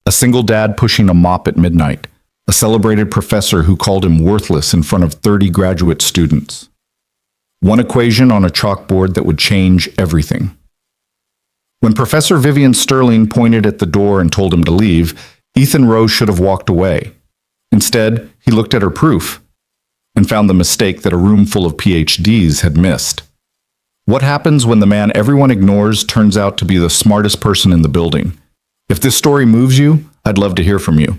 A single dad pushing a mop at midnight. A celebrated professor who called him worthless in front of 30 graduate students. One equation on a chalkboard that would change everything. When Professor Vivian Sterling pointed at the door and told him to leave, Ethan Rowe should have walked away. Instead, he looked at her proof and found the mistake that a room full of PhDs had missed. What happens when the man everyone ignores turns out to be the smartest person in the building? If this story moves you, I'd love to hear from you.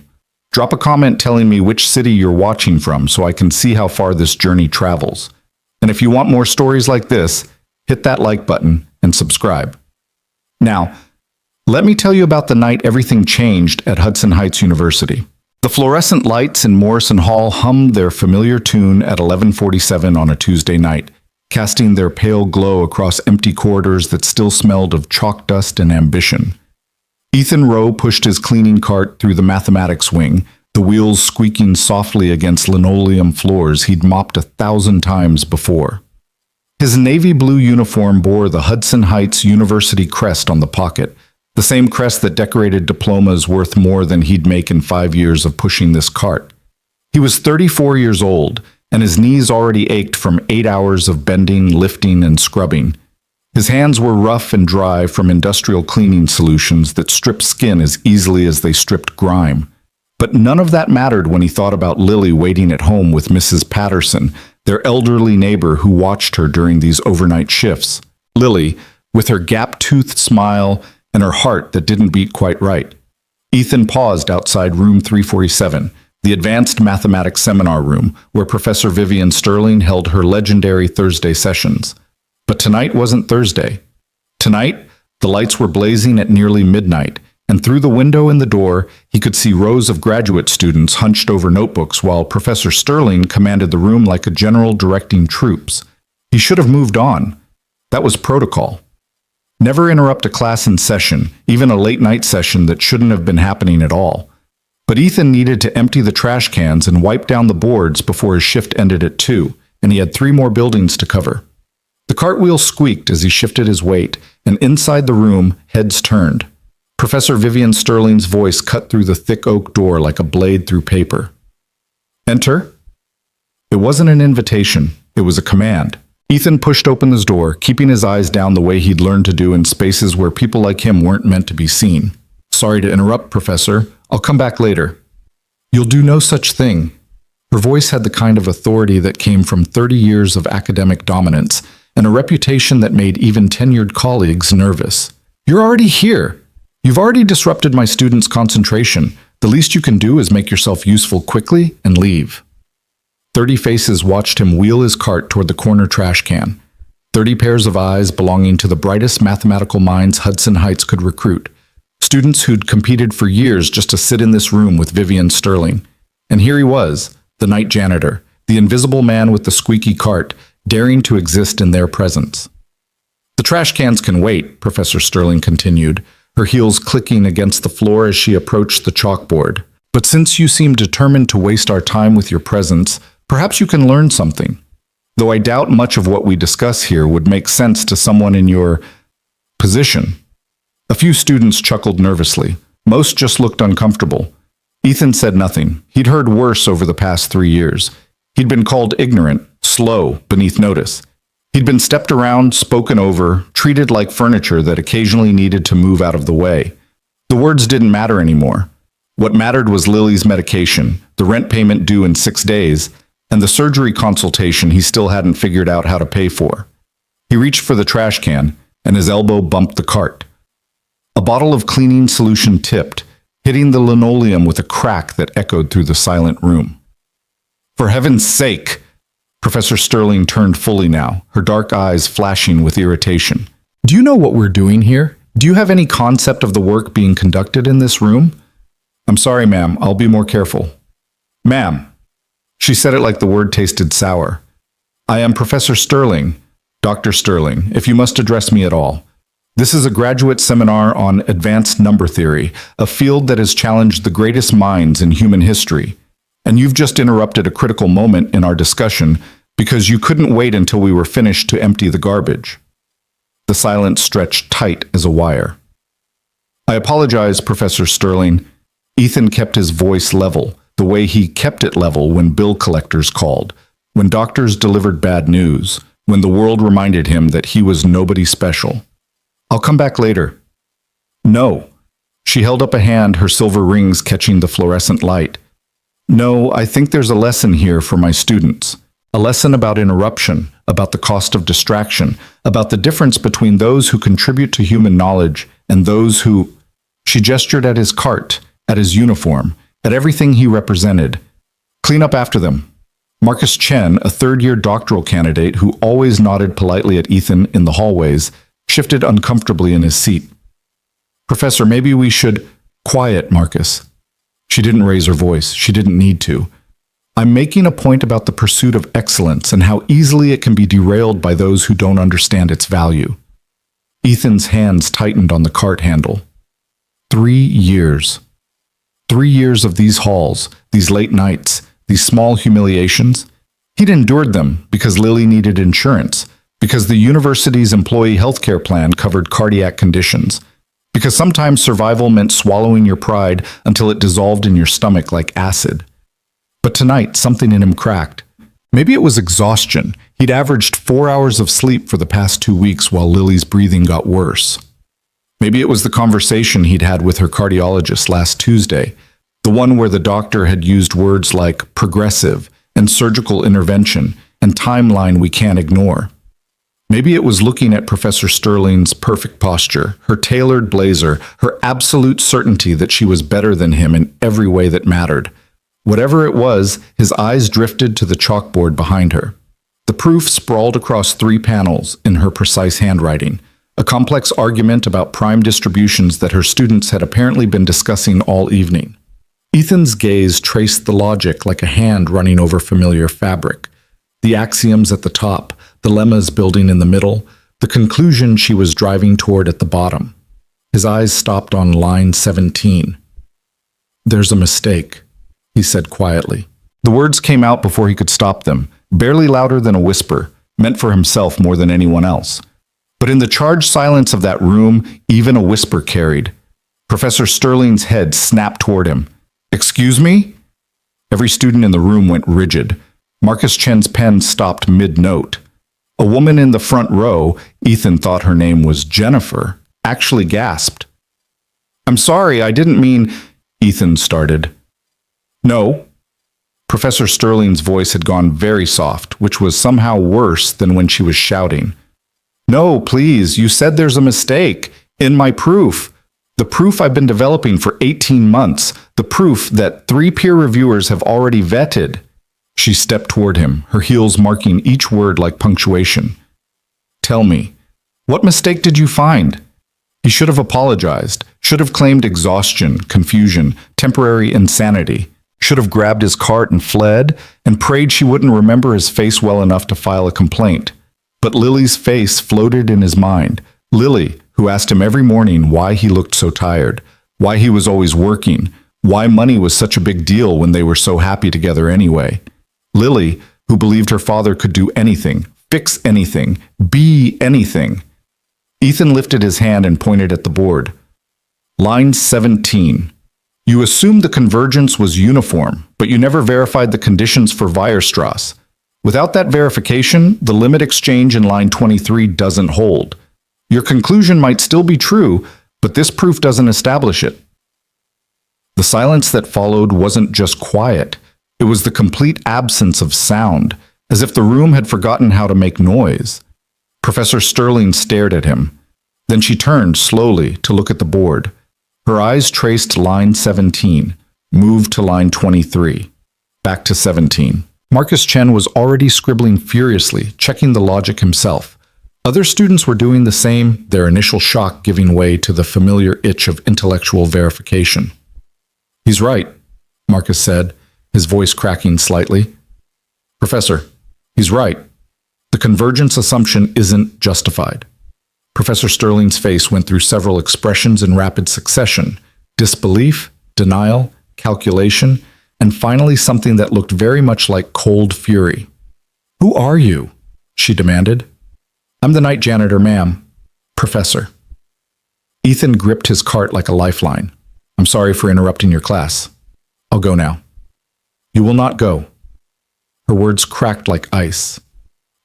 Drop a comment telling me which city you're watching from so I can see how far this journey travels. And if you want more stories like this, hit that like button and subscribe. Now, let me tell you about the night everything changed at Hudson Heights University. The fluorescent lights in Morrison Hall hummed their familiar tune at 11:47 on a Tuesday night, casting their pale glow across empty corridors that still smelled of chalk dust and ambition. Ethan Rowe pushed his cleaning cart through the mathematics wing, the wheels squeaking softly against linoleum floors he'd mopped 1,000 times before. His navy blue uniform bore the Hudson Heights University crest on the pocket, the same crest that decorated diplomas worth more than he'd make in 5 years of pushing this cart. He was 34 years old, and his knees already ached from 8 hours of bending, lifting, and scrubbing. His hands were rough and dry from industrial cleaning solutions that stripped skin as easily as they stripped grime. But none of that mattered when he thought about Lily waiting at home with Mrs. Patterson, their elderly neighbor who watched her during these overnight shifts. Lily, with her gap-toothed smile and her heart that didn't beat quite right. Ethan paused outside room 347, the advanced mathematics seminar room, where Professor Vivian Sterling held her legendary Thursday sessions. But tonight wasn't Thursday. Tonight, the lights were blazing at nearly midnight, and through the window in the door, he could see rows of graduate students hunched over notebooks while Professor Sterling commanded the room like a general directing troops. He should have moved on. That was protocol. Never interrupt a class in session, even a late-night session that shouldn't have been happening at all. But Ethan needed to empty the trash cans and wipe down the boards before his shift ended at 2, and he had 3 more buildings to cover. The cartwheel squeaked as he shifted his weight, and inside the room, heads turned. Professor Vivian Sterling's voice cut through the thick oak door like a blade through paper. Enter? It wasn't an invitation, it was a command. Ethan pushed open his door, keeping his eyes down the way he'd learned to do in spaces where people like him weren't meant to be seen. Sorry to interrupt, Professor. I'll come back later. You'll do no such thing. Her voice had the kind of authority that came from 30 years of academic dominance and a reputation that made even tenured colleagues nervous. You're already here. You've already disrupted my students' concentration. The least you can do is make yourself useful quickly and leave. 30 faces watched him wheel his cart toward the corner trash can. 30 pairs of eyes belonging to the brightest mathematical minds Hudson Heights could recruit. Students who'd competed for years just to sit in this room with Vivian Sterling. And here he was, the night janitor, the invisible man with the squeaky cart, daring to exist in their presence. The trash cans can wait, Professor Sterling continued, her heels clicking against the floor as she approached the chalkboard. But since you seem determined to waste our time with your presence, perhaps you can learn something. Though I doubt much of what we discuss here would make sense to someone in your position. A few students chuckled nervously. Most just looked uncomfortable. Ethan said nothing. He'd heard worse over the past 3 years. He'd been called ignorant, slow, beneath notice. He'd been stepped around, spoken over, treated like furniture that occasionally needed to move out of the way. The words didn't matter anymore. What mattered was Lily's medication, the rent payment due in 6 days, and the surgery consultation he still hadn't figured out how to pay for. He reached for the trash can, and his elbow bumped the cart. A bottle of cleaning solution tipped, hitting the linoleum with a crack that echoed through the silent room. For heaven's sake! Professor Sterling turned fully now, her dark eyes flashing with irritation. Do you know what we're doing here? Do you have any concept of the work being conducted in this room? I'm sorry, ma'am. I'll be more careful. Ma'am. She said it like the word tasted sour. I am Professor Sterling, Dr. Sterling, if you must address me at all. This is a graduate seminar on advanced number theory, a field that has challenged the greatest minds in human history. And you've just interrupted a critical moment in our discussion because you couldn't wait until we were finished to empty the garbage. The silence stretched tight as a wire. I apologize, Professor Sterling. Ethan kept his voice level, the way he kept it level when bill collectors called, when doctors delivered bad news, when the world reminded him that he was nobody special. "I'll come back later." "No." She held up a hand, her silver rings catching the fluorescent light. "No, I think there's a lesson here for my students. A lesson about interruption, about the cost of distraction, about the difference between those who contribute to human knowledge and those who—" She gestured at his cart, at his uniform, at everything he represented. "Clean up after them." Marcus Chen, a third-year doctoral candidate who always nodded politely at Ethan in the hallways, shifted uncomfortably in his seat. "Professor, maybe we should—" "Quiet, Marcus." She didn't raise her voice. She didn't need to. "I'm making a point about the pursuit of excellence and how easily it can be derailed by those who don't understand its value." Ethan's hands tightened on the cart handle. 3 years. 3 years of these halls, these late nights, these small humiliations. He'd endured them because Lily needed insurance, because the university's employee healthcare plan covered cardiac conditions, because sometimes survival meant swallowing your pride until it dissolved in your stomach like acid. But tonight, something in him cracked. Maybe it was exhaustion. He'd averaged 4 hours of sleep for the past 2 weeks while Lily's breathing got worse. Maybe it was the conversation he'd had with her cardiologist last Tuesday, the one where the doctor had used words like progressive and surgical intervention and timeline we can't ignore. Maybe it was looking at Professor Sterling's perfect posture, her tailored blazer, her absolute certainty that she was better than him in every way that mattered. Whatever it was, his eyes drifted to the chalkboard behind her. The proof sprawled across 3 panels in her precise handwriting, a complex argument about prime distributions that her students had apparently been discussing all evening. Ethan's gaze traced the logic like a hand running over familiar fabric. The axioms at the top, the lemmas building in the middle, the conclusion she was driving toward at the bottom. His eyes stopped on line 17. "There's a mistake," he said quietly. The words came out before he could stop them, barely louder than a whisper, meant for himself more than anyone else. But in the charged silence of that room, even a whisper carried. Professor Sterling's head snapped toward him. "Excuse me?" Every student in the room went rigid. Marcus Chen's pen stopped mid-note. A woman in the front row, Ethan thought her name was Jennifer, actually gasped. "I'm sorry, I didn't mean—" Ethan started. "No." Professor Sterling's voice had gone very soft, which was somehow worse than when she was shouting. "No, please, you said there's a mistake. In my proof. The proof I've been developing for 18 months. The proof that 3 peer reviewers have already vetted." She stepped toward him, her heels marking each word like punctuation. "Tell me, what mistake did you find?" He should have apologized, should have claimed exhaustion, confusion, temporary insanity, should have grabbed his cart and fled, and prayed she wouldn't remember his face well enough to file a complaint. But Lily's face floated in his mind. Lily, who asked him every morning why he looked so tired, why he was always working, why money was such a big deal when they were so happy together anyway. Lily, who believed her father could do anything, fix anything, be anything. Ethan lifted his hand and pointed at the board. Line 17. You assumed the convergence was uniform, but you never verified the conditions for Weierstrass. Without that verification, the limit exchange in line 23 doesn't hold. Your conclusion might still be true, but this proof doesn't establish it. The silence that followed wasn't just quiet. It was the complete absence of sound, as if the room had forgotten how to make noise. Professor Sterling stared at him. Then she turned slowly to look at the board. Her eyes traced line 17, moved to line 23, back to 17. Marcus Chen was already scribbling furiously, checking the logic himself. Other students were doing the same, their initial shock giving way to the familiar itch of intellectual verification. He's right, Marcus said, his voice cracking slightly. Professor, he's right. The convergence assumption isn't justified. Professor Sterling's face went through several expressions in rapid succession: disbelief, denial, calculation, and finally something that looked very much like cold fury. Who are you? She demanded. I'm the night janitor, ma'am. Professor. Ethan gripped his cart like a lifeline. I'm sorry for interrupting your class. I'll go now. You will not go. Her words cracked like ice.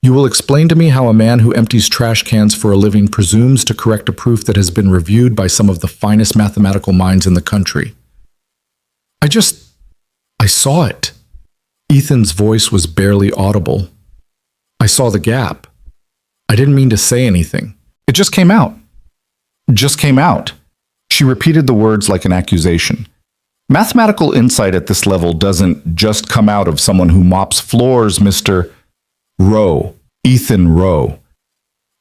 You will explain to me how a man who empties trash cans for a living presumes to correct a proof that has been reviewed by some of the finest mathematical minds in the country. I saw it. Ethan's voice was barely audible. I saw the gap. I didn't mean to say anything. It just came out. Just came out. She repeated the words like an accusation. Mathematical insight at this level doesn't just come out of someone who mops floors, Mr. Rowe. Ethan Rowe.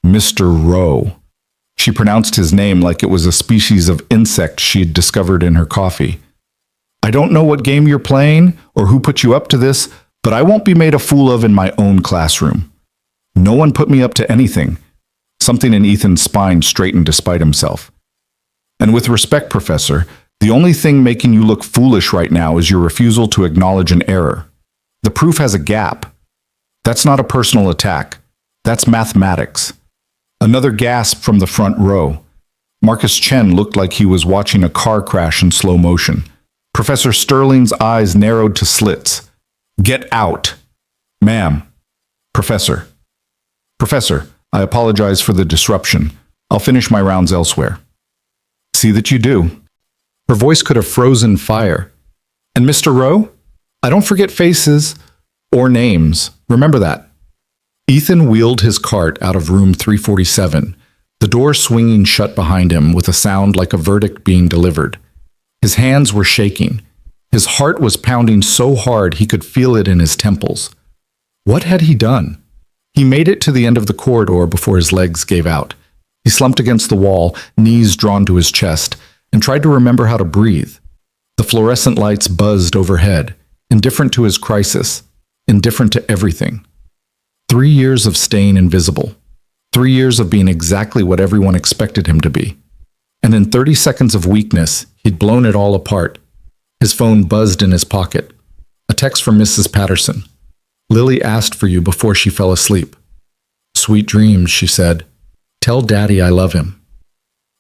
Mr. Rowe. She pronounced his name like it was a species of insect she had discovered in her coffee. I don't know what game you're playing or who put you up to this, but I won't be made a fool of in my own classroom. No one put me up to anything. Something in Ethan's spine straightened despite himself. And with respect, Professor, the only thing making you look foolish right now is your refusal to acknowledge an error. The proof has a gap. That's not a personal attack. That's mathematics. Another gasp from the front row. Marcus Chen looked like he was watching a car crash in slow motion. Professor Sterling's eyes narrowed to slits. Get out. Ma'am. Professor. Professor, I apologize for the disruption. I'll finish my rounds elsewhere. See that you do. Her voice could have frozen fire. And Mr. Rowe? I don't forget faces or names. Remember that. Ethan wheeled his cart out of room 347, the door swinging shut behind him with a sound like a verdict being delivered. His hands were shaking. His heart was pounding so hard he could feel it in his temples. What had he done? He made it to the end of the corridor before his legs gave out. He slumped against the wall, knees drawn to his chest, and tried to remember how to breathe. The fluorescent lights buzzed overhead, indifferent to his crisis, indifferent to everything. 3 years of staying invisible. 3 years of being exactly what everyone expected him to be. And in 30 seconds of weakness, he'd blown it all apart. His phone buzzed in his pocket. A text from Mrs. Patterson. Lily asked for you before she fell asleep. Sweet dreams, she said. Tell Daddy I love him.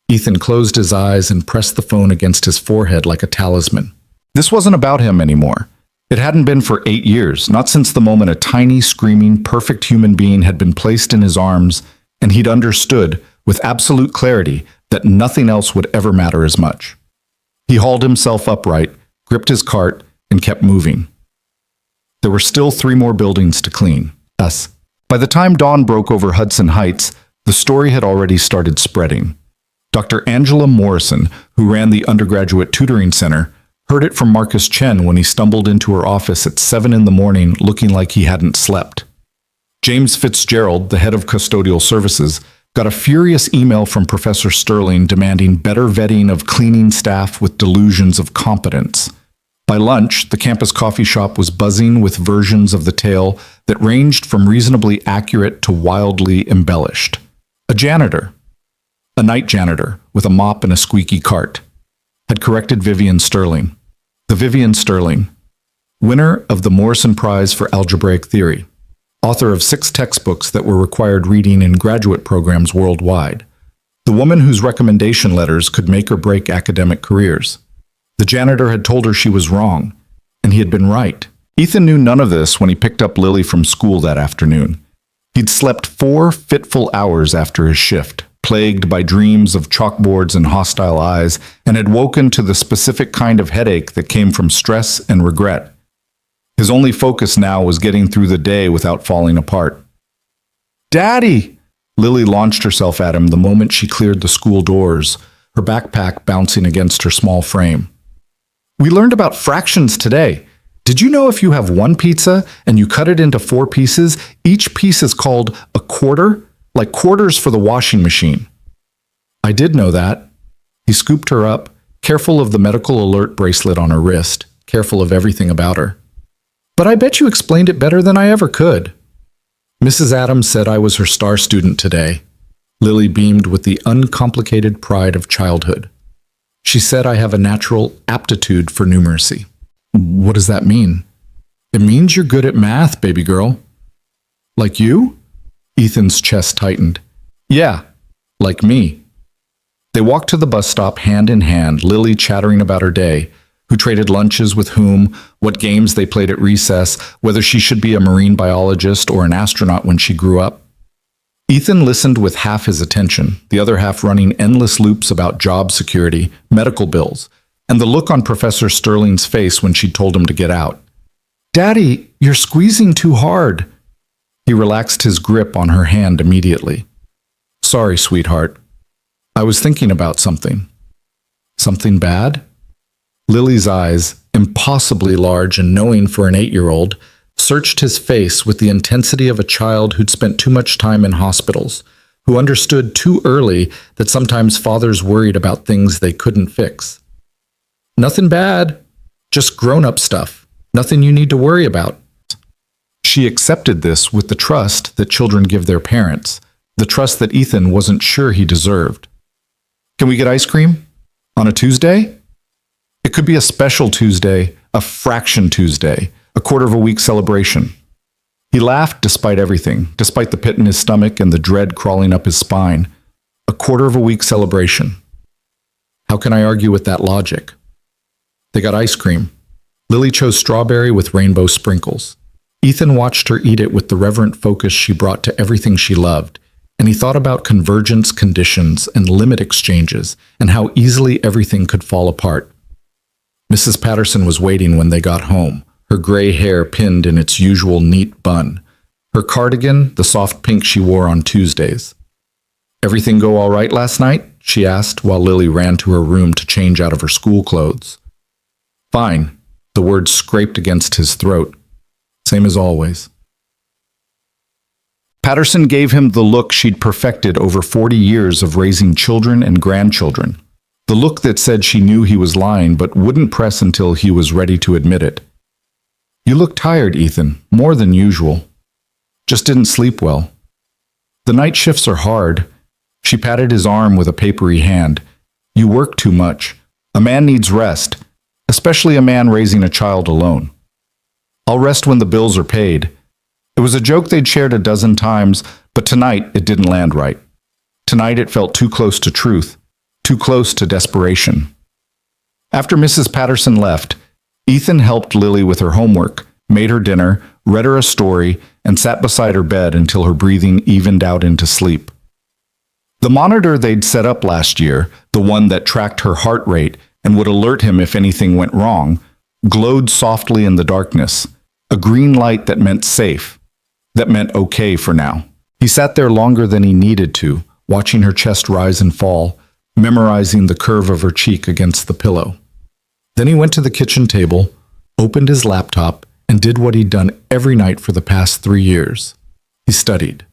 Ethan closed his eyes and pressed the phone against his forehead like a talisman. This wasn't about him anymore. It hadn't been for 8 years, not since the moment a tiny, screaming, perfect human being had been placed in his arms, and he'd understood, with absolute clarity, that nothing else would ever matter as much. He hauled himself upright, gripped his cart, and kept moving. There were still 3 more buildings to clean. Us. By the time dawn broke over Hudson Heights, the story had already started spreading. Dr. Angela Morrison, who ran the undergraduate tutoring center, heard it from Marcus Chen when he stumbled into her office at 7 in the morning looking like he hadn't slept. James Fitzgerald, the head of custodial services, got a furious email from Professor Sterling demanding better vetting of cleaning staff with delusions of competence. By lunch, the campus coffee shop was buzzing with versions of the tale that ranged from reasonably accurate to wildly embellished. A janitor, a night janitor with a mop and a squeaky cart, had corrected Vivian Sterling. The Vivian Sterling, winner of the Morrison Prize for Algebraic Theory, author of 6 textbooks that were required reading in graduate programs worldwide, the woman whose recommendation letters could make or break academic careers. The janitor had told her she was wrong, and he had been right. Ethan knew none of this when he picked up Lily from school that afternoon. He'd slept 4 fitful hours after his shift, plagued by dreams of chalkboards and hostile eyes, and had woken to the specific kind of headache that came from stress and regret. His only focus now was getting through the day without falling apart. Daddy! Lily launched herself at him the moment she cleared the school doors, her backpack bouncing against her small frame. We learned about fractions today. Did you know if you have 1 pizza and you cut it into 4 pieces, each piece is called a quarter? Like quarters for the washing machine. I did know that. He scooped her up, careful of the medical alert bracelet on her wrist, careful of everything about her. But I bet you explained it better than I ever could. Mrs. Adams said I was her star student today. Lily beamed with the uncomplicated pride of childhood. She said I have a natural aptitude for numeracy. What does that mean? It means you're good at math, baby girl. Like you? Ethan's chest tightened. Yeah, like me. They walked to the bus stop hand in hand, Lily chattering about her day, who traded lunches with whom, what games they played at recess, whether she should be a marine biologist or an astronaut when she grew up. Ethan listened with half his attention, the other half running endless loops about job security, medical bills, and the look on Professor Sterling's face when she told him to get out. "Daddy, you're squeezing too hard." He relaxed his grip on her hand immediately. "Sorry, sweetheart. I was thinking about something." "Something bad?" Lily's eyes, impossibly large and knowing for an 8-year-old, searched his face with the intensity of a child who'd spent too much time in hospitals, who understood too early that sometimes fathers worried about things they couldn't fix. "Nothing bad, just grown-up stuff. Nothing you need to worry about." She accepted this with the trust that children give their parents, the trust that Ethan wasn't sure he deserved. "Can we get ice cream? On a Tuesday?" It could be a special Tuesday, a fraction Tuesday, a quarter of a week celebration. He laughed despite everything, despite the pit in his stomach and the dread crawling up his spine. A quarter of a week celebration. How can I argue with that logic? They got ice cream. Lily chose strawberry with rainbow sprinkles. Ethan watched her eat it with the reverent focus she brought to everything she loved, and he thought about convergence conditions and limit exchanges and how easily everything could fall apart. Mrs. Patterson was waiting when they got home, her gray hair pinned in its usual neat bun, her cardigan the soft pink she wore on Tuesdays. "Everything go all right last night?" she asked while Lily ran to her room to change out of her school clothes. "Fine." The words scraped against his throat. "Same as always." Patterson gave him the look she'd perfected over 40 years of raising children and grandchildren. The look that said she knew he was lying but wouldn't press until he was ready to admit it. "You look tired, Ethan, more than usual. Just didn't sleep well." "The night shifts are hard." She patted his arm with a papery hand. "You work too much. A man needs rest, especially a man raising a child alone." "I'll rest when the bills are paid." It was a joke they'd shared a dozen times, but tonight it didn't land right. Tonight it felt too close to truth, too close to desperation. After Mrs. Patterson left, Ethan helped Lily with her homework, made her dinner, read her a story, and sat beside her bed until her breathing evened out into sleep. The monitor they'd set up last year, the one that tracked her heart rate and would alert him if anything went wrong, glowed softly in the darkness, a green light that meant safe, that meant okay for now. He sat there longer than he needed to, watching her chest rise and fall, memorizing the curve of her cheek against the pillow. Then he went to the kitchen table, opened his laptop, and did what he'd done every night for the past 3 years. He studied.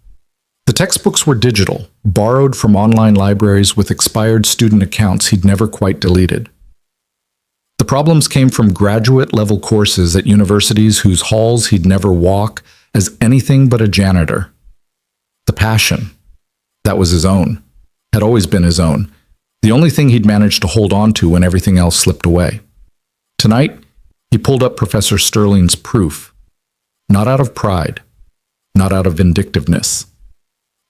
The textbooks were digital, borrowed from online libraries with expired student accounts he'd never quite deleted. The problems came from graduate-level courses at universities whose halls he'd never walk as anything but a janitor. The passion, that was his own, had always been his own, the only thing he'd managed to hold on to when everything else slipped away. Tonight, he pulled up Professor Sterling's proof, not out of pride, not out of vindictiveness,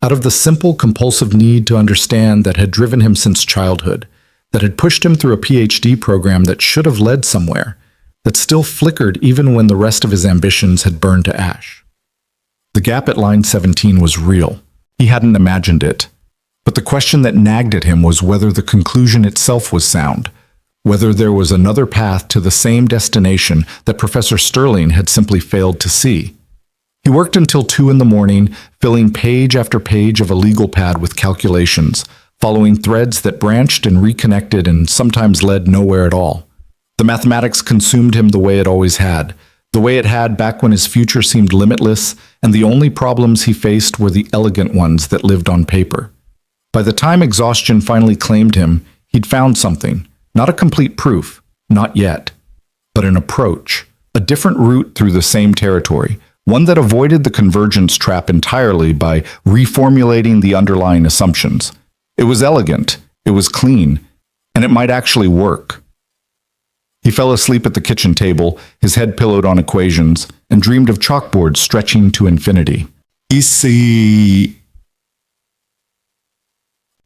out of the simple, compulsive need to understand that had driven him since childhood, that had pushed him through a PhD program that should have led somewhere, that still flickered even when the rest of his ambitions had burned to ash. The gap at line 17 was real. He hadn't imagined it. But the question that nagged at him was whether the conclusion itself was sound, whether there was another path to the same destination that Professor Sterling had simply failed to see. He worked until 2 in the morning, filling page after page of a legal pad with calculations, following threads that branched and reconnected and sometimes led nowhere at all. The mathematics consumed him the way it always had, the way it had back when his future seemed limitless, and the only problems he faced were the elegant ones that lived on paper. By the time exhaustion finally claimed him, he'd found something, not a complete proof, not yet, but an approach, a different route through the same territory, one that avoided the convergence trap entirely by reformulating the underlying assumptions. It was elegant, it was clean, and it might actually work. He fell asleep at the kitchen table, his head pillowed on equations, and dreamed of chalkboards stretching to infinity. Easy.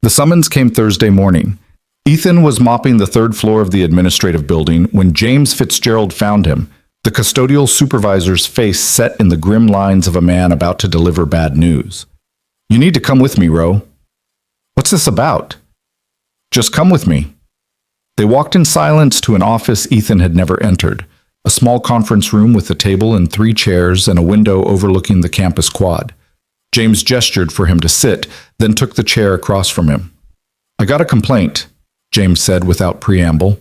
The summons came Thursday morning. Ethan was mopping the third floor of the administrative building when James Fitzgerald found him, the custodial supervisor's face set in the grim lines of a man about to deliver bad news. "You need to come with me, Ro." "What's this about?" "Just come with me." They walked in silence to an office Ethan had never entered, a small conference room with a table and 3 chairs and a window overlooking the campus quad. James gestured for him to sit, then took the chair across from him. "I got a complaint," James said without preamble.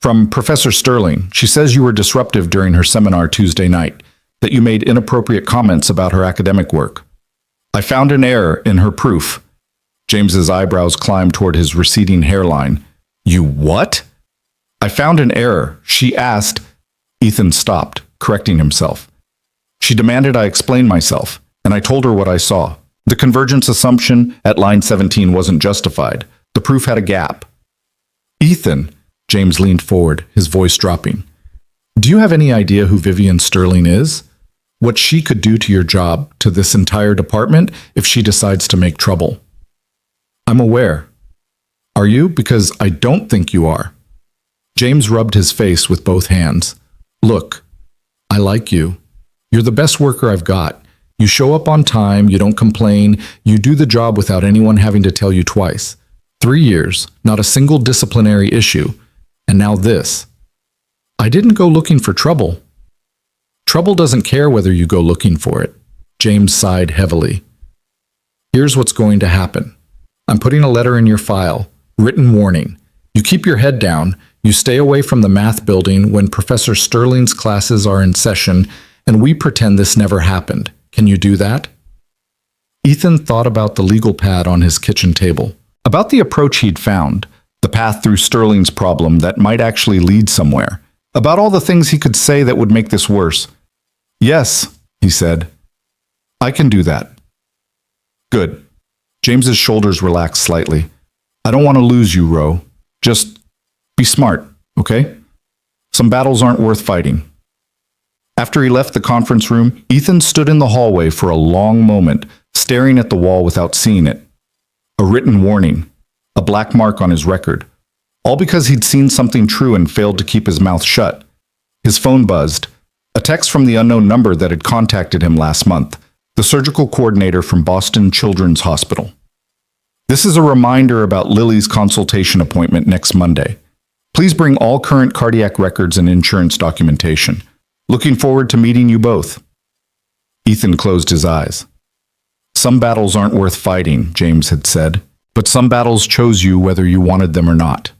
"From Professor Sterling. She says you were disruptive during her seminar Tuesday night, that you made inappropriate comments about her academic work. I found an error in her proof." James's eyebrows climbed toward his receding hairline. "You what?" "I found an error. She asked—" Ethan stopped, correcting himself. "She demanded I explain myself, and I told her what I saw. The convergence assumption at line 17 wasn't justified. The proof had a gap." "Ethan," James leaned forward, his voice dropping. "Do you have any idea who Vivian Sterling is? What she could do to your job, to this entire department, if she decides to make trouble?" "I'm aware." "Are you? Because I don't think you are." James rubbed his face with both hands. "Look, I like you. You're the best worker I've got. You show up on time, you don't complain, you do the job without anyone having to tell you twice. 3 years, not a single disciplinary issue. And now this. I didn't go looking for trouble." "Trouble doesn't care whether you go looking for it." James sighed heavily. "Here's what's going to happen. I'm putting a letter in your file, written warning. You keep your head down, you stay away from the math building when Professor Sterling's classes are in session, and we pretend this never happened. Can you do that?" Ethan thought about the legal pad on his kitchen table, about the approach he'd found, the path through Sterling's problem that might actually lead somewhere, about all the things he could say that would make this worse. "Yes," he said. "I can do that." "Good." James's shoulders relaxed slightly. "I don't want to lose you, Ro. Just be smart, okay? Some battles aren't worth fighting." After he left the conference room, Ethan stood in the hallway for a long moment, staring at the wall without seeing it. A written warning, a black mark on his record, all because he'd seen something true and failed to keep his mouth shut. His phone buzzed, a text from the unknown number that had contacted him last month, the surgical coordinator from Boston Children's Hospital. "This is a reminder about Lily's consultation appointment next Monday. Please bring all current cardiac records and insurance documentation. Looking forward to meeting you both." Ethan closed his eyes. "Some battles aren't worth fighting," James had said, "but some battles chose you whether you wanted them or not."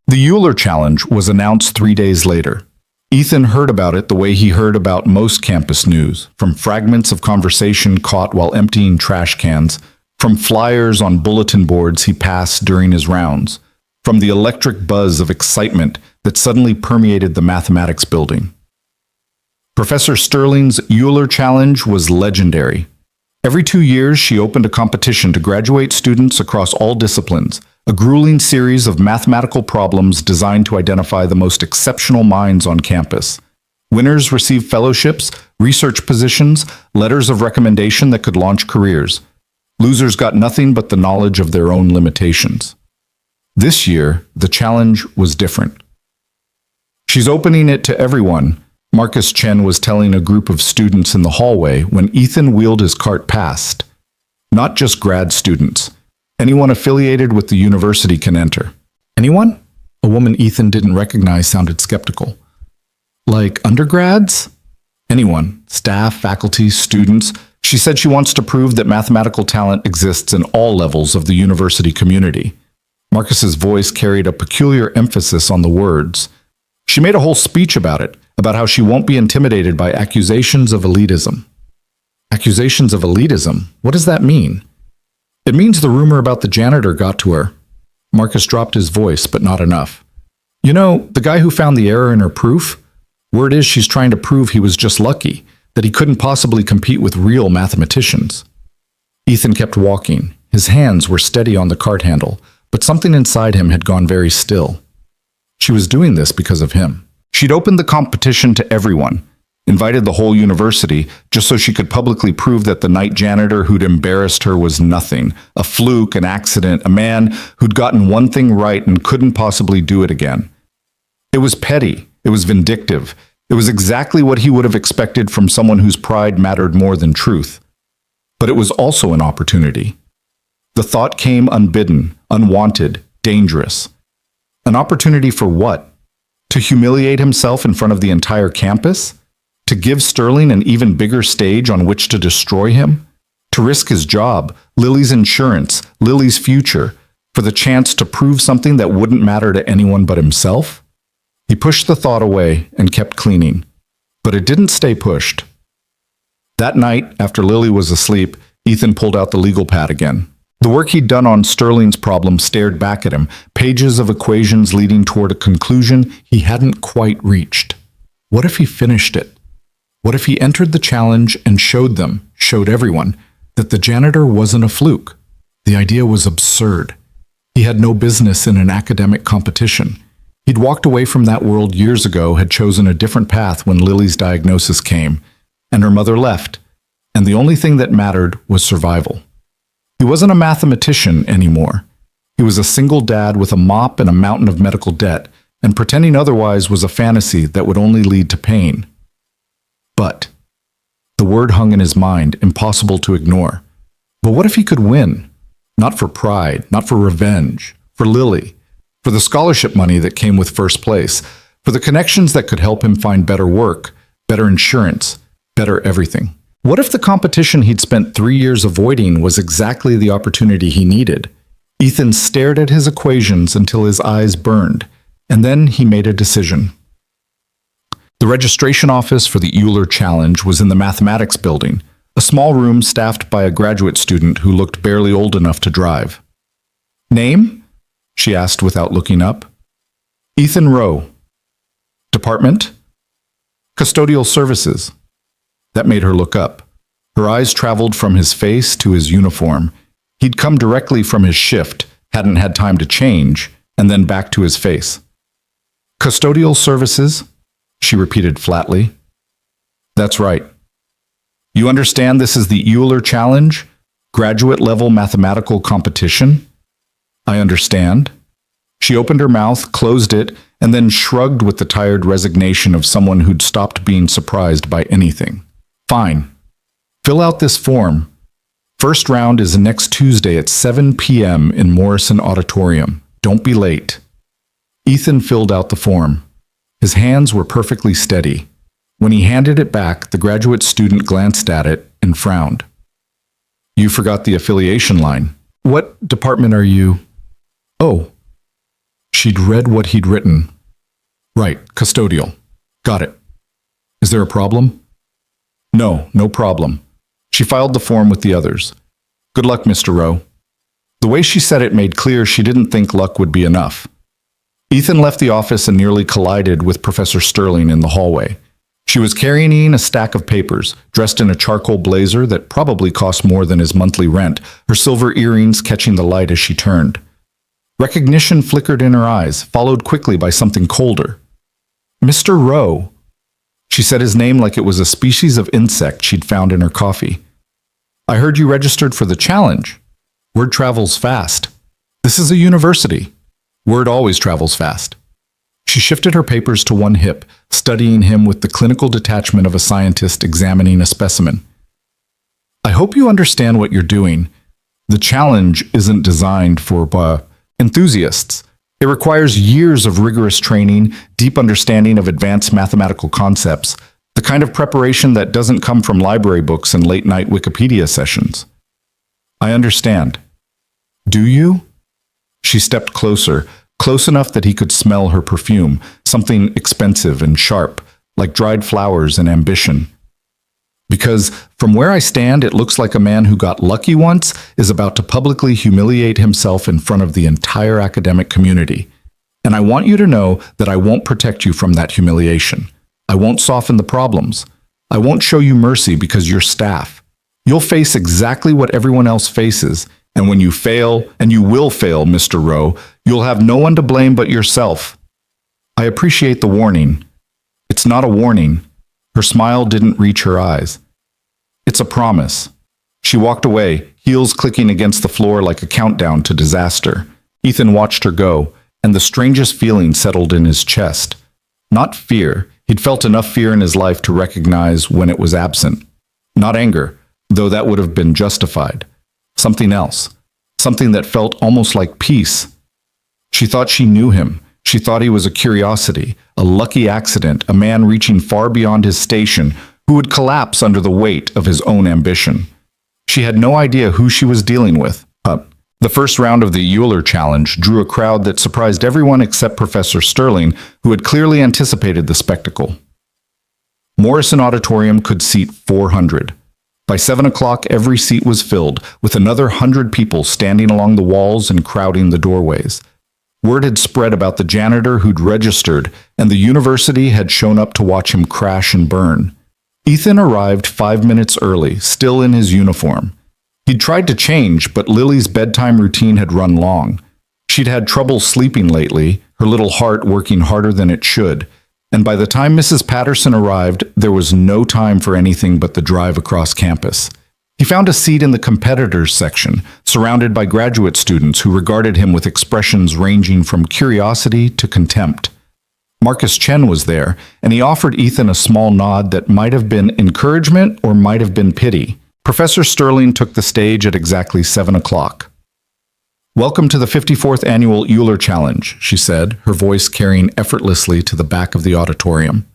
The Euler Challenge was announced 3 days later. Ethan heard about it the way he heard about most campus news, from fragments of conversation caught while emptying trash cans, from flyers on bulletin boards he passed during his rounds, from the electric buzz of excitement that suddenly permeated the mathematics building. Professor Sterling's Euler Challenge was legendary. Every 2 years, she opened a competition to graduate students across all disciplines, a grueling series of mathematical problems designed to identify the most exceptional minds on campus. Winners received fellowships, research positions, letters of recommendation that could launch careers. Losers got nothing but the knowledge of their own limitations. This year, the challenge was different. "She's opening it to everyone," Marcus Chen was telling a group of students in the hallway when Ethan wheeled his cart past. "Not just grad students. Anyone affiliated with the university can enter." "Anyone?" A woman Ethan didn't recognize sounded skeptical. "Like undergrads?" "Anyone. Staff, faculty, students. She said she wants to prove that mathematical talent exists in all levels of the university community." Marcus's voice carried a peculiar emphasis on the words. "She made a whole speech about it, about how she won't be intimidated by accusations of elitism." "Accusations of elitism? What does that mean?" "It means the rumor about the janitor got to her." Marcus dropped his voice, but not enough. "You know, the guy who found the error in her proof? Word is she's trying to prove he was just lucky, that he couldn't possibly compete with real mathematicians." Ethan kept walking. His hands were steady on the cart handle, but something inside him had gone very still. She was doing this because of him. She'd opened the competition to everyone. Invited the whole university just so she could publicly prove that the night janitor who'd embarrassed her was nothing, a fluke, an accident, a man who'd gotten one thing right and couldn't possibly do it again. It was petty. It was vindictive. It was exactly what he would have expected from someone whose pride mattered more than truth. But it was also an opportunity. The thought came unbidden, unwanted, dangerous. An opportunity for what? To humiliate himself in front of the entire campus? To give Sterling an even bigger stage on which to destroy him? To risk his job, Lily's insurance, Lily's future, for the chance to prove something that wouldn't matter to anyone but himself? He pushed the thought away and kept cleaning. But it didn't stay pushed. That night, after Lily was asleep, Ethan pulled out the legal pad again. The work he'd done on Sterling's problem stared back at him, pages of equations leading toward a conclusion he hadn't quite reached. What if he finished it? What if he entered the challenge and showed everyone, that the janitor wasn't a fluke? The idea was absurd. He had no business in an academic competition. He'd walked away from that world years ago, had chosen a different path when Lily's diagnosis came, and her mother left, and the only thing that mattered was survival. He wasn't a mathematician anymore. He was a single dad with a mop and a mountain of medical debt, and pretending otherwise was a fantasy that would only lead to pain. But the word hung in his mind, impossible to ignore. But what if he could win? Not for pride, not for revenge, for Lily, for the scholarship money that came with first place, for the connections that could help him find better work, better insurance, better everything. What if the competition he'd spent 3 years avoiding was exactly the opportunity he needed? Ethan stared at his equations until his eyes burned, and then he made a decision. The registration office for the Euler Challenge was in the mathematics building, a small room staffed by a graduate student who looked barely old enough to drive. "Name?" she asked without looking up. "Ethan Rowe." "Department?" "Custodial services." That made her look up. Her eyes traveled from his face to his uniform. He'd come directly from his shift, hadn't had time to change, and then back to his face. "Custodial services?" she repeated flatly. "That's right. You understand this is the Euler Challenge? Graduate-level mathematical competition?" "I understand." She opened her mouth, closed it, and then shrugged with the tired resignation of someone who'd stopped being surprised by anything. "Fine. Fill out this form. First round is next Tuesday at 7 p.m. in Morrison Auditorium. Don't be late." Ethan filled out the form. His hands were perfectly steady. When he handed it back, the graduate student glanced at it and frowned. "You forgot the affiliation line. What department are you?" "Oh." She'd read what he'd written. "Right, custodial. Got it. Is there a problem?" No problem." She filed the form with the others. "Good luck, Mr. Rowe." The way she said it made clear she didn't think luck would be enough. Ethan left the office and nearly collided with Professor Sterling in the hallway. She was carrying a stack of papers, dressed in a charcoal blazer that probably cost more than his monthly rent, her silver earrings catching the light as she turned. Recognition flickered in her eyes, followed quickly by something colder. "Mr. Rowe." She said his name like it was a species of insect she'd found in her coffee. "I heard you registered for the challenge. Word travels fast. This is a university. Word always travels fast." She shifted her papers to one hip, studying him with the clinical detachment of a scientist examining a specimen. "I hope you understand what you're doing. The challenge isn't designed for enthusiasts. It requires years of rigorous training, deep understanding of advanced mathematical concepts, the kind of preparation that doesn't come from library books and late-night Wikipedia sessions." "I understand." "Do you?" She stepped closer, close enough that he could smell her perfume, something expensive and sharp, like dried flowers and ambition. "Because from where I stand, it looks like a man who got lucky once is about to publicly humiliate himself in front of the entire academic community. And I want you to know that I won't protect you from that humiliation. I won't soften the problems. I won't show you mercy because you're staff. You'll face exactly what everyone else faces, and when you fail, and you will fail, Mr. Rowe, you'll have no one to blame but yourself. I appreciate the warning. It's not a warning. Her smile didn't reach her eyes. It's a promise. She walked away, heels clicking against the floor like a countdown to disaster. Ethan watched her go, and the strangest feeling settled in his chest. Not fear. He'd felt enough fear in his life to recognize when it was absent. Not anger, though that would have been justified. Something else. Something that felt almost like peace. She thought she knew him. She thought he was a curiosity, a lucky accident, a man reaching far beyond his station who would collapse under the weight of his own ambition. She had no idea who she was dealing with. The first round of the Euler Challenge drew a crowd that surprised everyone except Professor Sterling, who had clearly anticipated the spectacle. Morrison Auditorium could seat 400. By 7 o'clock, every seat was filled, with another 100 people standing along the walls and crowding the doorways. Word had spread about the janitor who'd registered, and the university had shown up to watch him crash and burn. Ethan arrived 5 minutes early, still in his uniform. He'd tried to change, but Lily's bedtime routine had run long. She'd had trouble sleeping lately, her little heart working harder than it should, and by the time Mrs. Patterson arrived, there was no time for anything but the drive across campus. He found a seat in the competitors section, surrounded by graduate students who regarded him with expressions ranging from curiosity to contempt. Marcus Chen was there, and he offered Ethan a small nod that might have been encouragement or might have been pity. Professor Sterling took the stage at exactly 7 o'clock. "Welcome to the 54th Annual Euler Challenge," she said, her voice carrying effortlessly to the back of the auditorium.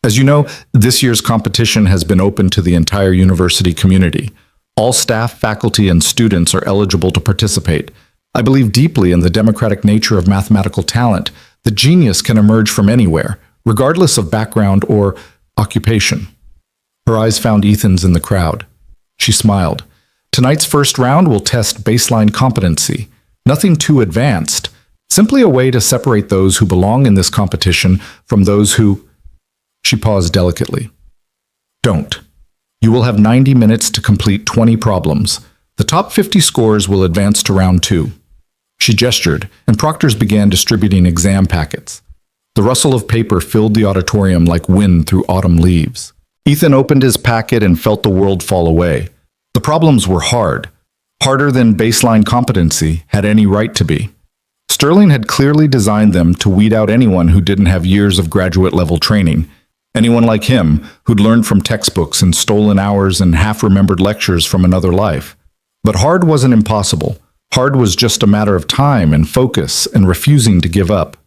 "As you know, this year's competition has been open to the entire university community. All staff, faculty, and students are eligible to participate. I believe deeply in the democratic nature of mathematical talent. The genius can emerge from anywhere, regardless of background or occupation." Her eyes found Ethan's in the crowd. She smiled. "Tonight's first round will test baseline competency. Nothing too advanced. Simply a way to separate those who belong in this competition from those who—" She paused delicately. "Don't. You will have 90 minutes to complete 20 problems. The top 50 scores will advance to round 2. She gestured, and proctors began distributing exam packets. The rustle of paper filled the auditorium like wind through autumn leaves. Ethan opened his packet and felt the world fall away. The problems were hard. Harder than baseline competency had any right to be. Sterling had clearly designed them to weed out anyone who didn't have years of graduate-level training. Anyone like him who'd learned from textbooks and stolen hours and half-remembered lectures from another life. But hard wasn't impossible. Hard was just a matter of time and focus and refusing to give up.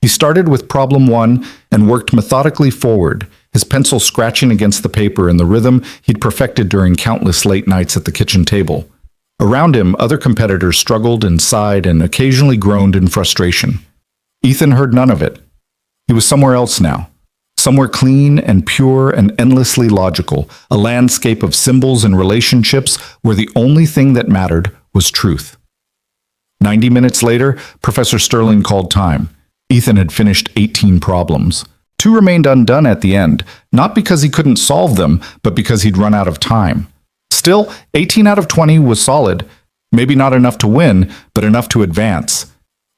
He started with problem 1 and worked methodically forward, his pencil scratching against the paper in the rhythm he'd perfected during countless late nights at the kitchen table. Around him, other competitors struggled and sighed and occasionally groaned in frustration. Ethan heard none of it. He was somewhere else now. Somewhere clean and pure and endlessly logical, a landscape of symbols and relationships where the only thing that mattered was truth. 90 minutes later, Professor Sterling called time. Ethan had finished 18 problems. 2 remained undone at the end, not because he couldn't solve them, but because he'd run out of time. Still, 18 out of 20 was solid. Maybe not enough to win, but enough to advance.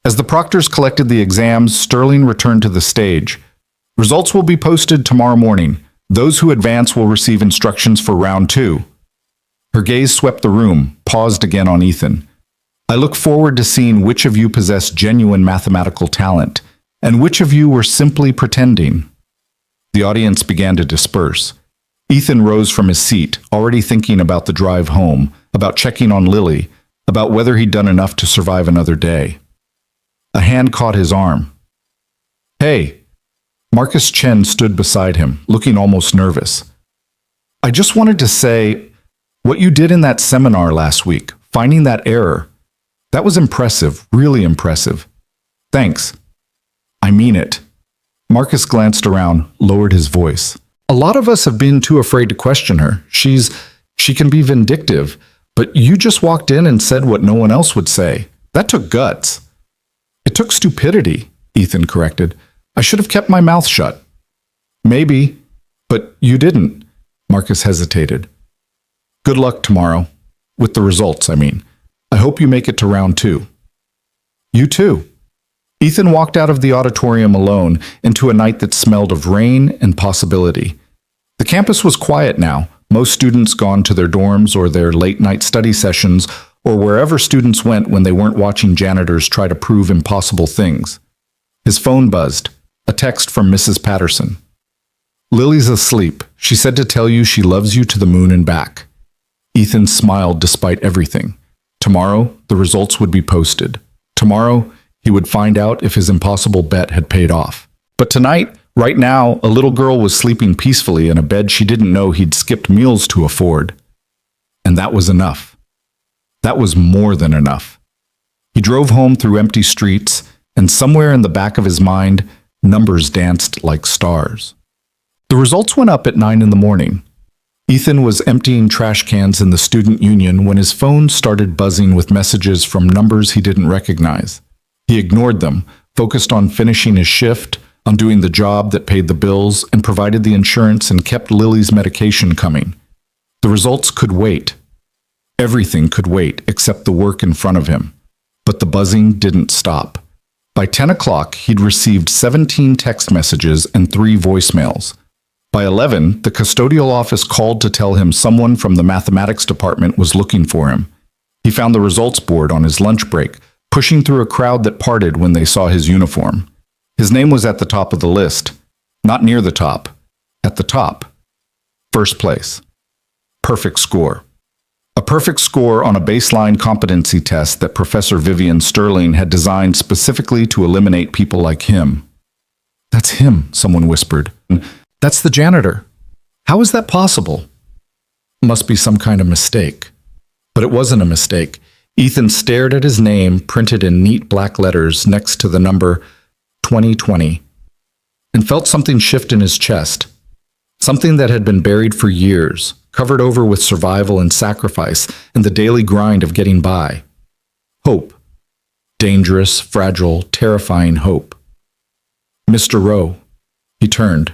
As the proctors collected the exams, Sterling returned to the stage. "Results will be posted tomorrow morning. Those who advance will receive instructions for round 2. Her gaze swept the room, paused again on Ethan. "I look forward to seeing which of you possess genuine mathematical talent, and which of you were simply pretending." The audience began to disperse. Ethan rose from his seat, already thinking about the drive home, about checking on Lily, about whether he'd done enough to survive another day. A hand caught his arm. "Hey!" Marcus Chen stood beside him, looking almost nervous. "I just wanted to say, what you did in that seminar last week, finding that error, that was impressive, really impressive. Thanks. I mean it." Marcus glanced around, lowered his voice. "A lot of us have been too afraid to question her. She can be vindictive, but you just walked in and said what no one else would say. That took guts." "It took stupidity," Ethan corrected. "I should have kept my mouth shut." "Maybe, but you didn't." Marcus hesitated. "Good luck tomorrow. With the results, I mean. I hope you make it to round 2. "You too." Ethan walked out of the auditorium alone into a night that smelled of rain and possibility. The campus was quiet now, most students gone to their dorms or their late-night study sessions, or wherever students went when they weren't watching janitors try to prove impossible things. His phone buzzed, a text from Mrs. Patterson. "Lily's asleep. She said to tell you she loves you to the moon and back." Ethan smiled despite everything. Tomorrow, the results would be posted. Tomorrow, he would find out if his impossible bet had paid off. But tonight, right now, a little girl was sleeping peacefully in a bed she didn't know he'd skipped meals to afford. And that was enough. That was more than enough. He drove home through empty streets, and somewhere in the back of his mind, numbers danced like stars. The results went up at 9 in the morning. Ethan was emptying trash cans in the student union when his phone started buzzing with messages from numbers he didn't recognize. He ignored them, focused on finishing his shift, on doing the job that paid the bills and provided the insurance and kept Lily's medication coming. The results could wait. Everything could wait except the work in front of him. But the buzzing didn't stop. By 10 o'clock, he'd received 17 text messages and 3 voicemails. By 11, the custodial office called to tell him someone from the mathematics department was looking for him. He found the results board on his lunch break, pushing through a crowd that parted when they saw his uniform. His name was at the top of the list. Not near the top. At the top. First place. Perfect score. A perfect score on a baseline competency test that Professor Vivian Sterling had designed specifically to eliminate people like him. "That's him," someone whispered. "That's the janitor. How is that possible?" Must be some kind of mistake. But it wasn't a mistake. Ethan stared at his name printed in neat black letters next to the number 2020 and felt something shift in his chest. Something that had been buried for years, covered over with survival and sacrifice and the daily grind of getting by. Hope. Dangerous, fragile, terrifying hope. "Mr. Rowe." He turned.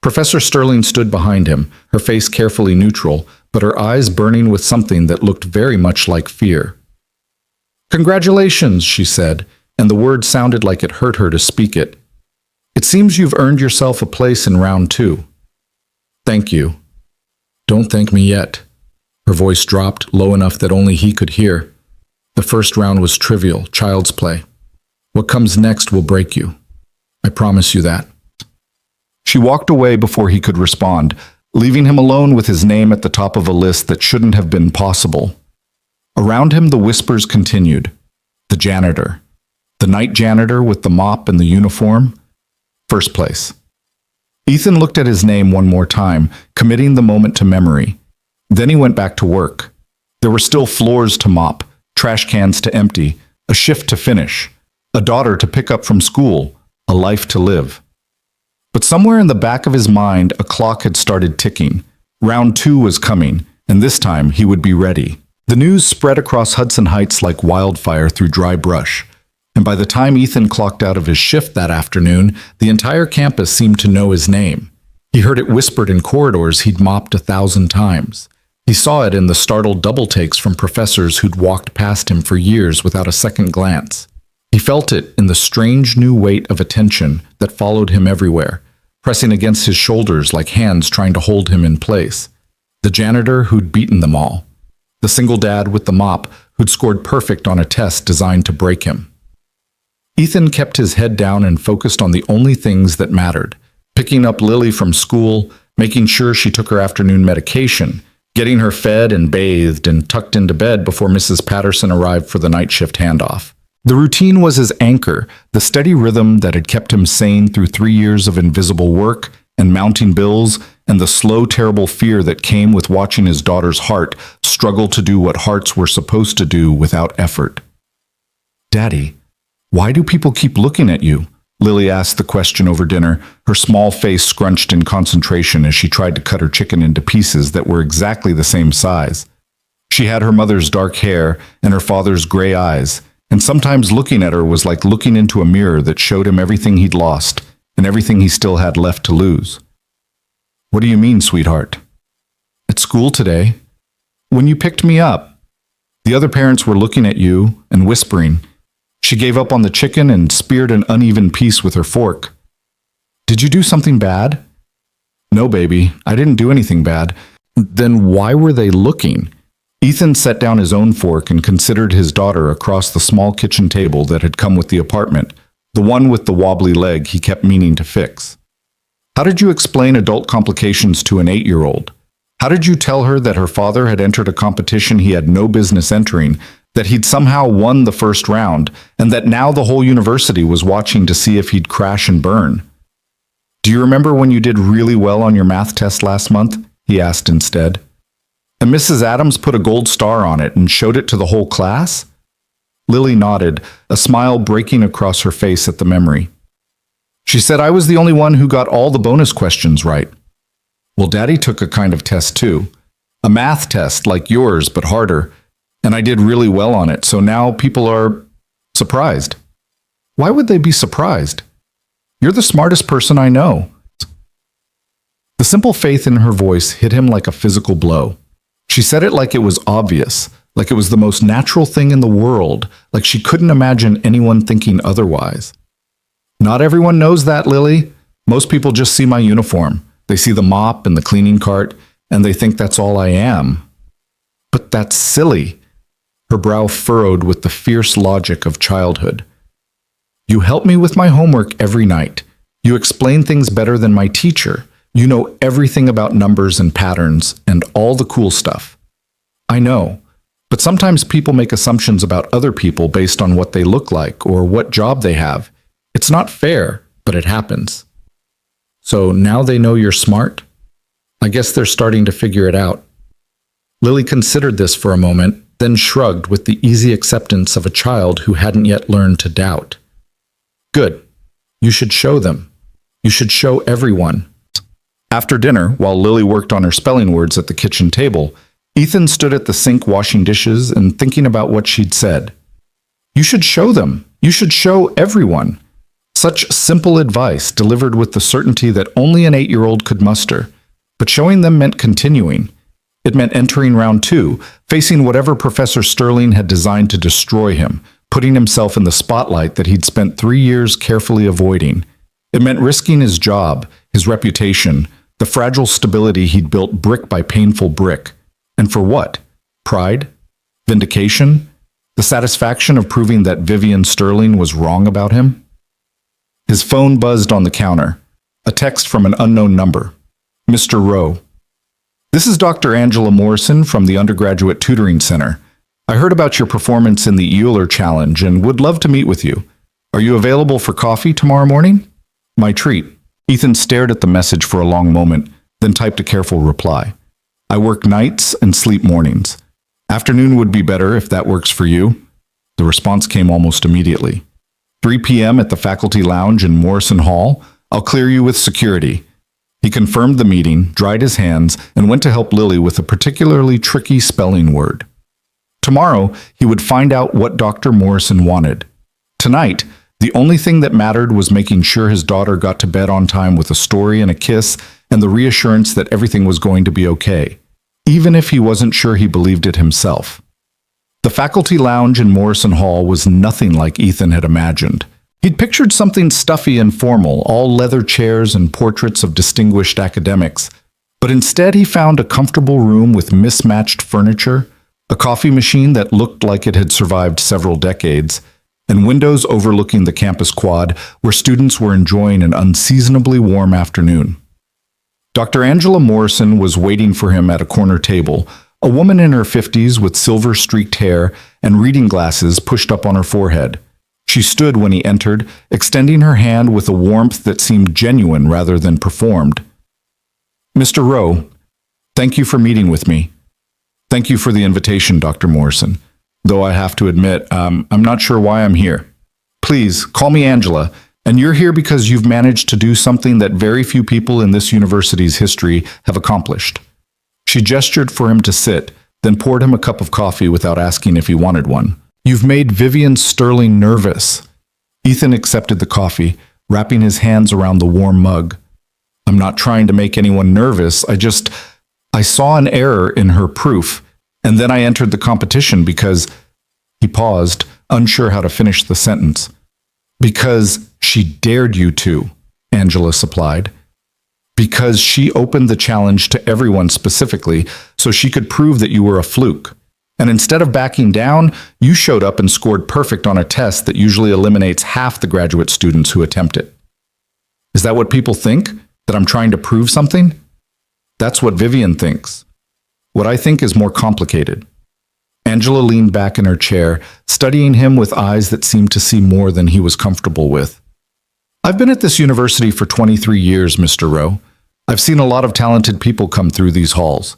Professor Sterling stood behind him, her face carefully neutral, but her eyes burning with something that looked very much like fear. "Congratulations," she said, and the word sounded like it hurt her to speak it. "It seems you've earned yourself a place in round 2. "Thank you." "Don't thank me yet." Her voice dropped, low enough that only he could hear. "The first round was trivial, child's play. What comes next will break you. I promise you that." She walked away before he could respond, leaving him alone with his name at the top of a list that shouldn't have been possible. Around him, the whispers continued. The janitor. The night janitor with the mop and the uniform. First place. Ethan looked at his name one more time, committing the moment to memory. Then he went back to work. There were still floors to mop, trash cans to empty, a shift to finish, a daughter to pick up from school, a life to live. But somewhere in the back of his mind, a clock had started ticking. Round 2 was coming, and this time he would be ready. The news spread across Hudson Heights like wildfire through dry brush. And by the time Ethan clocked out of his shift that afternoon, the entire campus seemed to know his name. He heard it whispered in corridors he'd mopped 1,000 times. He saw it in the startled double takes from professors who'd walked past him for years without a second glance. He felt it in the strange new weight of attention that followed him everywhere, pressing against his shoulders like hands trying to hold him in place. The janitor who'd beaten them all. The single dad with the mop who'd scored perfect on a test designed to break him. Ethan kept his head down and focused on the only things that mattered. Picking up Lily from school, making sure she took her afternoon medication, getting her fed and bathed and tucked into bed before Mrs. Patterson arrived for the night shift handoff. The routine was his anchor, the steady rhythm that had kept him sane through 3 years of invisible work and mounting bills, and the slow, terrible fear that came with watching his daughter's heart struggle to do what hearts were supposed to do without effort. "Daddy, why do people keep looking at you?" Lily asked the question over dinner, her small face scrunched in concentration as she tried to cut her chicken into pieces that were exactly the same size. She had her mother's dark hair and her father's gray eyes, and sometimes looking at her was like looking into a mirror that showed him everything he'd lost and everything he still had left to lose. "What do you mean, sweetheart?" "At school today, when you picked me up, the other parents were looking at you and whispering. She gave up on the chicken and speared an uneven piece with her fork. Did you do something bad?" No, baby, I didn't do anything bad. Then why were they looking? Ethan set down his own fork and considered his daughter across the small kitchen table that had come with the apartment, the one with the wobbly leg he kept meaning to fix. How did you explain adult complications to an 8-year-old? How did you tell her that her father had entered a competition he had no business entering, that he'd somehow won the first round, and that now the whole university was watching to see if he'd crash and burn? Do you remember when you did really well on your math test last month? He asked instead. And Mrs. Adams put a gold star on it and showed it to the whole class? Lily nodded, a smile breaking across her face at the memory. She said I was the only one who got all the bonus questions right. Well, Daddy took a kind of test too. A math test like yours, but harder. And I did really well on it, so now people are surprised. Why would they be surprised? You're the smartest person I know. The simple faith in her voice hit him like a physical blow. She said it like it was obvious, like it was the most natural thing in the world, like she couldn't imagine anyone thinking otherwise. Not everyone knows that, Lily. Most people just see my uniform. They see the mop and the cleaning cart, and they think that's all I am. But that's silly. Her brow furrowed with the fierce logic of childhood. You help me with my homework every night. You explain things better than my teacher. You know everything about numbers and patterns and all the cool stuff. I know, but sometimes people make assumptions about other people based on what they look like or what job they have. It's not fair, but it happens. So now they know you're smart? I guess they're starting to figure it out. Lily considered this for a moment, then shrugged with the easy acceptance of a child who hadn't yet learned to doubt. Good. You should show them. You should show everyone. After dinner, while Lily worked on her spelling words at the kitchen table, Ethan stood at the sink washing dishes and thinking about what she'd said. You should show them. You should show everyone. Such simple advice delivered with the certainty that only an 8-year-old could muster. But showing them meant continuing. It meant entering round 2, facing whatever Professor Sterling had designed to destroy him, putting himself in the spotlight that he'd spent 3 years carefully avoiding. It meant risking his job, his reputation, the fragile stability he'd built brick by painful brick. And for what? Pride? Vindication? The satisfaction of proving that Vivian Sterling was wrong about him? His phone buzzed on the counter. A text from an unknown number. Mr. Rowe. This is Dr. Angela Morrison from the Undergraduate Tutoring Center. I heard about your performance in the Euler Challenge and would love to meet with you. Are you available for coffee tomorrow morning? My treat. Ethan stared at the message for a long moment, then typed a careful reply. I work nights and sleep mornings. Afternoon would be better if that works for you. The response came almost immediately. 3 p.m. at the faculty lounge in Morrison Hall. I'll clear you with security. He confirmed the meeting, dried his hands, and went to help Lily with a particularly tricky spelling word. Tomorrow, he would find out what Dr. Morrison wanted. Tonight, the only thing that mattered was making sure his daughter got to bed on time with a story and a kiss and the reassurance that everything was going to be okay, even if he wasn't sure he believed it himself. The faculty lounge in Morrison Hall was nothing like Ethan had imagined. He'd pictured something stuffy and formal, all leather chairs and portraits of distinguished academics, but instead he found a comfortable room with mismatched furniture, a coffee machine that looked like it had survived several decades, and windows overlooking the campus quad where students were enjoying an unseasonably warm afternoon. Dr. Angela Morrison was waiting for him at a corner table, a woman in her 50s with silver-streaked hair and reading glasses pushed up on her forehead. She stood when he entered, extending her hand with a warmth that seemed genuine rather than performed. Mr. Rowe, thank you for meeting with me. Thank you for the invitation, Dr. Morrison. Though I have to admit, I'm not sure why I'm here. Please, call me Angela, and you're here because you've managed to do something that very few people in this university's history have accomplished. She gestured for him to sit, then poured him a cup of coffee without asking if he wanted one. You've made Vivian Sterling nervous. Ethan accepted the coffee, wrapping his hands around the warm mug. I'm not trying to make anyone nervous. I saw an error in her proof, and then I entered the competition because... He paused, unsure how to finish the sentence. Because she dared you to, Angela supplied. Because she opened the challenge to everyone specifically so she could prove that you were a fluke. And instead of backing down, you showed up and scored perfect on a test that usually eliminates half the graduate students who attempt it. Is that what people think? That I'm trying to prove something? That's what Vivian thinks. What I think is more complicated. Angela leaned back in her chair, studying him with eyes that seemed to see more than he was comfortable with. I've been at this university for 23 years, Mr. Rowe. I've seen a lot of talented people come through these halls.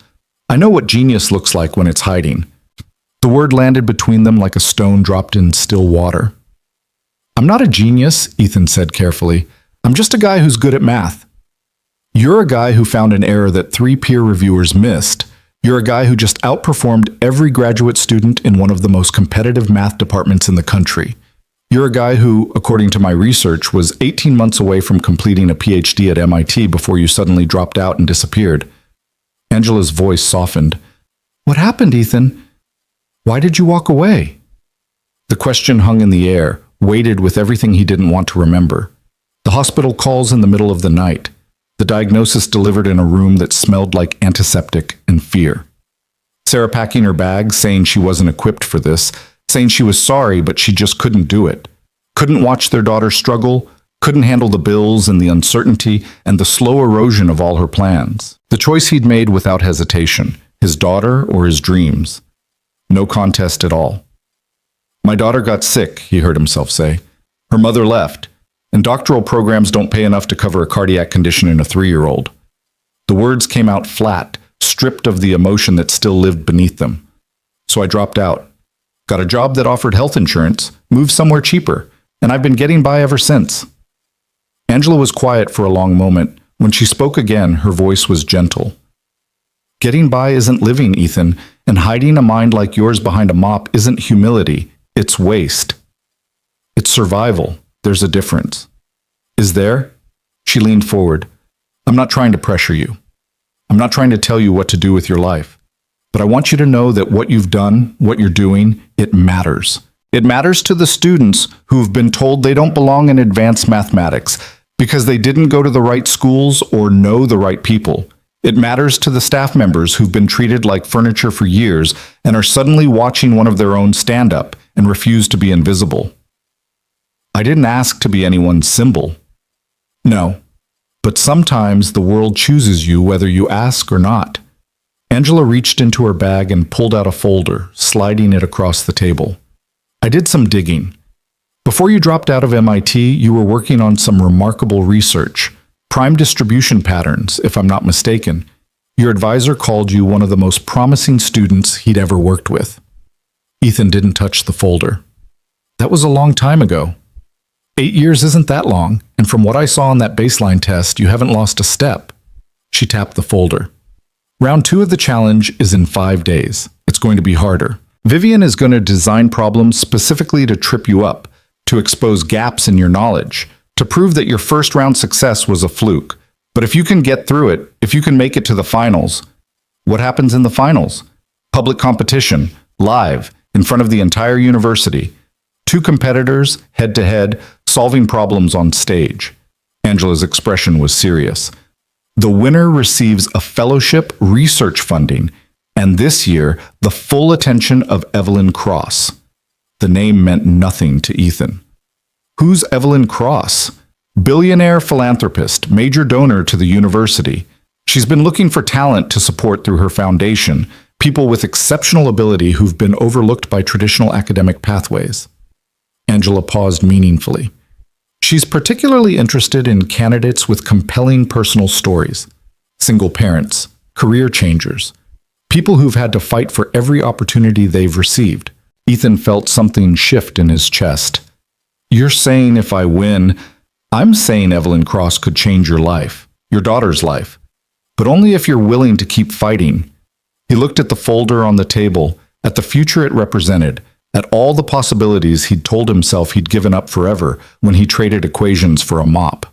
I know what genius looks like when it's hiding. The word landed between them like a stone dropped in still water. I'm not a genius, Ethan said carefully. I'm just a guy who's good at math. You're a guy who found an error that 3 peer reviewers missed. You're a guy who just outperformed every graduate student in one of the most competitive math departments in the country. You're a guy who, according to my research, was 18 months away from completing a PhD at MIT before you suddenly dropped out and disappeared. Angela's voice softened. What happened, Ethan? Why did you walk away? The question hung in the air, weighted with everything he didn't want to remember. The hospital calls in the middle of the night. The diagnosis delivered in a room that smelled like antiseptic and fear. Sarah packing her bags, saying she wasn't equipped for this, saying she was sorry, but she just couldn't do it. Couldn't watch their daughter struggle, couldn't handle the bills and the uncertainty and the slow erosion of all her plans. The choice he'd made without hesitation, his daughter or his dreams. No contest at all. My daughter got sick, he heard himself say. Her mother left, and doctoral programs don't pay enough to cover a cardiac condition in a 3-year-old. The words came out flat, stripped of the emotion that still lived beneath them. So I dropped out. Got a job that offered health insurance, moved somewhere cheaper, and I've been getting by ever since. Angela was quiet for a long moment. When she spoke again, her voice was gentle. Getting by isn't living, Ethan, and hiding a mind like yours behind a mop isn't humility, it's waste. It's survival. There's a difference. Is there? She leaned forward. I'm not trying to pressure you. I'm not trying to tell you what to do with your life. But I want you to know that what you've done, what you're doing, it matters. It matters to the students who've been told they don't belong in advanced mathematics because they didn't go to the right schools or know the right people. It matters to the staff members who've been treated like furniture for years and are suddenly watching one of their own stand up and refuse to be invisible. I didn't ask to be anyone's symbol. No, but sometimes the world chooses you whether you ask or not. Angela reached into her bag and pulled out a folder, sliding it across the table. I did some digging. Before you dropped out of MIT, you were working on some remarkable research, prime distribution patterns, if I'm not mistaken. Your advisor called you one of the most promising students he'd ever worked with. Ethan didn't touch the folder. That was a long time ago. 8 years isn't that long, and from what I saw on that baseline test, you haven't lost a step. She tapped the folder. Round 2 of the challenge is in 5 days. It's going to be harder. Vivian is going to design problems specifically to trip you up, to expose gaps in your knowledge, to prove that your first round success was a fluke. But if you can get through it, if you can make it to the finals, what happens in the finals? Public competition, live, in front of the entire university. 2 competitors, head-to-head, solving problems on stage. Angela's expression was serious. The winner receives a fellowship research funding, and this year, the full attention of Evelyn Cross. The name meant nothing to Ethan. Who's Evelyn Cross? Billionaire philanthropist, major donor to the university. She's been looking for talent to support through her foundation, people with exceptional ability who've been overlooked by traditional academic pathways. Angela paused meaningfully. She's particularly interested in candidates with compelling personal stories, single parents, career changers, people who've had to fight for every opportunity they've received. Ethan felt something shift in his chest. You're saying if I win, I'm saying Evelyn Cross could change your life, your daughter's life, but only if you're willing to keep fighting. He looked at the folder on the table, at the future it represented, at all the possibilities he'd told himself he'd given up forever when he traded equations for a mop.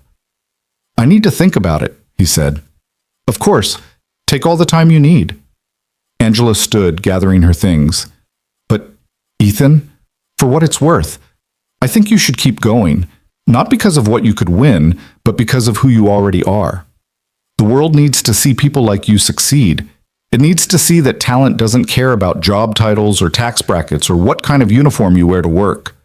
I need to think about it, he said. Of course, take all the time you need. Angela stood, gathering her things. But, Ethan, for what it's worth, I think you should keep going, not because of what you could win, but because of who you already are. The The world needs to see people like you succeed. It needs to see that talent doesn't care about job titles or tax brackets or what kind of uniform you wear to work.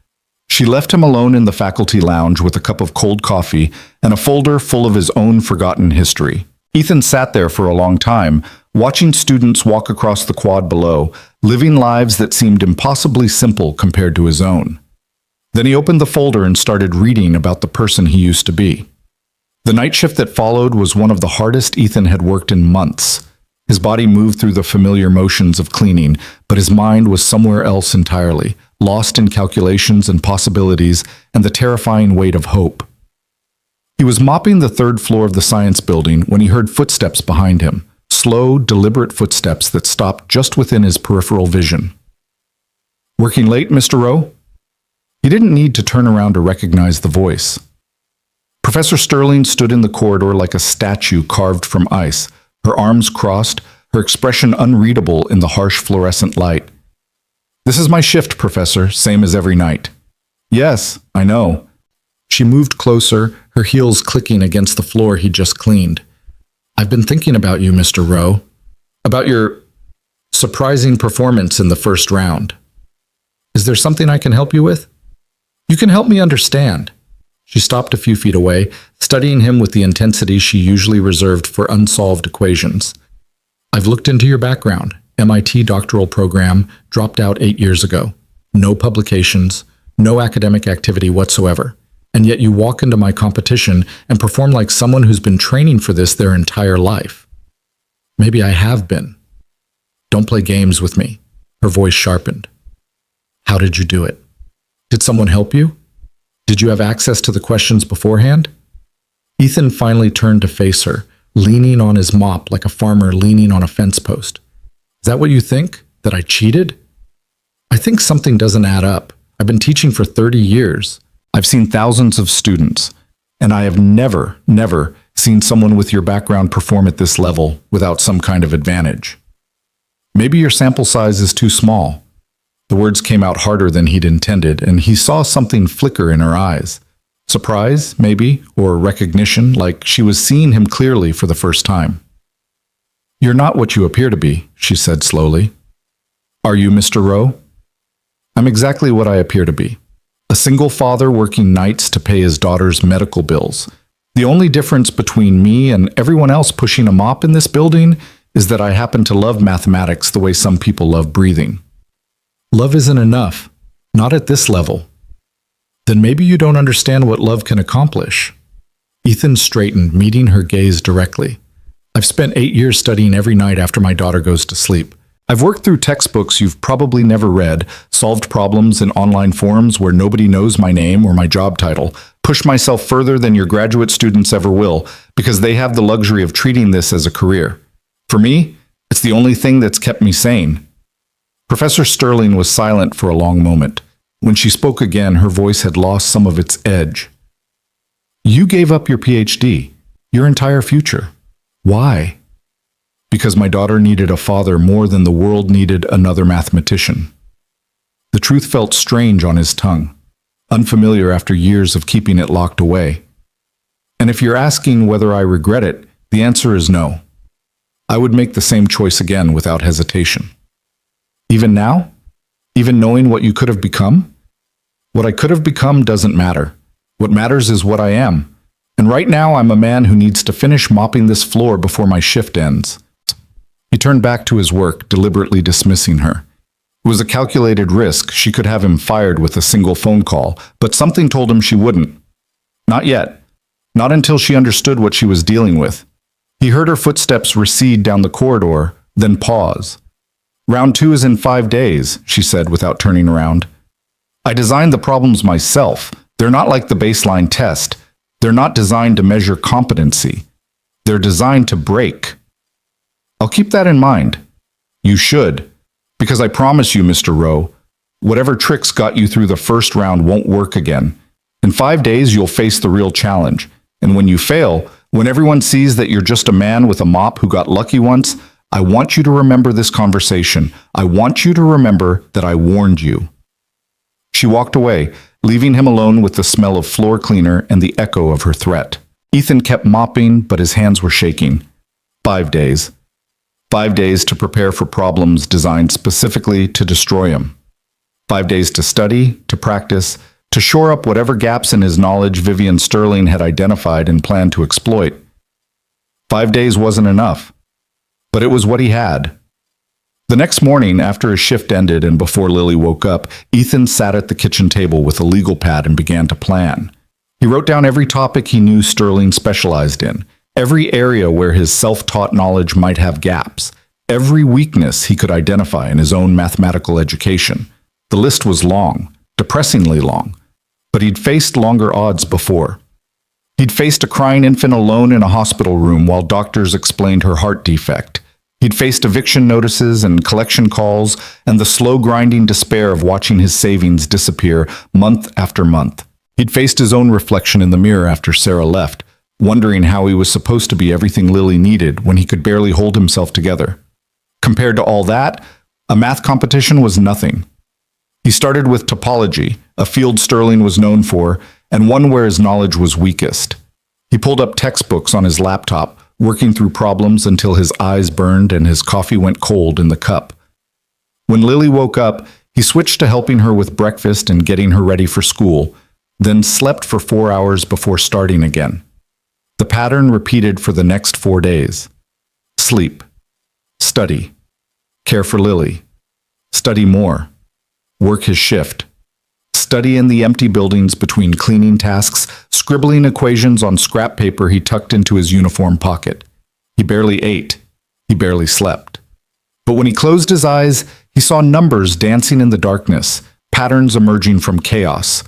She left him alone in the faculty lounge with a cup of cold coffee and a folder full of his own forgotten history. Ethan sat there for a long time, watching students walk across the quad below, living lives that seemed impossibly simple compared to his own. Then he opened the folder and started reading about the person he used to be. The night shift that followed was one of the hardest Ethan had worked in months. His body moved through the familiar motions of cleaning, but his mind was somewhere else entirely, lost in calculations and possibilities and the terrifying weight of hope. He was mopping the third floor of the science building when he heard footsteps behind him, slow, deliberate footsteps that stopped just within his peripheral vision. "Working late, Mr. Rowe?" He didn't need to turn around to recognize the voice. Professor Sterling stood in the corridor like a statue carved from ice, her arms crossed, her expression unreadable in the harsh fluorescent light. "This is my shift, Professor, same as every night." "Yes, I know." She moved closer, her heels clicking against the floor he'd just cleaned. "I've been thinking about you, Mr. Rowe. About your surprising performance in the first round. Is there something I can help you with?" "You can help me understand." She stopped a few feet away, studying him with the intensity she usually reserved for unsolved equations. "I've looked into your background. MIT doctoral program, dropped out 8 years ago. No publications, no academic activity whatsoever. And yet you walk into my competition and perform like someone who's been training for this their entire life." "Maybe I have been." "Don't play games with me." Her voice sharpened. "How did you do it? Did someone help you? Did you have access to the questions beforehand?" Ethan finally turned to face her, leaning on his mop like a farmer leaning on a fence post. "Is that what you think? That I cheated?" "I think something doesn't add up. I've been teaching for 30 years. I've seen thousands of students, and I have never seen someone with your background perform at this level without some kind of advantage. Maybe your sample size is too small." The words came out harder than he'd intended, and he saw something flicker in her eyes. Surprise, maybe, or recognition, like she was seeing him clearly for the first time. "You're not what you appear to be," she said slowly. "Are you, Mr. Rowe?" "I'm exactly what I appear to be. A single father working nights to pay his daughter's medical bills. The only difference between me and everyone else pushing a mop in this building is that I happen to love mathematics the way some people love breathing." "Love isn't enough. Not at this level." "Then maybe you don't understand what love can accomplish." Ethan straightened, meeting her gaze directly. "I've spent 8 years studying every night after my daughter goes to sleep. I've worked through textbooks you've probably never read, solved problems in online forums where nobody knows my name or my job title, pushed myself further than your graduate students ever will, because they have the luxury of treating this as a career. For me, it's the only thing that's kept me sane." Professor Sterling was silent for a long moment. When she spoke again, her voice had lost some of its edge. "You gave up your PhD, your entire future. Why?" "Because my daughter needed a father more than the world needed another mathematician." The truth felt strange on his tongue, unfamiliar after years of keeping it locked away. "And if you're asking whether I regret it, the answer is no. I would make the same choice again without hesitation." "Even now? Even knowing what you could have become?" "What I could have become doesn't matter. What matters is what I am. And right now I'm a man who needs to finish mopping this floor before my shift ends." He turned back to his work, deliberately dismissing her. It was a calculated risk. She could have him fired with a single phone call, but something told him she wouldn't. Not yet. Not until she understood what she was dealing with. He heard her footsteps recede down the corridor, then pause. "Round 2 is in 5 days, she said without turning around. "I designed the problems myself. They're not like the baseline test. They're not designed to measure competency. They're designed to break." "I'll keep that in mind." "You should. Because I promise you, Mr. Rowe, whatever tricks got you through the first round won't work again. In 5 days, you'll face the real challenge. And when you fail, when everyone sees that you're just a man with a mop who got lucky once, I want you to remember this conversation. I want you to remember that I warned you." She walked away, leaving him alone with the smell of floor cleaner and the echo of her threat. Ethan kept mopping, but his hands were shaking. 5 days. 5 days to prepare for problems designed specifically to destroy him. 5 days to study, to practice, to shore up whatever gaps in his knowledge Vivian Sterling had identified and planned to exploit. 5 days wasn't enough, but it was what he had. The next morning, after his shift ended and before Lily woke up, Ethan sat at the kitchen table with a legal pad and began to plan. He wrote down every topic he knew Sterling specialized in, every area where his self-taught knowledge might have gaps, every weakness he could identify in his own mathematical education. The list was long, depressingly long, but he'd faced longer odds before. He'd faced a crying infant alone in a hospital room while doctors explained her heart defect. He'd faced eviction notices and collection calls and the slow grinding despair of watching his savings disappear month after month. He'd faced his own reflection in the mirror after Sarah left, wondering how he was supposed to be everything Lily needed when he could barely hold himself together. Compared to all that, a math competition was nothing. He started with topology, a field Sterling was known for, and one where his knowledge was weakest. He pulled up textbooks on his laptop, working through problems until his eyes burned and his coffee went cold in the cup. When Lily woke up, he switched to helping her with breakfast and getting her ready for school, then slept for 4 hours before starting again. The pattern repeated for the next 4 days. Sleep. Study. Care for Lily. Study more. Work his shift. Study in the empty buildings between cleaning tasks, scribbling equations on scrap paper he tucked into his uniform pocket. He barely ate. He barely slept. But when he closed his eyes, he saw numbers dancing in the darkness, patterns emerging from chaos,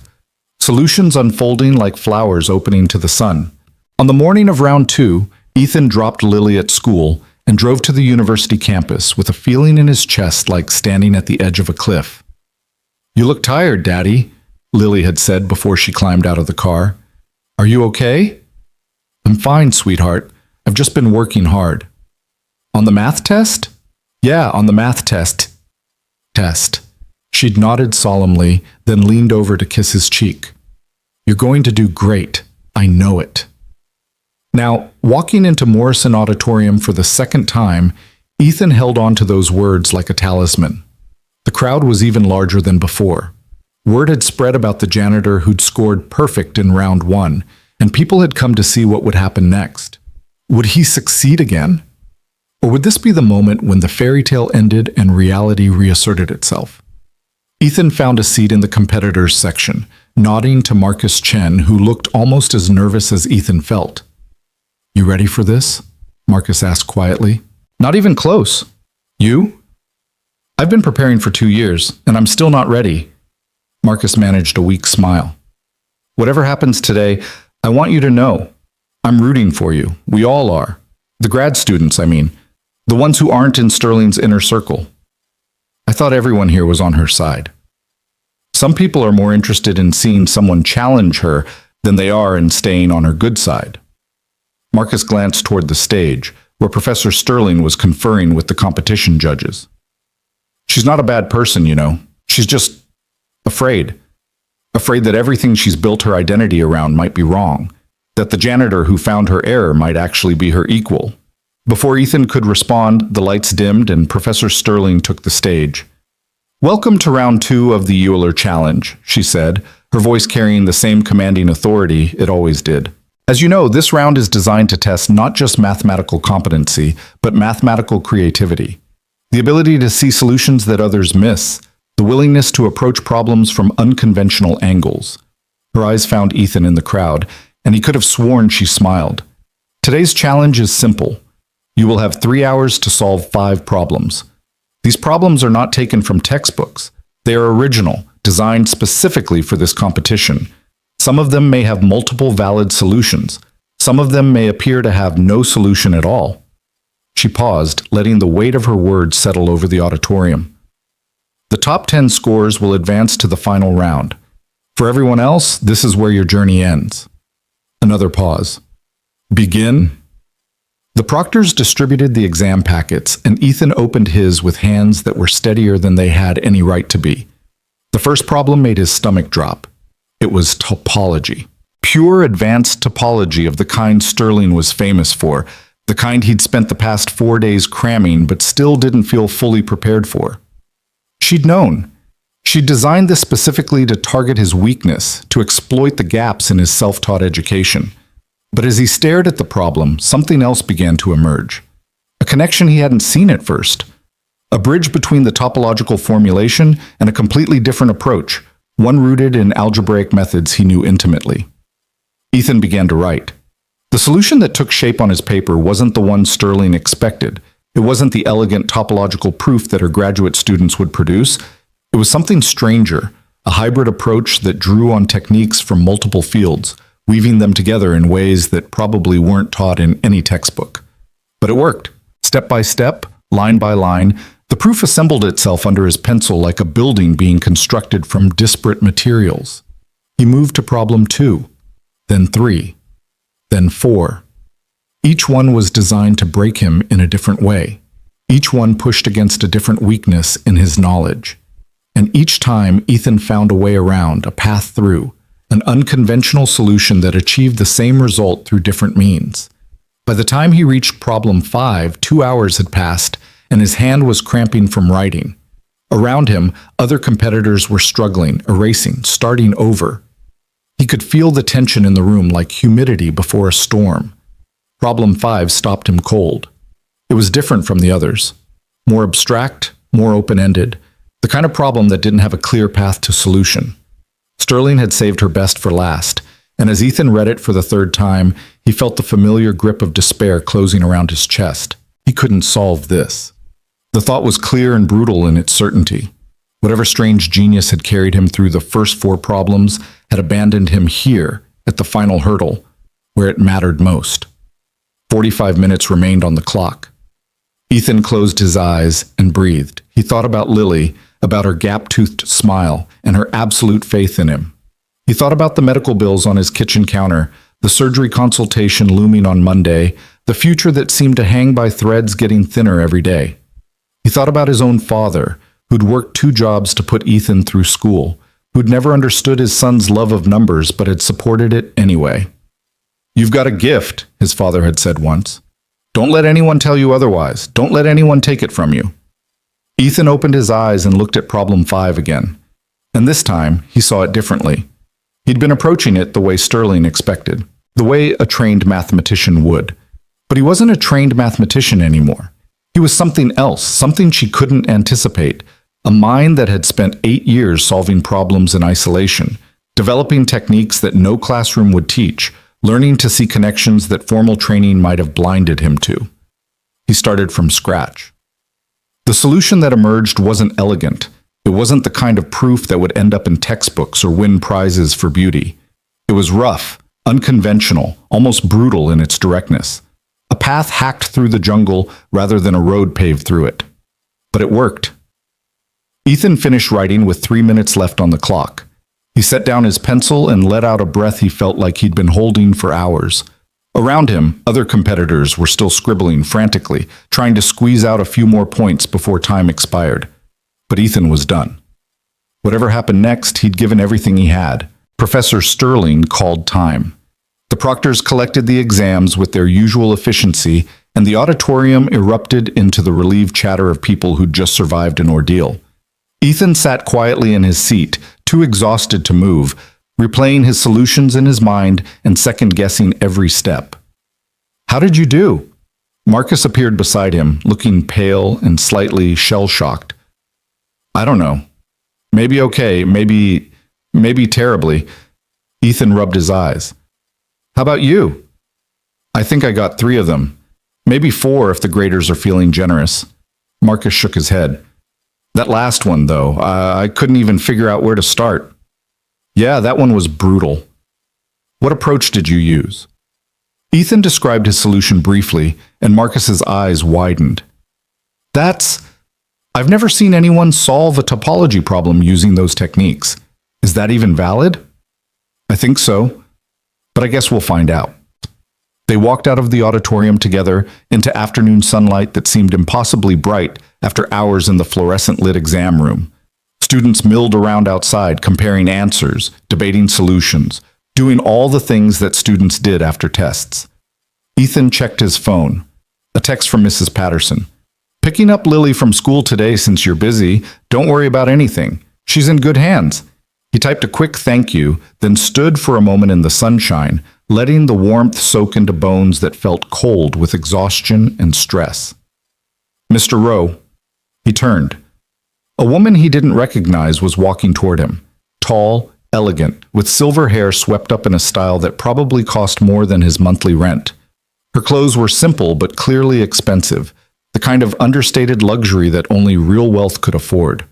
solutions unfolding like flowers opening to the sun. On the morning of round 2, Ethan dropped Lily at school and drove to the university campus with a feeling in his chest like standing at the edge of a cliff. "You look tired, Daddy," Lily had said before she climbed out of the car. "Are you okay?" "I'm fine, sweetheart. I've just been working hard." "On the math test?" "Yeah, on the math test." She'd nodded solemnly, then leaned over to kiss his cheek. "You're going to do great. I know it." Now, walking into Morrison Auditorium for the second time, Ethan held on to those words like a talisman. The crowd was even larger than before. Word had spread about the janitor who'd scored perfect in round 1, and people had come to see what would happen next. Would he succeed again? Or would this be the moment when the fairy tale ended and reality reasserted itself? Ethan found a seat in the competitors section, nodding to Marcus Chen, who looked almost as nervous as Ethan felt. "You ready for this?" Marcus asked quietly. "Not even close. You?" "I've been preparing for 2 years, and I'm still not ready." Marcus managed a weak smile. "Whatever happens today, I want you to know. I'm rooting for you. We all are. The grad students, I mean. The ones who aren't in Sterling's inner circle. I thought everyone here was on her side. Some people are more interested in seeing someone challenge her than they are in staying on her good side." Marcus glanced toward the stage, where Professor Sterling was conferring with the competition judges. "She's not a bad person, you know. She's just afraid. Afraid that everything she's built her identity around might be wrong, that the janitor who found her error might actually be her equal." Before Ethan could respond, the lights dimmed and Professor Sterling took the stage. "Welcome to round 2 of the Euler Challenge," she said, her voice carrying the same commanding authority it always did. "As you know, this round is designed to test not just mathematical competency, but mathematical creativity. The ability to see solutions that others miss, the willingness to approach problems from unconventional angles." Her eyes found Ethan in the crowd, and he could have sworn she smiled. "Today's challenge is simple. You will have 3 hours to solve 5 problems. These problems are not taken from textbooks. They are original, designed specifically for this competition. Some of them may have multiple valid solutions. Some of them may appear to have no solution at all." She paused, letting the weight of her words settle over the auditorium. "The top 10 scores will advance to the final round. For everyone else, this is where your journey ends." Another pause. "Begin?" The proctors distributed the exam packets, and Ethan opened his with hands that were steadier than they had any right to be. The first problem made his stomach drop. It was topology. Pure advanced topology of the kind Sterling was famous for, the kind he'd spent the past 4 days cramming but still didn't feel fully prepared for. She'd known. She'd designed this specifically to target his weakness, to exploit the gaps in his self-taught education. But as he stared at the problem, something else began to emerge. A connection he hadn't seen at first. A bridge between the topological formulation and a completely different approach, one rooted in algebraic methods he knew intimately. Ethan began to write. The solution that took shape on his paper wasn't the one Sterling expected. It wasn't the elegant topological proof that her graduate students would produce. It was something stranger, a hybrid approach that drew on techniques from multiple fields, weaving them together in ways that probably weren't taught in any textbook. But it worked. Step by step, line by line, the proof assembled itself under his pencil like a building being constructed from disparate materials. He moved to problem 2, then 3, then 4. Each one was designed to break him in a different way. Each one pushed against a different weakness in his knowledge. And each time, Ethan found a way around, a path through, an unconventional solution that achieved the same result through different means. By the time he reached problem 5, 2 hours had passed, and his hand was cramping from writing. Around him, other competitors were struggling, erasing, starting over. He could feel the tension in the room like humidity before a storm. Problem 5 stopped him cold. It was different from the others. More abstract, more open-ended. The kind of problem that didn't have a clear path to solution. Sterling had saved her best for last, and as Ethan read it for the 3rd time, he felt the familiar grip of despair closing around his chest. He couldn't solve this. The thought was clear and brutal in its certainty. Whatever strange genius had carried him through the first 4 problems had abandoned him here, at the final hurdle, where it mattered most. 45 minutes remained on the clock. Ethan closed his eyes and breathed. He thought about Lily, about her gap-toothed smile, and her absolute faith in him. He thought about the medical bills on his kitchen counter, the surgery consultation looming on Monday, the future that seemed to hang by threads getting thinner every day. He thought about his own father, who'd worked 2 jobs to put Ethan through school, who'd never understood his son's love of numbers but had supported it anyway. "You've got a gift," his father had said once. "Don't let anyone tell you otherwise. Don't let anyone take it from you." Ethan opened his eyes and looked at problem 5 again. And this time, he saw it differently. He'd been approaching it the way Sterling expected, the way a trained mathematician would. But he wasn't a trained mathematician anymore. He was something else, something she couldn't anticipate, a mind that had spent 8 years solving problems in isolation, developing techniques that no classroom would teach, learning to see connections that formal training might have blinded him to. He started from scratch. The solution that emerged wasn't elegant. It wasn't the kind of proof that would end up in textbooks or win prizes for beauty. It was rough, unconventional, almost brutal in its directness. A path hacked through the jungle rather than a road paved through it. But it worked. Ethan finished writing with 3 minutes left on the clock. He set down his pencil and let out a breath he felt like he'd been holding for hours. Around him, other competitors were still scribbling frantically, trying to squeeze out a few more points before time expired. But Ethan was done. Whatever happened next, he'd given everything he had. Professor Sterling called time. The proctors collected the exams with their usual efficiency, and the auditorium erupted into the relieved chatter of people who'd just survived an ordeal. Ethan sat quietly in his seat, too exhausted to move, replaying his solutions in his mind and second-guessing every step. "How did you do?" Marcus appeared beside him, looking pale and slightly shell-shocked. "I don't know. Maybe okay, maybe terribly." Ethan rubbed his eyes. "How about you?" "I think I got 3 of them. Maybe 4 if the graders are feeling generous." Marcus shook his head. "That last one, though, I couldn't even figure out where to start." "Yeah, that one was brutal." "What approach did you use?" Ethan described his solution briefly, and Marcus's eyes widened. I've never seen anyone solve a topology problem using those techniques. Is that even valid?" "I think so, but I guess we'll find out." They walked out of the auditorium together into afternoon sunlight that seemed impossibly bright after hours in the fluorescent-lit exam room. Students milled around outside, comparing answers, debating solutions, doing all the things that students did after tests. Ethan checked his phone. A text from Mrs. Patterson. Picking up Lily from school today since you're busy. Don't worry about anything. She's in good hands. He typed a quick thank you, then stood for a moment in the sunshine, letting the warmth soak into bones that felt cold with exhaustion and stress. Mr. Rowe. He turned. A woman he didn't recognize was walking toward him, tall, elegant, with silver hair swept up in a style that probably cost more than his monthly rent. Her clothes were simple but clearly expensive, the kind of understated luxury that only real wealth could afford.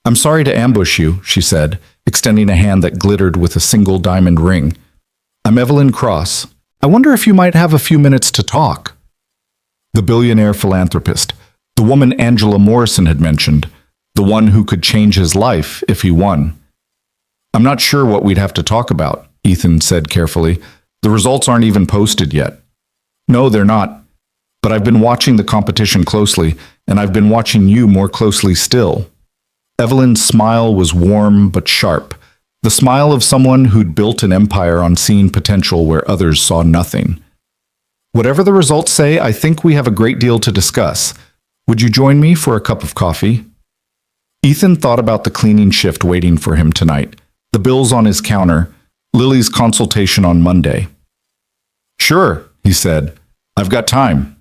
I'm sorry to ambush you, she said, extending a hand that glittered with a single diamond ring. I'm Evelyn Cross. I wonder if you might have a few minutes to talk. The billionaire philanthropist, the woman Angela Morrison had mentioned, the one who could change his life if he won. I'm not sure what we'd have to talk about, Ethan said carefully. The results aren't even posted yet. No, they're not. But I've been watching the competition closely, and I've been watching you more closely still. Evelyn's smile was warm but sharp, the smile of someone who'd built an empire on seeing potential where others saw nothing. Whatever the results say, I think we have a great deal to discuss. Would you join me for a cup of coffee? Ethan thought about the cleaning shift waiting for him tonight, the bills on his counter, Lily's consultation on Monday. Sure, he said. I've got time.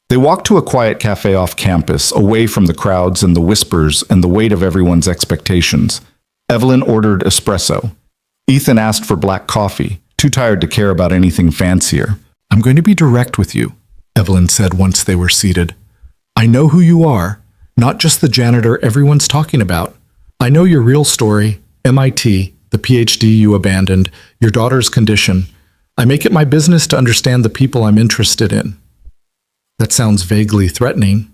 They walked to a quiet cafe off campus, away from the crowds and the whispers and the weight of everyone's expectations. Evelyn ordered espresso. Ethan asked for black coffee, too tired to care about anything fancier. I'm going to be direct with you, Evelyn said once they were seated. I know who you are, not just the janitor everyone's talking about. I know your real story, MIT, the PhD you abandoned, your daughter's condition. I make it my business to understand the people I'm interested in. That sounds vaguely threatening.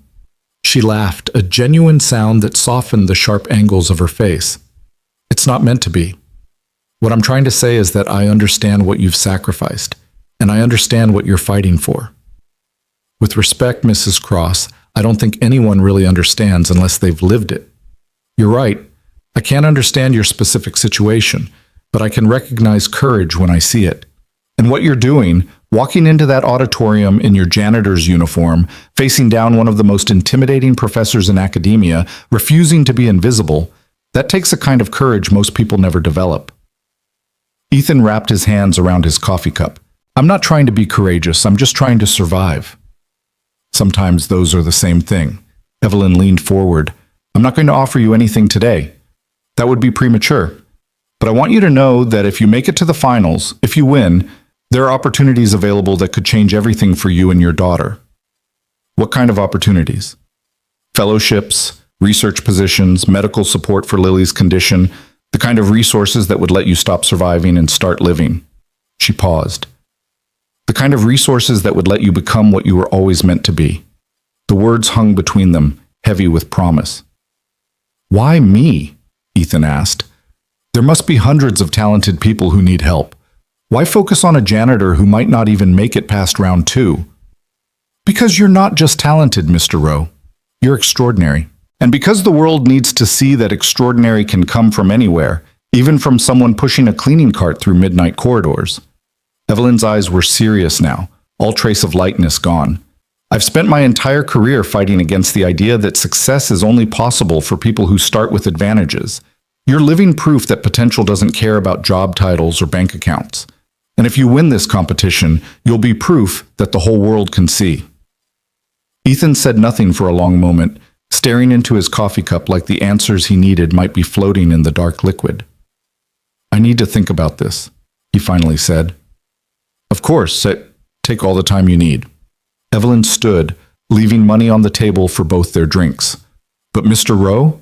She laughed, a genuine sound that softened the sharp angles of her face. It's not meant to be. What I'm trying to say is that I understand what you've sacrificed, and I understand what you're fighting for. With respect, Mrs. Cross, I don't think anyone really understands unless they've lived it. You're right. I can't understand your specific situation, but I can recognize courage when I see it. And what you're doing, walking into that auditorium in your janitor's uniform, facing down one of the most intimidating professors in academia, refusing to be invisible, that takes a kind of courage most people never develop. Ethan wrapped his hands around his coffee cup. I'm not trying to be courageous, I'm just trying to survive. Sometimes those are the same thing. Evelyn leaned forward. I'm not going to offer you anything today. That would be premature. But I want you to know that if you make it to the finals, if you win, there are opportunities available that could change everything for you and your daughter. What kind of opportunities? Fellowships, research positions, medical support for Lily's condition, the kind of resources that would let you stop surviving and start living. She paused. The kind of resources that would let you become what you were always meant to be. The words hung between them, heavy with promise. Why me? Ethan asked. There must be hundreds of talented people who need help. Why focus on a janitor who might not even make it past round 2? Because you're not just talented, Mr. Rowe. You're extraordinary. And because the world needs to see that extraordinary can come from anywhere, even from someone pushing a cleaning cart through midnight corridors. Evelyn's eyes were serious now, all trace of lightness gone. I've spent my entire career fighting against the idea that success is only possible for people who start with advantages. You're living proof that potential doesn't care about job titles or bank accounts. And if you win this competition, you'll be proof that the whole world can see. Ethan said nothing for a long moment, staring into his coffee cup like the answers he needed might be floating in the dark liquid. I need to think about this, he finally said. Of course, take all the time you need. Evelyn stood, leaving money on the table for both their drinks. But Mr. Rowe,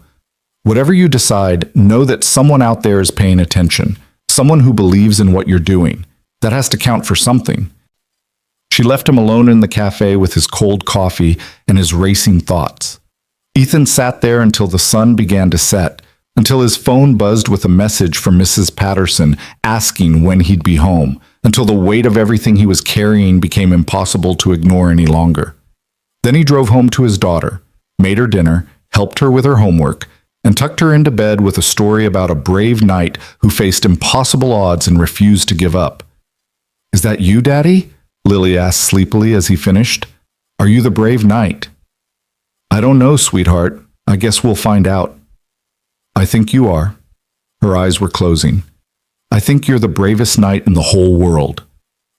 whatever you decide, know that someone out there is paying attention, someone who believes in what you're doing. That has to count for something. She left him alone in the cafe with his cold coffee and his racing thoughts. Ethan sat there until the sun began to set, until his phone buzzed with a message from Mrs. Patterson asking when he'd be home, until the weight of everything he was carrying became impossible to ignore any longer. Then he drove home to his daughter, made her dinner, helped her with her homework, and tucked her into bed with a story about a brave knight who faced impossible odds and refused to give up. Is that you, Daddy? Lily asked sleepily as he finished. Are you the brave knight? I don't know, sweetheart. I guess we'll find out. I think you are. Her eyes were closing. I think you're the bravest knight in the whole world.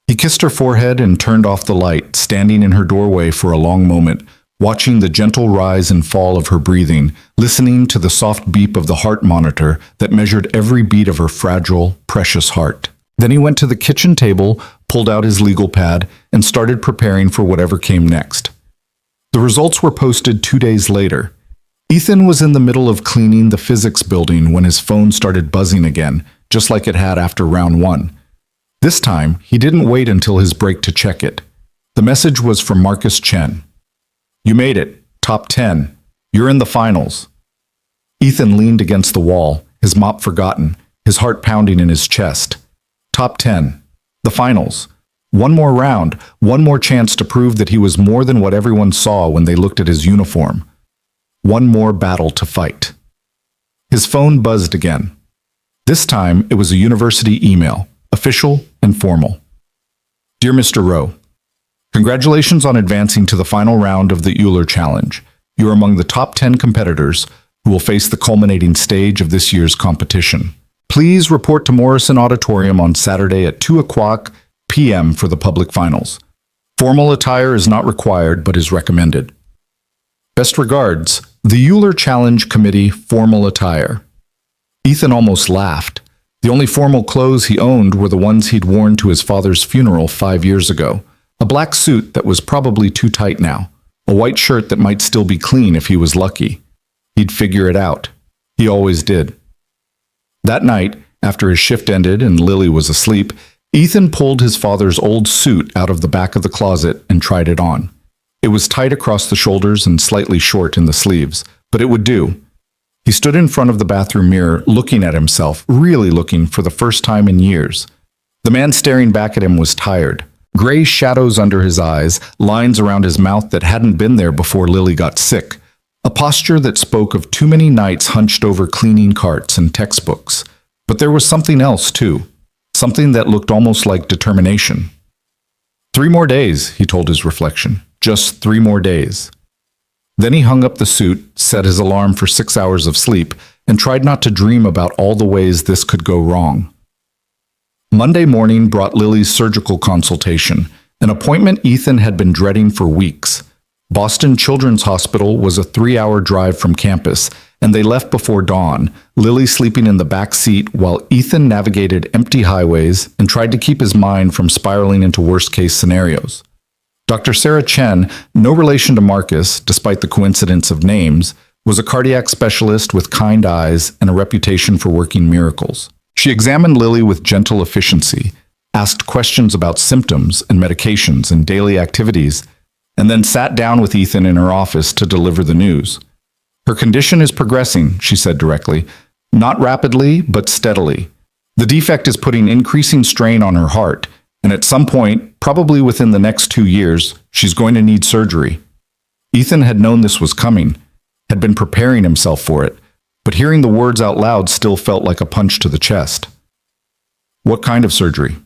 He kissed her forehead and turned off the light, standing in her doorway for a long moment, watching the gentle rise and fall of her breathing, listening to the soft beep of the heart monitor that measured every beat of her fragile, precious heart. Then he went to the kitchen table, pulled out his legal pad, and started preparing for whatever came next. The results were posted 2 days later. Ethan was in the middle of cleaning the physics building when his phone started buzzing again, just like it had after round 1. This time, he didn't wait until his break to check it. The message was from Marcus Chen. You made it. Top 10. You're in the finals. Ethan leaned against the wall, his mop forgotten, his heart pounding in his chest. Top 10. The finals. One more round, one more chance to prove that he was more than what everyone saw when they looked at his uniform. One more battle to fight. His phone buzzed again. This time, it was a university email, official and formal. Dear Mr. Rowe, congratulations on advancing to the final round of the Euler Challenge. You are among the top 10 competitors who will face the culminating stage of this year's competition. Please report to Morrison Auditorium on Saturday at 2:00 p.m. for the public finals. Formal attire is not required but is recommended. Best regards, the Euler Challenge Committee Formal Attire. Ethan almost laughed. The only formal clothes he owned were the ones he'd worn to his father's funeral 5 years ago. A black suit that was probably too tight now. A white shirt that might still be clean if he was lucky. He'd figure it out. He always did. That night, after his shift ended and Lily was asleep, Ethan pulled his father's old suit out of the back of the closet and tried it on. It was tight across the shoulders and slightly short in the sleeves, but it would do. He stood in front of the bathroom mirror, looking at himself, really looking for the first time in years. The man staring back at him was tired. Gray shadows under his eyes, lines around his mouth that hadn't been there before Lily got sick. A posture that spoke of too many nights hunched over cleaning carts and textbooks. But there was something else, too. Something that looked almost like determination. 3 more days, he told his reflection. Just 3 more days. Then he hung up the suit, set his alarm for 6 hours of sleep, and tried not to dream about all the ways this could go wrong. Monday morning brought Lily's surgical consultation, an appointment Ethan had been dreading for weeks. Boston Children's Hospital was a 3-hour drive from campus, and they left before dawn, Lily sleeping in the back seat while Ethan navigated empty highways and tried to keep his mind from spiraling into worst-case scenarios. Dr. Sarah Chen, no relation to Marcus, despite the coincidence of names, was a cardiac specialist with kind eyes and a reputation for working miracles. She examined Lily with gentle efficiency, asked questions about symptoms and medications and daily activities, and then sat down with Ethan in her office to deliver the news. Her condition is progressing, she said directly, not rapidly, but steadily. The defect is putting increasing strain on her heart, and at some point, probably within the next 2 years, she's going to need surgery. Ethan had known this was coming, had been preparing himself for it, but hearing the words out loud still felt like a punch to the chest. What kind of surgery?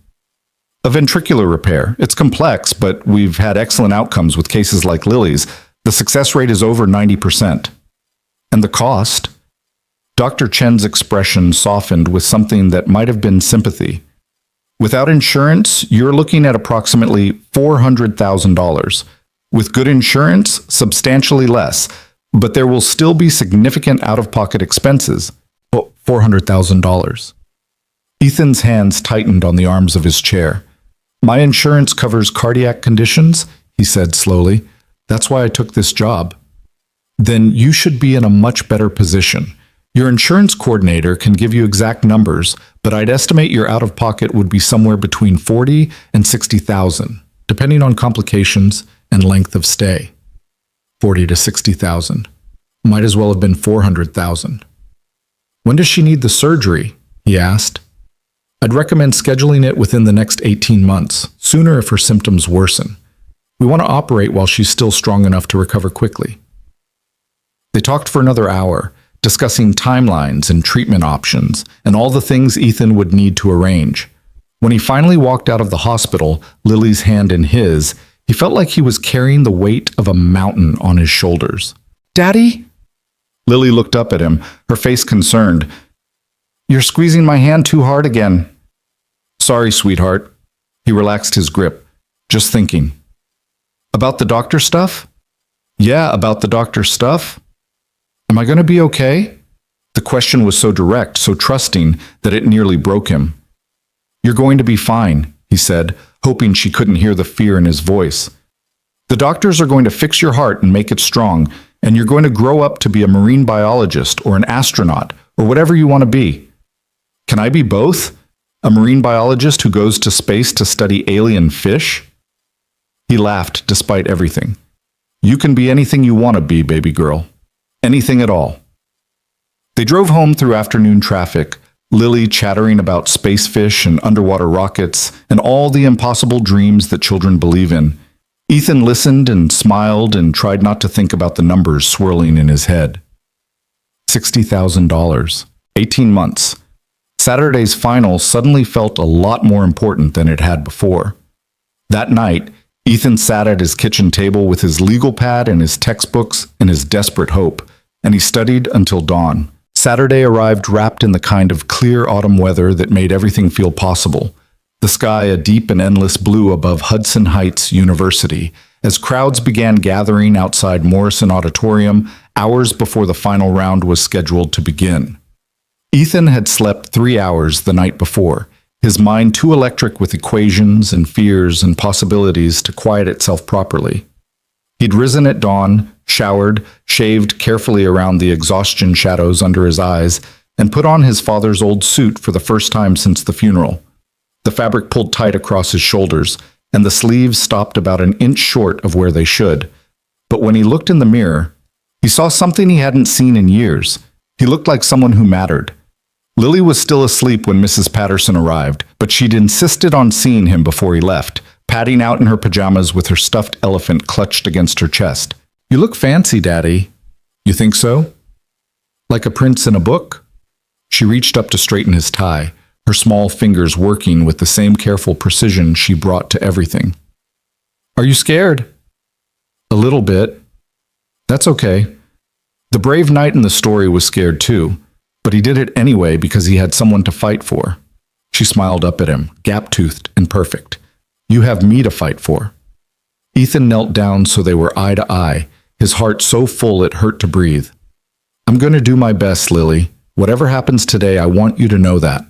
A ventricular repair. It's complex, but we've had excellent outcomes with cases like Lily's. The success rate is over 90%. And the cost? Dr. Chen's expression softened with something that might have been sympathy. Without insurance, you're looking at approximately $400,000. With good insurance, substantially less, but there will still be significant out-of-pocket expenses. $400,000. Ethan's hands tightened on the arms of his chair. My insurance covers cardiac conditions, he said slowly. That's why I took this job. Then you should be in a much better position. Your insurance coordinator can give you exact numbers, but I'd estimate your out-of-pocket would be somewhere between $40,000 and $60,000, depending on complications and length of stay. $40,000 to $60,000. Might as well have been $400,000. When does she need the surgery? He asked. I'd recommend scheduling it within the next 18 months, sooner if her symptoms worsen. We want to operate while she's still strong enough to recover quickly. They talked for another hour, discussing timelines and treatment options, and all the things Ethan would need to arrange. When he finally walked out of the hospital, Lily's hand in his, He felt like he was carrying the weight of a mountain on his shoulders. "Daddy?" Lily looked up at him, her face concerned. "You're squeezing my hand too hard again." "Sorry, sweetheart." He relaxed his grip. "Just thinking." "About the doctor stuff?" "Yeah, about the doctor stuff." "Am I going to be okay?" The question was so direct, so trusting, that it nearly broke him. "You're going to be fine," he said, hoping she couldn't hear the fear in his voice. "The doctors are going to fix your heart and make it strong, and you're going to grow up to be a marine biologist or an astronaut or whatever you want to be." "Can I be both? A marine biologist who goes to space to study alien fish?" He laughed despite everything. "You can be anything you want to be, baby girl. Anything at all." They drove home through afternoon traffic, Lily chattering about space fish and underwater rockets and all the impossible dreams that children believe in. Ethan listened and smiled and tried not to think about the numbers swirling in his head. $60,000. 18 months. Saturday's final suddenly felt a lot more important than it had before. That night, Ethan sat at his kitchen table with his legal pad and his textbooks and his desperate hope, and he studied until dawn. Saturday arrived wrapped in the kind of clear autumn weather that made everything feel possible. The sky a deep and endless blue above Hudson Heights University, as crowds began gathering outside Morrison Auditorium hours before the final round was scheduled to begin. Ethan had slept 3 hours the night before, his mind too electric with equations and fears and possibilities to quiet itself properly. He'd risen at dawn, showered, shaved carefully around the exhaustion shadows under his eyes, and put on his father's old suit for the first time since the funeral. The fabric pulled tight across his shoulders, and the sleeves stopped about an inch short of where they should. But when he looked in the mirror, he saw something he hadn't seen in years. He looked like someone who mattered. Lily was still asleep when Mrs. Patterson arrived, but she'd insisted on seeing him before he left, padding out in her pajamas with her stuffed elephant clutched against her chest. "You look fancy, Daddy." "You think so?" "Like a prince in a book?" She reached up to straighten his tie, her small fingers working with the same careful precision she brought to everything. "Are you scared?" "A little bit." "That's okay." The brave knight in the story was scared too, but he did it anyway because he had someone to fight for. She smiled up at him, gap-toothed and perfect. "You have me to fight for." Ethan knelt down so they were eye to eye, his heart so full it hurt to breathe. "I'm going to do my best, Lily. Whatever happens today, I want you to know that."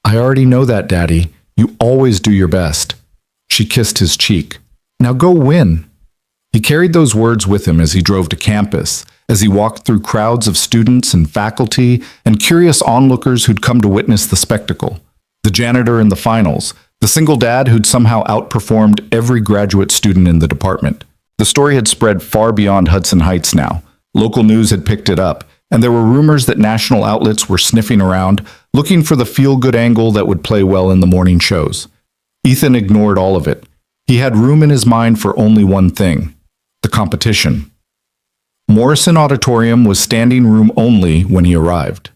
"I already know that, Daddy. You always do your best." She kissed his cheek. "Now go win." He carried those words with him as he drove to campus, as he walked through crowds of students and faculty and curious onlookers who'd come to witness the spectacle. The janitor in the finals, the single dad who'd somehow outperformed every graduate student in the department. The story had spread far beyond Hudson Heights now. Local news had picked it up, and there were rumors that national outlets were sniffing around, looking for the feel-good angle that would play well in the morning shows. Ethan ignored all of it. He had room in his mind for only one thing: the competition. Morrison Auditorium was standing room only when he arrived.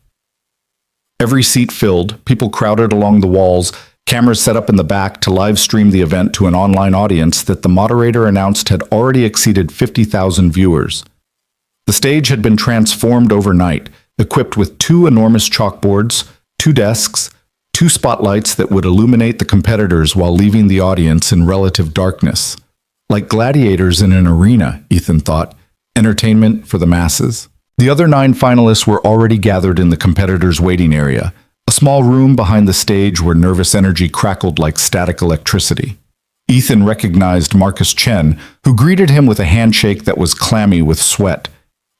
Every seat filled, people crowded along the walls, cameras set up in the back to live stream the event to an online audience that the moderator announced had already exceeded 50,000 viewers. The stage had been transformed overnight, equipped with 2 enormous chalkboards, 2 desks, 2 spotlights that would illuminate the competitors while leaving the audience in relative darkness. Like gladiators in an arena, Ethan thought, entertainment for the masses. The other 9 finalists were already gathered in the competitors' waiting area, a small room behind the stage where nervous energy crackled like static electricity. Ethan recognized Marcus Chen, who greeted him with a handshake that was clammy with sweat.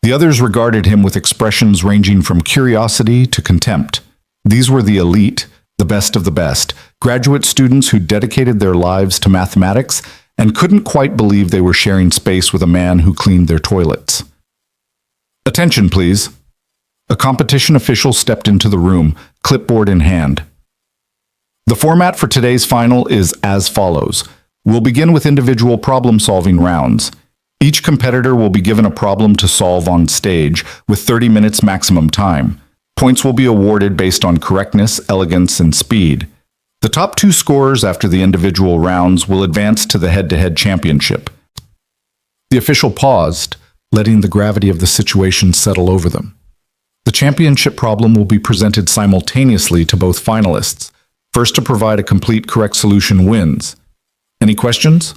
The others regarded him with expressions ranging from curiosity to contempt. These were the elite, the best of the best, graduate students who dedicated their lives to mathematics and couldn't quite believe they were sharing space with a man who cleaned their toilets. "Attention, please." A competition official stepped into the room, clipboard in hand. "The format for today's final is as follows. We'll begin with individual problem-solving rounds. Each competitor will be given a problem to solve on stage, with 30 minutes maximum time. Points will be awarded based on correctness, elegance, and speed. The top two scorers after the individual rounds will advance to the head-to-head championship. The official paused, letting the gravity of the situation settle over them. The championship problem will be presented simultaneously to both finalists. First to provide a complete correct solution wins. Any questions?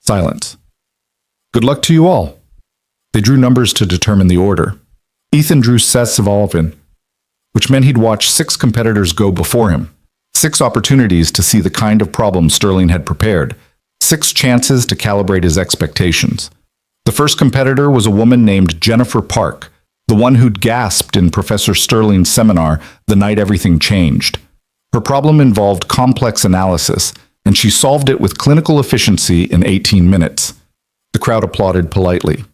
Silence. Good luck to you all. They drew numbers to determine the order. Ethan drew Sesvalvin, which meant he'd watch 6 competitors go before him. 6 opportunities to see the kind of problem Sterling had prepared. 6 chances to calibrate his expectations. The first competitor was a woman named Jennifer Park, the one who'd gasped in Professor Sterling's seminar the night everything changed. Her problem involved complex analysis, and she solved it with clinical efficiency in 18 minutes. The crowd applauded politely.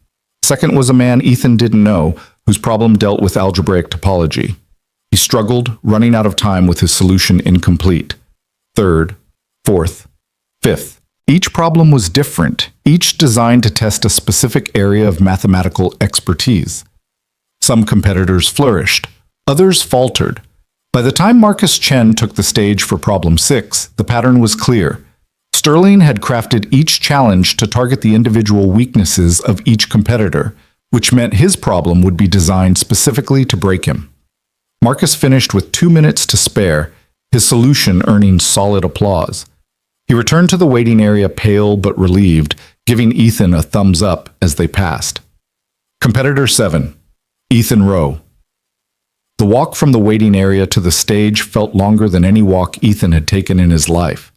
Second was a man Ethan didn't know, whose problem dealt with algebraic topology. He struggled, running out of time with his solution incomplete. Third, fourth, fifth. Each problem was different, each designed to test a specific area of mathematical expertise. Some competitors flourished, others faltered. By the time Marcus Chen took the stage for problem 6, the pattern was clear. Sterling had crafted each challenge to target the individual weaknesses of each competitor, which meant his problem would be designed specifically to break him. Marcus finished with 2 minutes to spare, his solution earning solid applause. He returned to the waiting area pale but relieved, giving Ethan a thumbs up as they passed. Competitor 7, Ethan Rowe. The walk from the waiting area to the stage felt longer than any walk Ethan had taken in his life.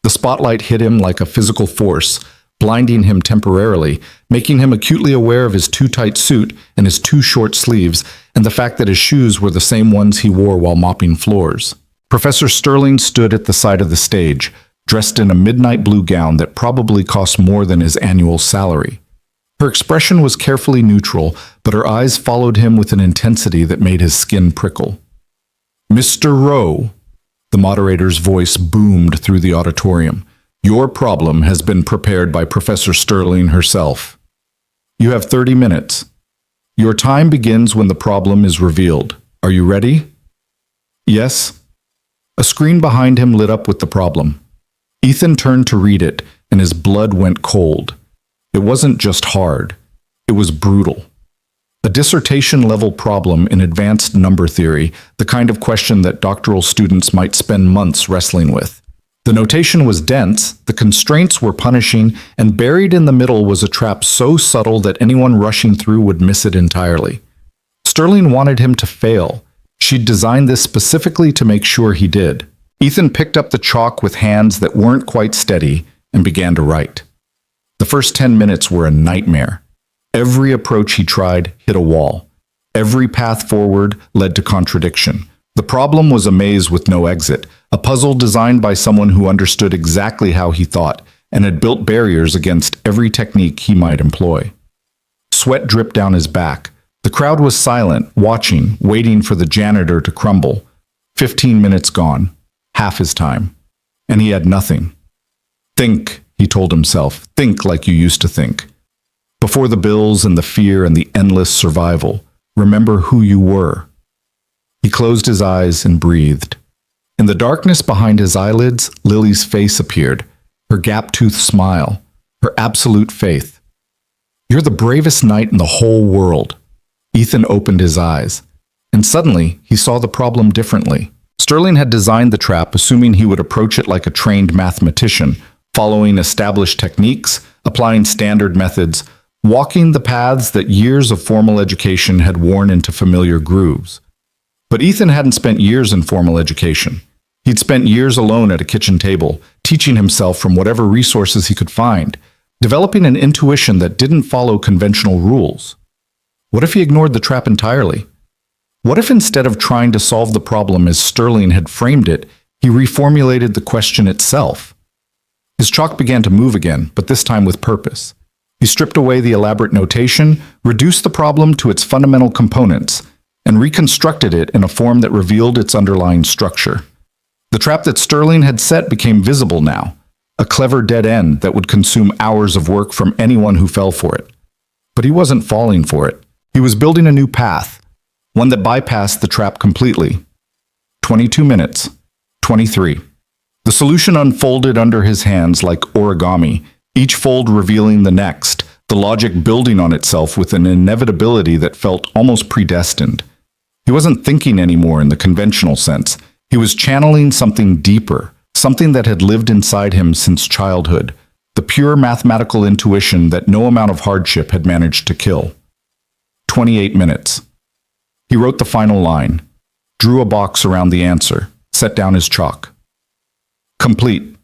The spotlight hit him like a physical force, blinding him temporarily, making him acutely aware of his too tight suit and his too short sleeves, and the fact that his shoes were the same ones he wore while mopping floors. Professor Sterling stood at the side of the stage, dressed in a midnight blue gown that probably cost more than his annual salary. Her expression was carefully neutral, but her eyes followed him with an intensity that made his skin prickle. "Mr. Rowe," the moderator's voice boomed through the auditorium. "Your problem has been prepared by Professor Sterling herself. You have 30 minutes. Your time begins when the problem is revealed. Are you ready?" "Yes." A screen behind him lit up with the problem. Ethan turned to read it, and his blood went cold. It wasn't just hard. It was brutal. A dissertation-level problem in advanced number theory, the kind of question that doctoral students might spend months wrestling with. The notation was dense, the constraints were punishing, and buried in the middle was a trap so subtle that anyone rushing through would miss it entirely. Sterling wanted him to fail. She'd designed this specifically to make sure he did. Ethan picked up the chalk with hands that weren't quite steady and began to write. The first 10 minutes were a nightmare. Every approach he tried hit a wall. Every path forward led to contradiction. The problem was a maze with no exit, a puzzle designed by someone who understood exactly how he thought and had built barriers against every technique he might employ. Sweat dripped down his back. The crowd was silent, watching, waiting for the janitor to crumble. 15 minutes gone, half his time, and he had nothing. "Think," he told himself, "think like you used to think. Before the bills and the fear and the endless survival, remember who you were." He closed his eyes and breathed. In the darkness behind his eyelids, Lily's face appeared, her gap-toothed smile, her absolute faith. "You're the bravest knight in the whole world." Ethan opened his eyes, and suddenly he saw the problem differently. Sterling had designed the trap assuming he would approach it like a trained mathematician, following established techniques, applying standard methods, walking the paths that years of formal education had worn into familiar grooves. But Ethan hadn't spent years in formal education. He'd spent years alone at a kitchen table, teaching himself from whatever resources he could find, developing an intuition that didn't follow conventional rules. What if he ignored the trap entirely? What if instead of trying to solve the problem as Sterling had framed it, he reformulated the question itself? His chalk began to move again, but this time with purpose. He stripped away the elaborate notation, reduced the problem to its fundamental components, and reconstructed it in a form that revealed its underlying structure. The trap that Sterling had set became visible now, a clever dead end that would consume hours of work from anyone who fell for it. But he wasn't falling for it. He was building a new path, one that bypassed the trap completely. 22 minutes. 23. The solution unfolded under his hands like origami, each fold revealing the next, the logic building on itself with an inevitability that felt almost predestined. He wasn't thinking anymore in the conventional sense. He was channeling something deeper, something that had lived inside him since childhood, the pure mathematical intuition that no amount of hardship had managed to kill. 28 minutes. He wrote the final line, drew a box around the answer, set down his chalk. Complete.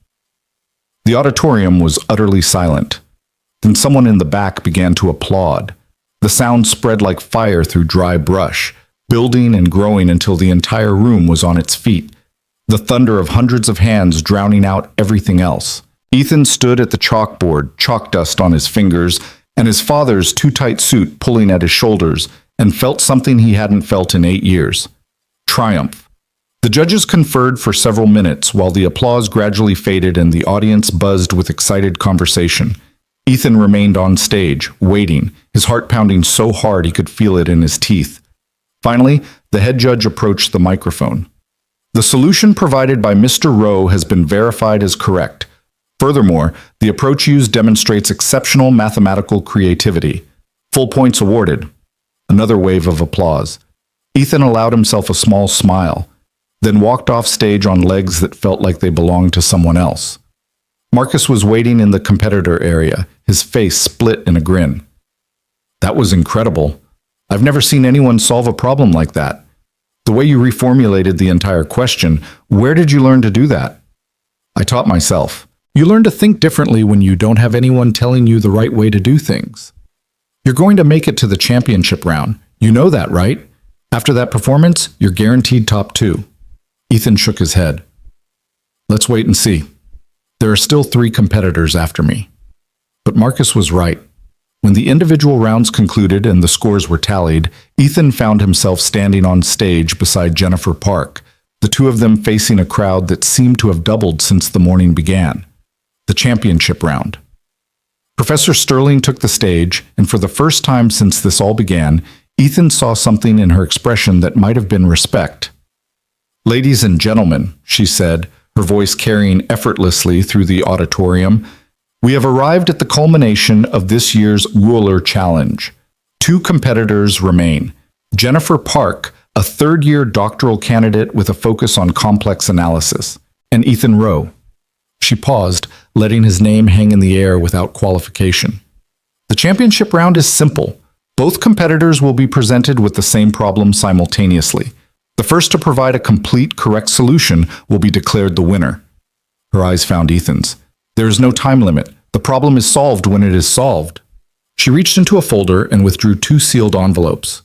The auditorium was utterly silent. Then someone in the back began to applaud. The sound spread like fire through dry brush, building and growing until the entire room was on its feet, the thunder of hundreds of hands drowning out everything else. Ethan stood at the chalkboard, chalk dust on his fingers, and his father's too-tight suit pulling at his shoulders, and felt something he hadn't felt in 8 years. Triumph. The judges conferred for several minutes while the applause gradually faded and the audience buzzed with excited conversation. Ethan remained on stage, waiting, his heart pounding so hard he could feel it in his teeth. Finally, the head judge approached the microphone. The solution provided by Mr. Rowe has been verified as correct. Furthermore, the approach used demonstrates exceptional mathematical creativity. Full points awarded. Another wave of applause. Ethan allowed himself a small smile, then walked off stage on legs that felt like they belonged to someone else. Marcus was waiting in the competitor area, his face split in a grin. That was incredible. I've never seen anyone solve a problem like that. The way you reformulated the entire question, where did you learn to do that? I taught myself. You learn to think differently when you don't have anyone telling you the right way to do things. You're going to make it to the championship round. You know that, right? After that performance, you're guaranteed top 2. Ethan shook his head. Let's wait and see. There are still 3 competitors after me. But Marcus was right. When the individual rounds concluded and the scores were tallied, Ethan found himself standing on stage beside Jennifer Park, the two of them facing a crowd that seemed to have doubled since the morning began. The championship round. Professor Sterling took the stage, and for the first time since this all began, Ethan saw something in her expression that might have been respect. Ladies and gentlemen, she said, her voice carrying effortlessly through the auditorium, we have arrived at the culmination of this year's Ruler Challenge. 2 competitors remain. Jennifer Park, a third-year doctoral candidate with a focus on complex analysis, and Ethan Rowe. She paused, letting his name hang in the air without qualification. The championship round is simple. Both competitors will be presented with the same problem simultaneously. The first to provide a complete, correct solution will be declared the winner. Her eyes found Ethan's. There is no time limit. The problem is solved when it is solved. She reached into a folder and withdrew 2 sealed envelopes.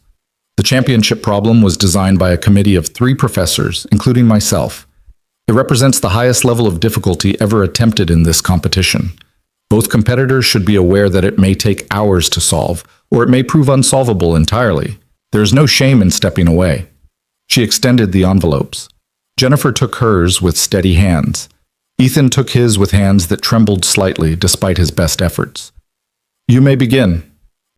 The championship problem was designed by a committee of 3 professors, including myself. It represents the highest level of difficulty ever attempted in this competition. Both competitors should be aware that it may take hours to solve, or it may prove unsolvable entirely. There is no shame in stepping away. She extended the envelopes. Jennifer took hers with steady hands. Ethan took his with hands that trembled slightly despite his best efforts. You may begin.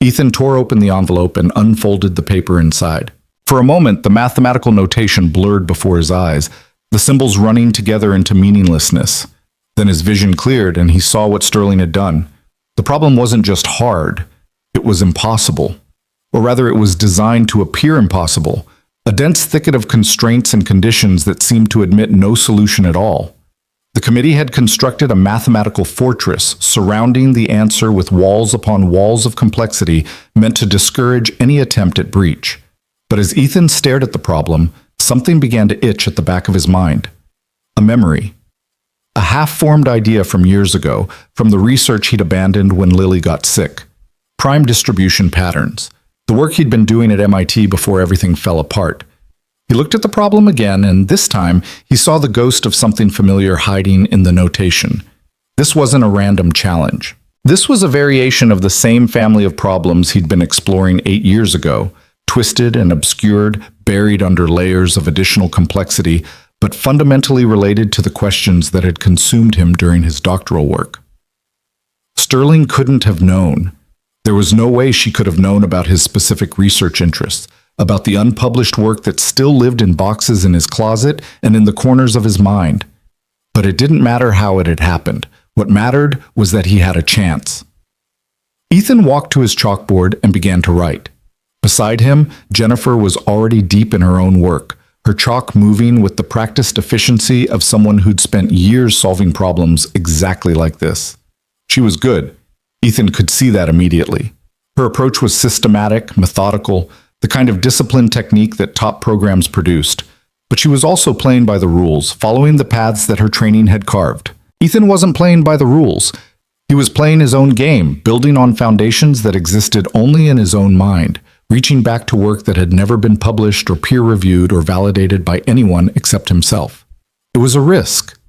Ethan tore open the envelope and unfolded the paper inside. For a moment, the mathematical notation blurred before his eyes, the symbols running together into meaninglessness. Then his vision cleared and he saw what Sterling had done. The problem wasn't just hard, it was impossible. Or rather, it was designed to appear impossible, a dense thicket of constraints and conditions that seemed to admit no solution at all. The committee had constructed a mathematical fortress surrounding the answer with walls upon walls of complexity meant to discourage any attempt at breach. But as Ethan stared at the problem, something began to itch at the back of his mind. A memory. A half-formed idea from years ago, from the research he'd abandoned when Lily got sick. Prime distribution patterns. The work he'd been doing at MIT before everything fell apart. He looked at the problem again, and this time he saw the ghost of something familiar hiding in the notation. This wasn't a random challenge. This was a variation of the same family of problems he'd been exploring 8 years ago, twisted and obscured, buried under layers of additional complexity, but fundamentally related to the questions that had consumed him during his doctoral work. Sterling couldn't have known. There was no way she could have known about his specific research interests, about the unpublished work that still lived in boxes in his closet and in the corners of his mind. But it didn't matter how it had happened. What mattered was that he had a chance. Ethan walked to his chalkboard and began to write. Beside him, Jennifer was already deep in her own work, her chalk moving with the practiced efficiency of someone who'd spent years solving problems exactly like this. She was good. Ethan could see that immediately. Her approach was systematic, methodical, the kind of disciplined technique that top programs produced. But she was also playing by the rules, following the paths that her training had carved. Ethan wasn't playing by the rules. He was playing his own game, building on foundations that existed only in his own mind, reaching back to work that had never been published or peer-reviewed or validated by anyone except himself. It was a risk.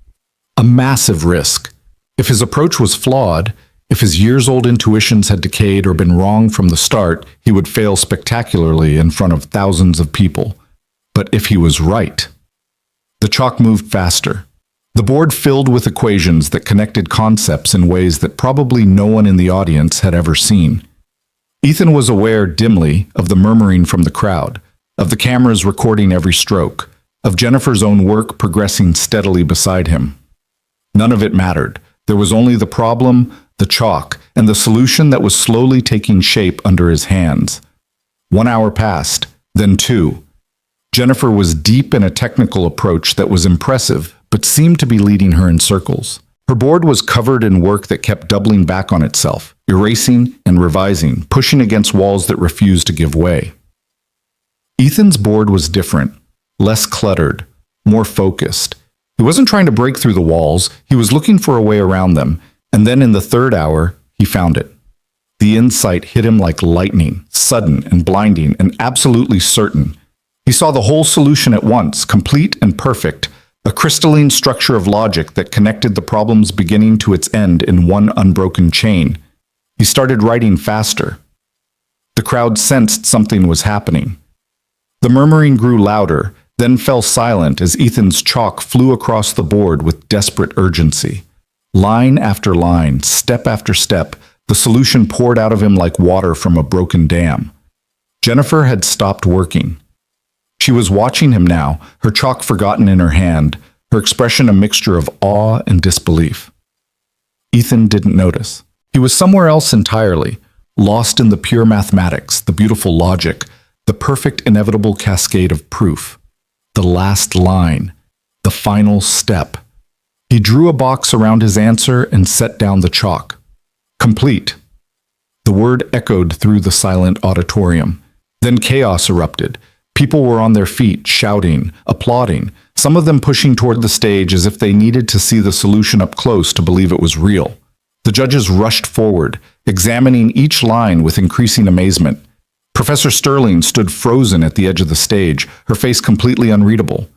A massive risk. If his approach was flawed, if his years-old intuitions had decayed or been wrong from the start, he would fail spectacularly in front of thousands of people. But if he was right... The chalk moved faster. The board filled with equations that connected concepts in ways that probably no one in the audience had ever seen. Ethan was aware dimly of the murmuring from the crowd, of the cameras recording every stroke, of Jennifer's own work progressing steadily beside him. None of it mattered. There was only the problem, the chalk, and the solution that was slowly taking shape under his hands. 1 hour passed, then 2. Jennifer was deep in a technical approach that was impressive, but seemed to be leading her in circles. Her board was covered in work that kept doubling back on itself, erasing and revising, pushing against walls that refused to give way. Ethan's board was different, less cluttered, more focused. He wasn't trying to break through the walls, he was looking for a way around them, and then in the 3rd hour, he found it. The insight hit him like lightning, sudden and blinding and absolutely certain. He saw the whole solution at once, complete and perfect, a crystalline structure of logic that connected the problem's beginning to its end in one unbroken chain. He started writing faster. The crowd sensed something was happening. The murmuring grew louder, then fell silent as Ethan's chalk flew across the board with desperate urgency. Line after line, step after step, the solution poured out of him like water from a broken dam. Jennifer had stopped working. She was watching him now, her chalk forgotten in her hand, her expression a mixture of awe and disbelief. Ethan didn't notice. He was somewhere else entirely, lost in the pure mathematics, the beautiful logic, the perfect inevitable cascade of proof. The last line, the final step. He drew a box around his answer and set down the chalk. Complete. The word echoed through the silent auditorium. Then chaos erupted. People were on their feet, shouting, applauding, some of them pushing toward the stage as if they needed to see the solution up close to believe it was real. The judges rushed forward, examining each line with increasing amazement. Professor Sterling stood frozen at the edge of the stage, her face completely unreadable.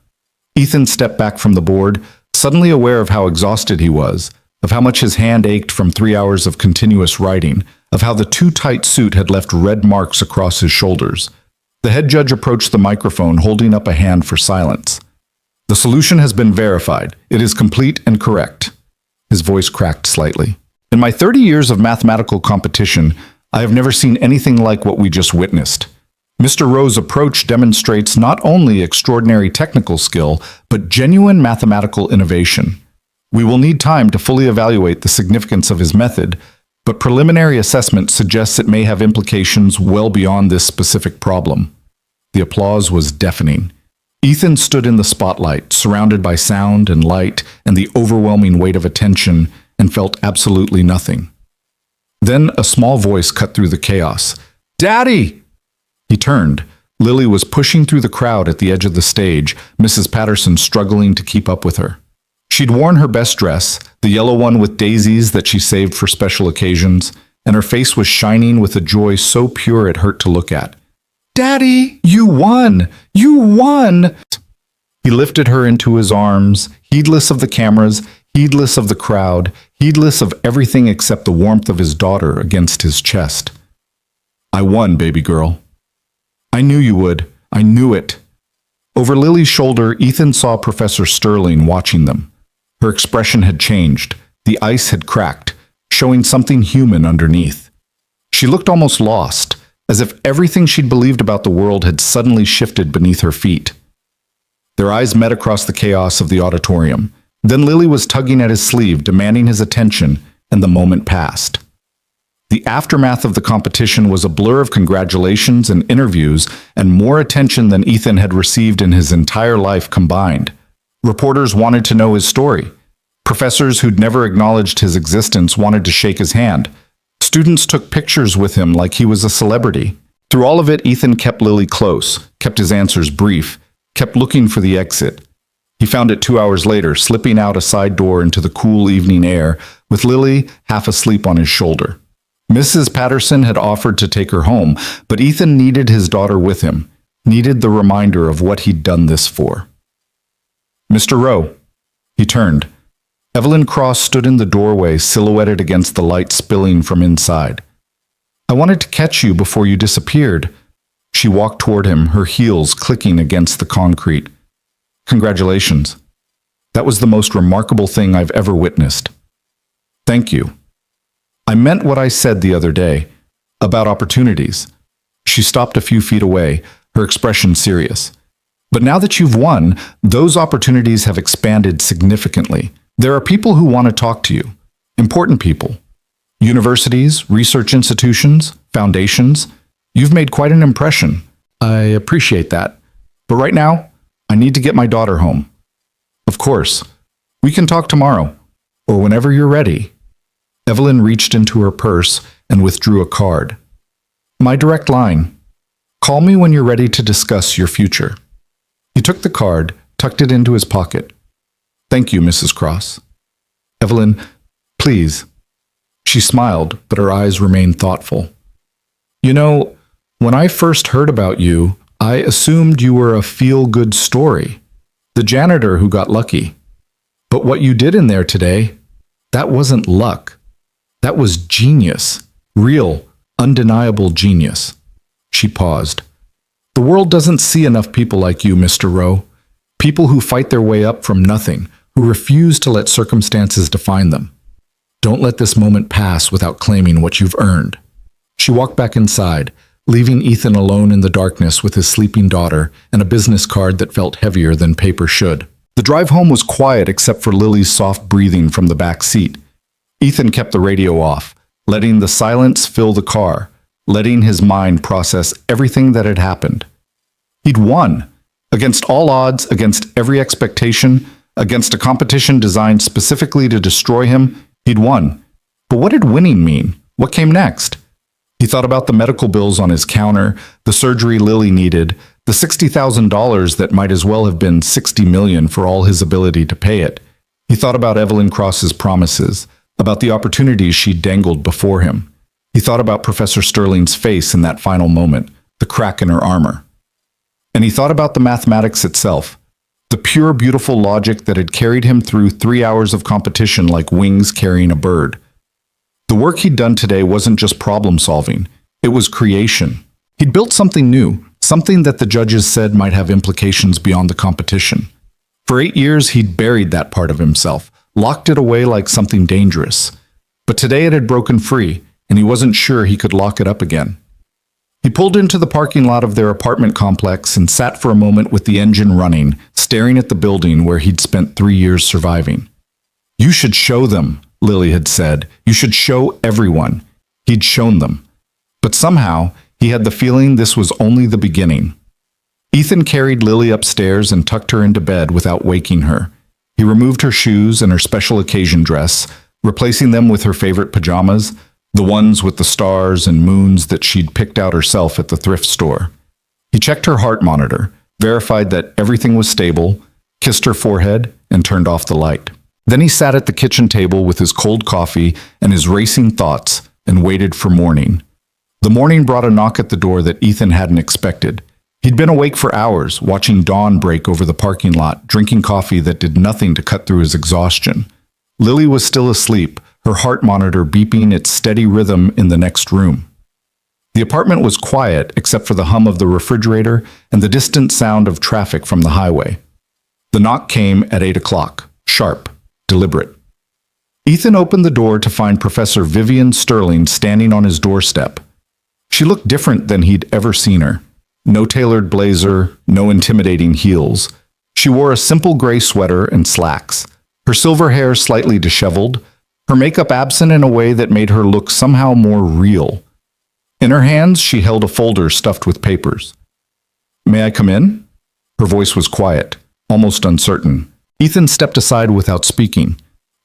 Ethan stepped back from the board, suddenly aware of how exhausted he was, of how much his hand ached from 3 hours of continuous writing, of how the too tight suit had left red marks across his shoulders. The head judge approached the microphone, holding up a hand for silence. The solution has been verified. It is complete and correct. His voice cracked slightly. In my 30 years of mathematical competition, I have never seen anything like what we just witnessed. Mr. Rowe's approach demonstrates not only extraordinary technical skill, but genuine mathematical innovation. We will need time to fully evaluate the significance of his method, but preliminary assessment suggests it may have implications well beyond this specific problem. The applause was deafening. Ethan stood in the spotlight, surrounded by sound and light and the overwhelming weight of attention, and felt absolutely nothing. Then a small voice cut through the chaos. "Daddy!" He turned. Lily was pushing through the crowd at the edge of the stage, Mrs. Patterson struggling to keep up with her. She'd worn her best dress, the yellow one with daisies that she saved for special occasions, and her face was shining with a joy so pure it hurt to look at. "Daddy, you won! You won!" He lifted her into his arms, heedless of the cameras, heedless of the crowd, heedless of everything except the warmth of his daughter against his chest. "I won, baby girl." "I knew you would. I knew it." Over Lily's shoulder, Ethan saw Professor Sterling watching them. Her expression had changed. The ice had cracked, showing something human underneath. She looked almost lost, as if everything she'd believed about the world had suddenly shifted beneath her feet. Their eyes met across the chaos of the auditorium. Then Lily was tugging at his sleeve, demanding his attention, and the moment passed. The aftermath of the competition was a blur of congratulations and interviews and more attention than Ethan had received in his entire life combined. Reporters wanted to know his story. Professors who'd never acknowledged his existence wanted to shake his hand. Students took pictures with him like he was a celebrity. Through all of it, Ethan kept Lily close, kept his answers brief, kept looking for the exit. He found it 2 hours later, slipping out a side door into the cool evening air, with Lily half asleep on his shoulder. Mrs. Patterson had offered to take her home, but Ethan needed his daughter with him, needed the reminder of what he'd done this for. Mr. Rowe. He turned. Evelyn Cross stood in the doorway, silhouetted against the light spilling from inside. I wanted to catch you before you disappeared. She walked toward him, her heels clicking against the concrete. Congratulations. That was the most remarkable thing I've ever witnessed. Thank you. I meant what I said the other day, about opportunities. She stopped a few feet away, her expression serious. But now that you've won, those opportunities have expanded significantly. There are people who want to talk to you. Important people. Universities, research institutions, foundations. You've made quite an impression. I appreciate that. But right now, I need to get my daughter home. Of course. We can talk tomorrow, or whenever you're ready. Evelyn reached into her purse and withdrew a card. My direct line. Call me when you're ready to discuss your future. He took the card, tucked it into his pocket. Thank you, Mrs. Cross. Evelyn, please. She smiled, but her eyes remained thoughtful. You know, when I first heard about you, I assumed you were a feel-good story, the janitor who got lucky. But what you did in there today, that wasn't luck. That was genius, real, undeniable genius. She paused. The world doesn't see enough people like you, Mr. Rowe. People who fight their way up from nothing, who refuse to let circumstances define them. Don't let this moment pass without claiming what you've earned. She walked back inside, leaving Ethan alone in the darkness with his sleeping daughter and a business card that felt heavier than paper should. The drive home was quiet except for Lily's soft breathing from the back seat. Ethan kept the radio off, letting the silence fill the car, letting his mind process everything that had happened. He'd won. Against all odds, against every expectation, against a competition designed specifically to destroy him, he'd won. But what did winning mean? What came next? He thought about the medical bills on his counter, the surgery Lily needed, the $60,000 that might as well have been $60 million for all his ability to pay it. He thought about Evelyn Cross's promises, about the opportunities she dangled before him. He thought about Professor Sterling's face in that final moment, the crack in her armor. And he thought about the mathematics itself, the pure, beautiful logic that had carried him through 3 hours of competition like wings carrying a bird. The work he'd done today wasn't just problem solving, it was creation. He'd built something new, something that the judges said might have implications beyond the competition. For 8 years, he'd buried that part of himself, locked it away like something dangerous. But today it had broken free, and he wasn't sure he could lock it up again. He pulled into the parking lot of their apartment complex and sat for a moment with the engine running, staring at the building where he'd spent 3 years surviving. You should show them, Lily had said. You should show everyone. He'd shown them. But somehow, he had the feeling this was only the beginning. Ethan carried Lily upstairs and tucked her into bed without waking her. He removed her shoes and her special occasion dress, replacing them with her favorite pajamas, the ones with the stars and moons that she'd picked out herself at the thrift store. He checked her heart monitor, verified that everything was stable, kissed her forehead, and turned off the light. Then he sat at the kitchen table with his cold coffee and his racing thoughts and waited for morning. The morning brought a knock at the door that Ethan hadn't expected. He'd been awake for hours, watching dawn break over the parking lot, drinking coffee that did nothing to cut through his exhaustion. Lily was still asleep, her heart monitor beeping its steady rhythm in the next room. The apartment was quiet except for the hum of the refrigerator and the distant sound of traffic from the highway. The knock came at 8 o'clock, sharp, deliberate. Ethan opened the door to find Professor Vivian Sterling standing on his doorstep. She looked different than he'd ever seen her. No tailored blazer, no intimidating heels. She wore a simple gray sweater and slacks. her silver hair slightly disheveled, her makeup absent in a way that made her look somehow more real. In her hands, she held a folder stuffed with papers. "May I come in?" Her voice was quiet, almost uncertain. Ethan stepped aside without speaking.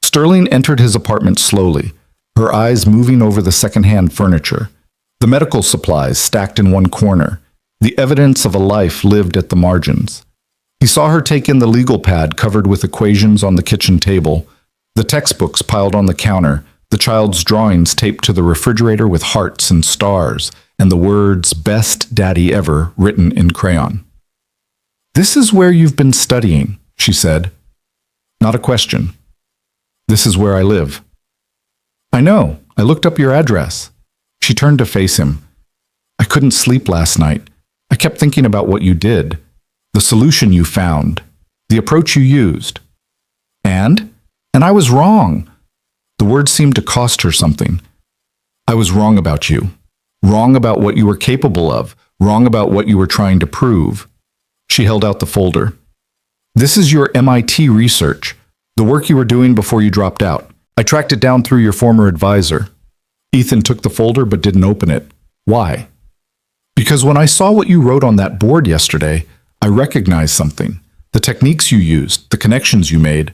Sterling entered his apartment slowly, her eyes moving over the second-hand furniture, the medical supplies stacked in one corner, the evidence of a life lived at the margins. He saw her take in the legal pad covered with equations on the kitchen table, the textbooks piled on the counter, the child's drawings taped to the refrigerator with hearts and stars, and the words "Best Daddy Ever" written in crayon. "This is where you've been studying," she said. Not a question. "This is where I live." "I know. I looked up your address." She turned to face him. "I couldn't sleep last night. I kept thinking about what you did, the solution you found, the approach you used. And I was wrong." The words seemed to cost her something. "I was wrong about you. Wrong about what you were capable of. Wrong about what you were trying to prove." She held out the folder. "This is your MIT research, the work you were doing before you dropped out. I tracked it down through your former advisor." Ethan took the folder but didn't open it. "Why?" "Because when I saw what you wrote on that board yesterday, I recognized something. The techniques you used, the connections you made,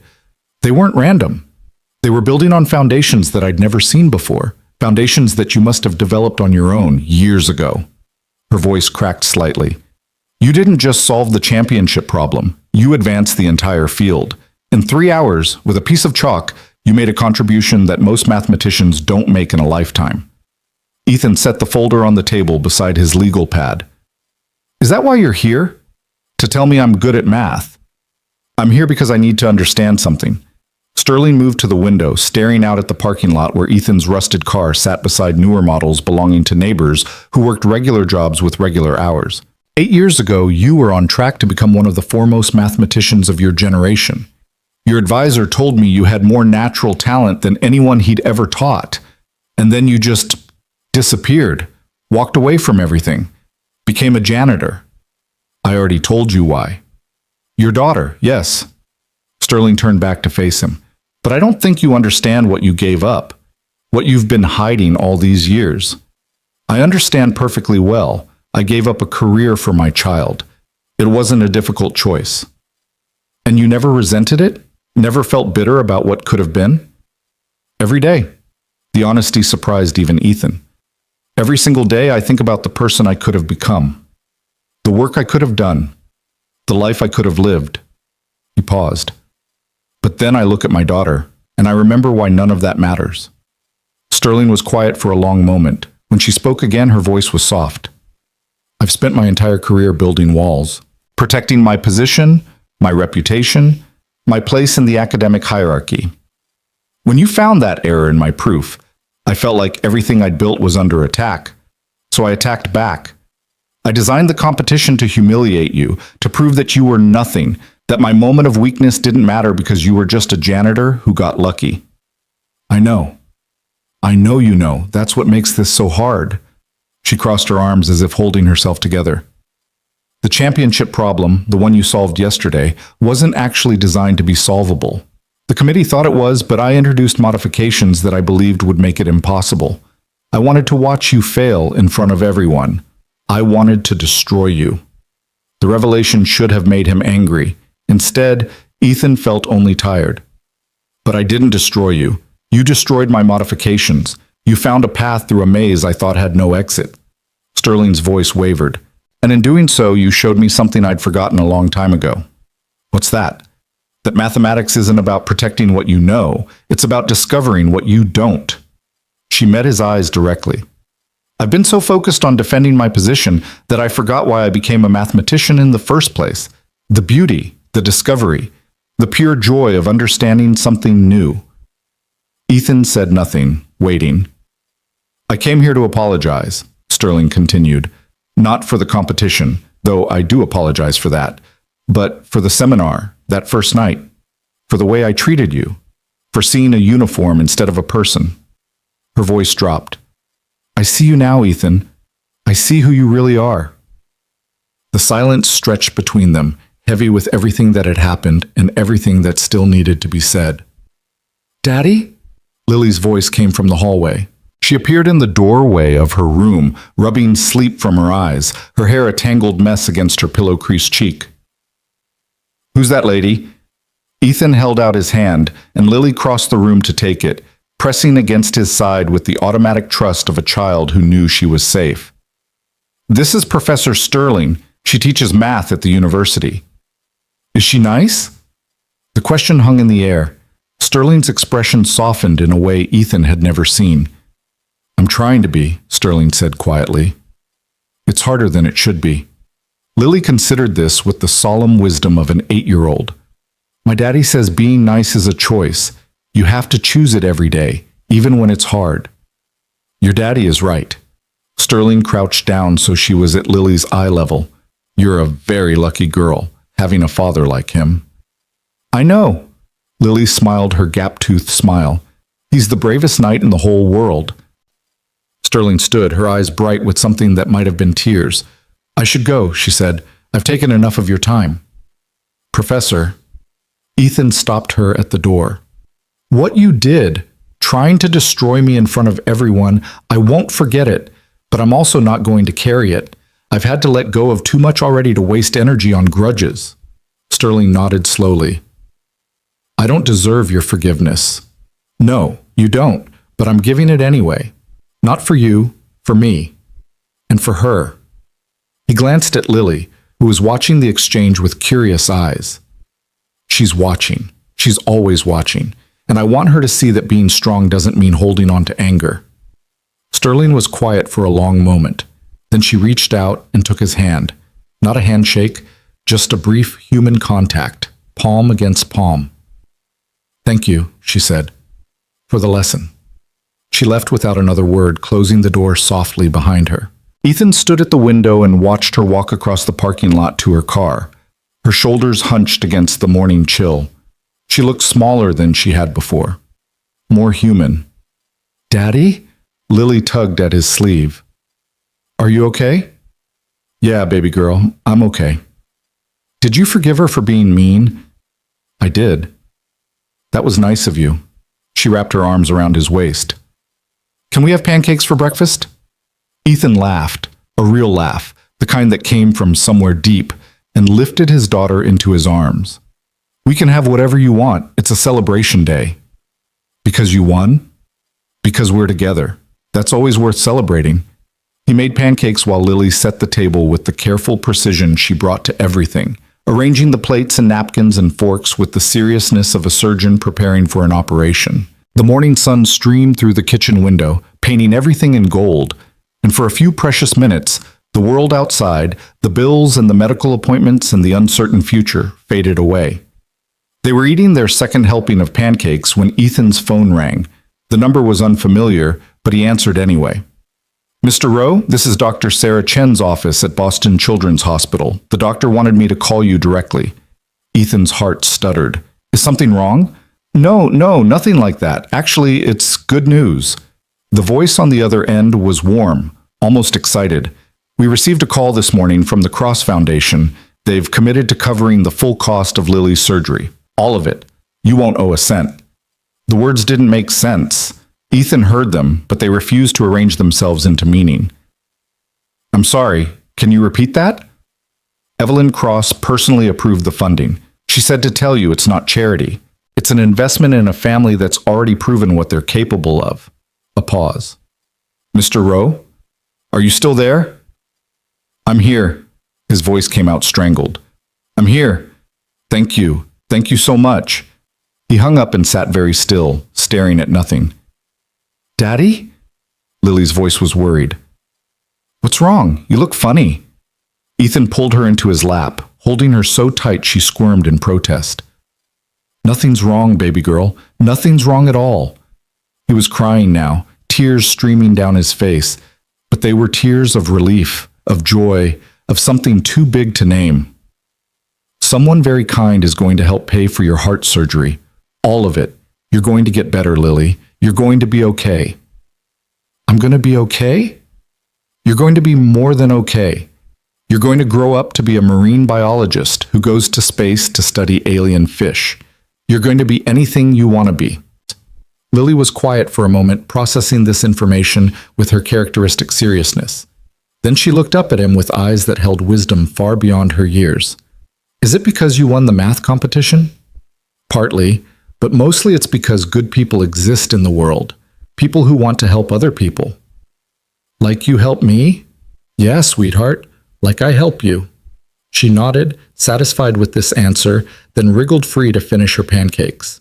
they weren't random. They were building on foundations that I'd never seen before, foundations that you must have developed on your own years ago." Her voice cracked slightly. "You didn't just solve the championship problem. You advanced the entire field. In 3 hours, with a piece of chalk, you made a contribution that most mathematicians don't make in a lifetime." Ethan set the folder on the table beside his legal pad. "Is that why you're here? To tell me I'm good at math?" "I'm here because I need to understand something." Sterling moved to the window, staring out at the parking lot where Ethan's rusted car sat beside newer models belonging to neighbors who worked regular jobs with regular hours. 8 years ago, you were on track to become one of the foremost mathematicians of your generation. Your advisor told me you had more natural talent than anyone he'd ever taught. And then you just disappeared, walked away from everything, became a janitor. I already told you why. Your daughter, yes. Sterling turned back to face him. But I don't think you understand what you gave up, what you've been hiding all these years. I understand perfectly well. I gave up a career for my child. It wasn't a difficult choice. And you never resented it? Never felt bitter about what could have been? Every day. The honesty surprised even Ethan. Every single day I think about the person I could have become, the work I could have done, the life I could have lived. He paused. But then I look at my daughter, and I remember why none of that matters. Sterling was quiet for a long moment. When she spoke again, her voice was soft. I've spent my entire career building walls, protecting my position, my reputation, my place in the academic hierarchy. When you found that error in my proof, I felt like everything I'd built was under attack. So I attacked back. I designed the competition to humiliate you, to prove that you were nothing, that my moment of weakness didn't matter because you were just a janitor who got lucky. I know. I know you know. That's what makes this so hard. She crossed her arms as if holding herself together. The championship problem, the one you solved yesterday, wasn't actually designed to be solvable. The committee thought it was, but I introduced modifications that I believed would make it impossible. I wanted to watch you fail in front of everyone. I wanted to destroy you. The revelation should have made him angry. Instead, Ethan felt only tired. But I didn't destroy you. You destroyed my modifications. You found a path through a maze I thought had no exit. Sterling's voice wavered. And in doing so, you showed me something I'd forgotten a long time ago. What's that? That mathematics isn't about protecting what you know. It's about discovering what you don't. She met his eyes directly. I've been so focused on defending my position that I forgot why I became a mathematician in the first place. The beauty, the discovery, the pure joy of understanding something new. Ethan said nothing, waiting. I came here to apologize, Sterling continued. Not for the competition, though I do apologize for that, but for the seminar, that first night, for the way I treated you, for seeing a uniform instead of a person. Her voice dropped. I see you now, Ethan. I see who you really are. The silence stretched between them, heavy with everything that had happened and everything that still needed to be said. "Daddy?" Lily's voice came from the hallway. She appeared in the doorway of her room, rubbing sleep from her eyes, her hair a tangled mess against her pillow-creased cheek. "Who's that lady?" Ethan held out his hand, and Lily crossed the room to take it, pressing against his side with the automatic trust of a child who knew she was safe. "This is Professor Sterling. She teaches math at the university." "Is she nice?" The question hung in the air. Sterling's expression softened in a way Ethan had never seen. "I'm trying to be," Sterling said quietly. "It's harder than it should be." Lily considered this with the solemn wisdom of an 8-year-old. "My daddy says being nice is a choice. You have to choose it every day, even when it's hard." "Your daddy is right." Sterling crouched down so she was at Lily's eye level. "You're a very lucky girl, having a father like him." "I know." Lily smiled her gap-toothed smile. "He's the bravest knight in the whole world." Sterling stood, her eyes bright with something that might have been tears. "I should go," she said. "I've taken enough of your time." "Professor." Ethan stopped her at the door. "What you did, trying to destroy me in front of everyone, I won't forget it, but I'm also not going to carry it. I've had to let go of too much already to waste energy on grudges." Sterling nodded slowly. "I don't deserve your forgiveness." "No, you don't, but I'm giving it anyway. Not for you, for me. And for her." He glanced at Lily, who was watching the exchange with curious eyes. "She's watching. She's always watching. And I want her to see that being strong doesn't mean holding on to anger." Sterling was quiet for a long moment. Then she reached out and took his hand. Not a handshake, just a brief human contact, palm against palm. "Thank you," she said, "for the lesson." She left without another word, closing the door softly behind her. Ethan stood at the window and watched her walk across the parking lot to her car, her shoulders hunched against the morning chill. She looked smaller than she had before, more human. "Daddy?" Lily tugged at his sleeve. "Are you okay?" "Yeah, baby girl, I'm okay." "Did you forgive her for being mean?" "I did." "That was nice of you." She wrapped her arms around his waist. "Can we have pancakes for breakfast?" Ethan laughed, a real laugh, the kind that came from somewhere deep, and lifted his daughter into his arms. "We can have whatever you want. It's a celebration day." "Because you won?" "Because we're together. That's always worth celebrating." He made pancakes while Lily set the table with the careful precision she brought to everything, arranging the plates and napkins and forks with the seriousness of a surgeon preparing for an operation. The morning sun streamed through the kitchen window, painting everything in gold, and for a few precious minutes, the world outside, the bills and the medical appointments and the uncertain future faded away. They were eating their second helping of pancakes when Ethan's phone rang. The number was unfamiliar, but he answered anyway. "Mr. Rowe, this is Dr. Sarah Chen's office at Boston Children's Hospital. The doctor wanted me to call you directly." Ethan's heart stuttered. "Is something wrong?" No, nothing like that. Actually, it's good news." The voice on the other end was warm, almost excited. "We received a call this morning from the Cross Foundation. They've committed to covering the full cost of Lily's surgery. All of it. You won't owe a cent." The words didn't make sense. Ethan heard them, but they refused to arrange themselves into meaning. "I'm sorry, can you repeat that?" "Evelyn Cross personally approved the funding. She said to tell you it's not charity. It's an investment in a family that's already proven what they're capable of." A pause. "Mr. Rowe? Are you still there?" "I'm here." His voice came out strangled. "I'm here. Thank you. Thank you so much." He hung up and sat very still, staring at nothing. "Daddy?" Lily's voice was worried. "What's wrong? You look funny." Ethan pulled her into his lap, holding her so tight she squirmed in protest. "Nothing's wrong, baby girl. Nothing's wrong at all." He was crying now, tears streaming down his face, but they were tears of relief, of joy, of something too big to name. "Someone very kind is going to help pay for your heart surgery. All of it. You're going to get better, Lily. You're going to be okay." "I'm going to be okay?" "You're going to be more than okay." You're going to grow up to be a marine biologist who goes to space to study alien fish. You're going to be anything you want to be. Lily was quiet for a moment, processing this information with her characteristic seriousness. Then she looked up at him with eyes that held wisdom far beyond her years. Is it because you won the math competition? Partly, but mostly it's because good people exist in the world. People who want to help other people. Like you help me? Yeah, sweetheart, like I help you. She nodded, satisfied with this answer, then wriggled free to finish her pancakes.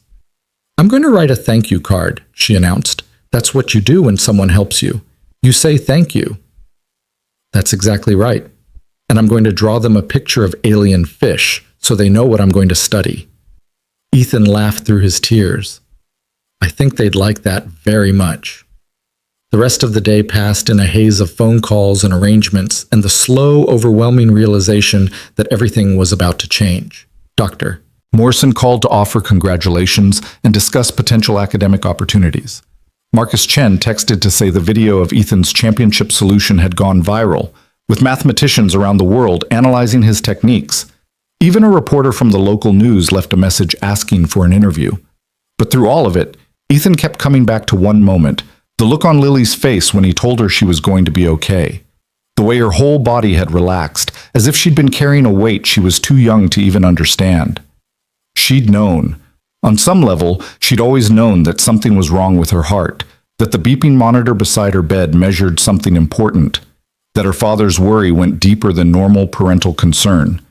I'm going to write a thank you card, she announced. That's what you do when someone helps you. You say thank you. That's exactly right. And I'm going to draw them a picture of alien fish so they know what I'm going to study. Ethan laughed through his tears. I think they'd like that very much. The rest of the day passed in a haze of phone calls and arrangements and the slow, overwhelming realization that everything was about to change. Doctor. Morrison called to offer congratulations and discuss potential academic opportunities. Marcus Chen texted to say the video of Ethan's championship solution had gone viral, with mathematicians around the world analyzing his techniques. Even a reporter from the local news left a message asking for an interview. But through all of it, Ethan kept coming back to one moment, the look on Lily's face when he told her she was going to be okay. The way her whole body had relaxed, as if she'd been carrying a weight she was too young to even understand. She'd known. On some level, she'd always known that something was wrong with her heart, that the beeping monitor beside her bed measured something important, that her father's worry went deeper than normal parental concern.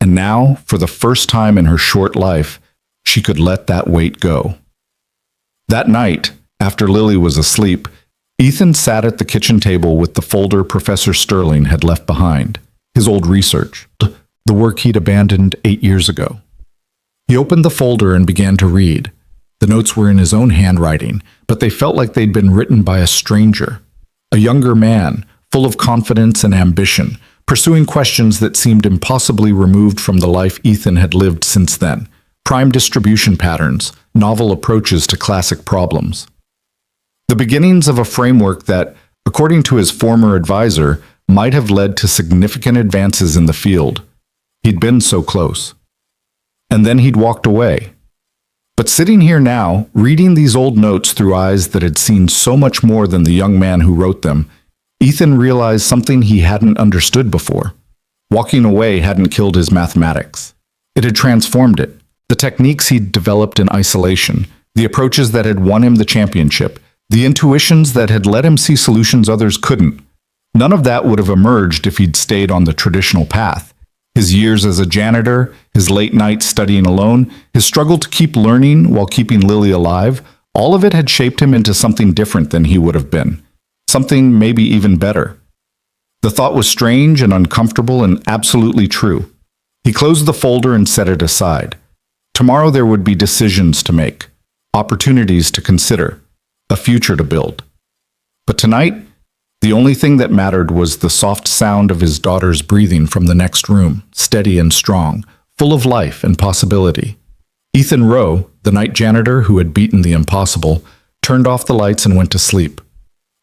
And now, for the first time in her short life, she could let that weight go. That night, after Lily was asleep, Ethan sat at the kitchen table with the folder Professor Sterling had left behind, his old research, the work he'd abandoned 8 years ago. He opened the folder and began to read. The notes were in his own handwriting, but they felt like they'd been written by a stranger, a younger man, full of confidence and ambition, pursuing questions that seemed impossibly removed from the life Ethan had lived since then, prime distribution patterns, novel approaches to classic problems. The beginnings of a framework that, according to his former advisor, might have led to significant advances in the field. He'd been so close. And then he'd walked away. But sitting here now, reading these old notes through eyes that had seen so much more than the young man who wrote them, Ethan realized something he hadn't understood before. Walking away hadn't killed his mathematics. It had transformed it. The techniques he'd developed in isolation, the approaches that had won him the championship, the intuitions that had let him see solutions others couldn't. None of that would have emerged if he'd stayed on the traditional path. His years as a janitor, his late nights studying alone, his struggle to keep learning while keeping Lily alive, all of it had shaped him into something different than he would have been. Something maybe even better. The thought was strange and uncomfortable and absolutely true. He closed the folder and set it aside. Tomorrow there would be decisions to make, opportunities to consider, a future to build. But tonight, the only thing that mattered was the soft sound of his daughter's breathing from the next room, steady and strong, full of life and possibility. Ethan Rowe, the night janitor who had beaten the impossible, turned off the lights and went to sleep.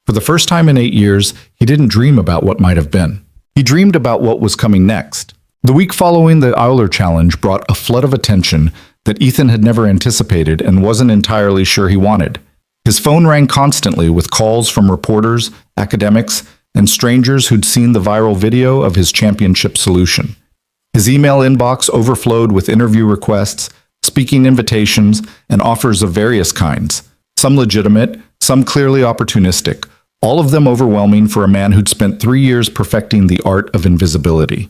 For the first time in 8 years, he didn't dream about what might have been. He dreamed about what was coming next. The week following the Euler Challenge brought a flood of attention that Ethan had never anticipated and wasn't entirely sure he wanted. His phone rang constantly with calls from reporters, academics, and strangers who'd seen the viral video of his championship solution. His email inbox overflowed with interview requests, speaking invitations, and offers of various kinds, some legitimate, some clearly opportunistic, all of them overwhelming for a man who'd spent 3 years perfecting the art of invisibility.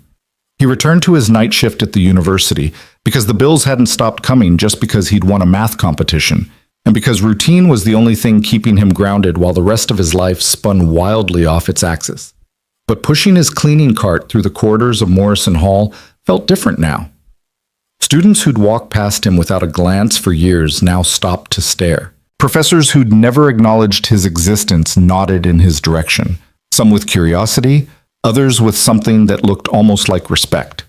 He returned to his night shift at the university because the bills hadn't stopped coming just because he'd won a math competition, and because routine was the only thing keeping him grounded while the rest of his life spun wildly off its axis. But pushing his cleaning cart through the corridors of Morrison Hall felt different now. Students who'd walked past him without a glance for years now stopped to stare. Professors who'd never acknowledged his existence nodded in his direction, some with curiosity, others with something that looked almost like respect.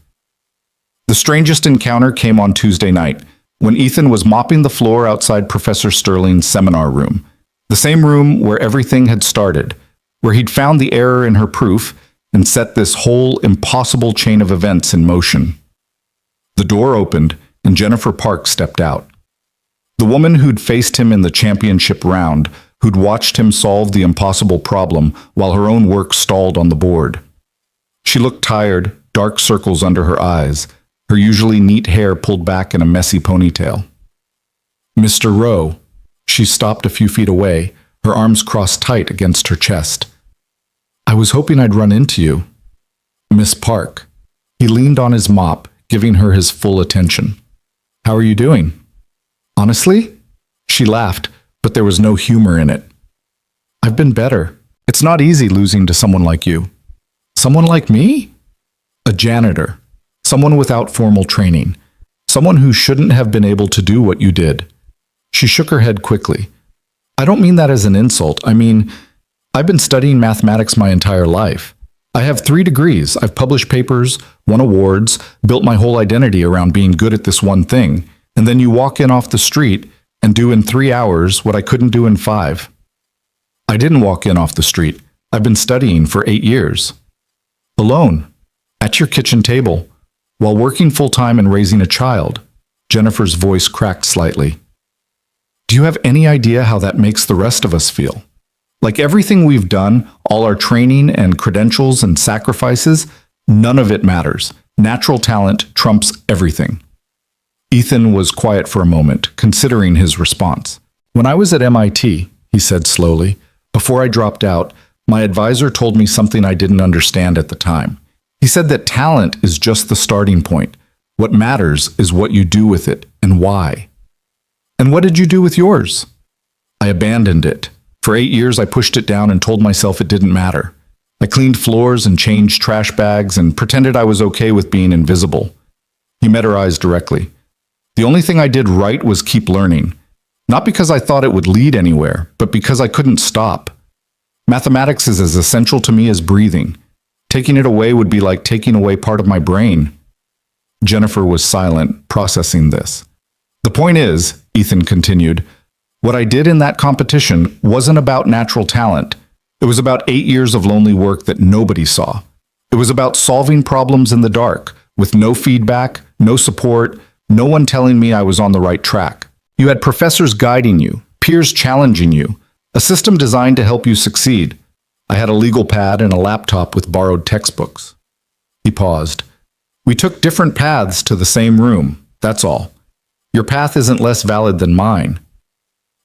The strangest encounter came on Tuesday night, when Ethan was mopping the floor outside Professor Sterling's seminar room, the same room where everything had started, where he'd found the error in her proof and set this whole impossible chain of events in motion. The door opened, and Jennifer Park stepped out. The woman who'd faced him in the championship round, who'd watched him solve the impossible problem while her own work stalled on the board. She looked tired, dark circles under her eyes, her usually neat hair pulled back in a messy ponytail. "Mr. Rowe." She stopped a few feet away, her arms crossed tight against her chest. "I was hoping I'd run into you." "Miss Park." He leaned on his mop, giving her his full attention. "How are you doing?" "Honestly?" She laughed, but there was no humor in it. "I've been better. It's not easy losing to someone like you." "Someone like me?" "A janitor. Someone without formal training. Someone who shouldn't have been able to do what you did." She shook her head quickly. "I don't mean that as an insult. I mean, I've been studying mathematics my entire life. I have 3 degrees. I've published papers, won awards, built my whole identity around being good at this one thing. And then you walk in off the street and do in 3 hours what I couldn't do in 5. I didn't walk in off the street. I've been studying for 8 years. Alone, at your kitchen table, while working full-time and raising a child." Jennifer's voice cracked slightly. "Do you have any idea how that makes the rest of us feel? Like everything we've done, all our training and credentials and sacrifices, none of it matters. Natural talent trumps everything." Ethan was quiet for a moment, considering his response. "When I was at MIT," he said slowly, "before I dropped out, my advisor told me something I didn't understand at the time. He said that talent is just the starting point. What matters is what you do with it and why." "And what did you do with yours?" "I abandoned it. For 8 years I pushed it down and told myself it didn't matter. I cleaned floors and changed trash bags and pretended I was okay with being invisible." He met her eyes directly. "The only thing I did right was keep learning. Not because I thought it would lead anywhere, but because I couldn't stop. Mathematics is as essential to me as breathing. Taking it away would be like taking away part of my brain." Jennifer was silent, processing this. "The point is," Ethan continued, "what I did in that competition wasn't about natural talent. It was about 8 years of lonely work that nobody saw. It was about solving problems in the dark, with no feedback, no support, no one telling me I was on the right track. You had professors guiding you, peers challenging you, a system designed to help you succeed. I had a legal pad and a laptop with borrowed textbooks." He paused. "We took different paths to the same room, that's all. Your path isn't less valid than mine."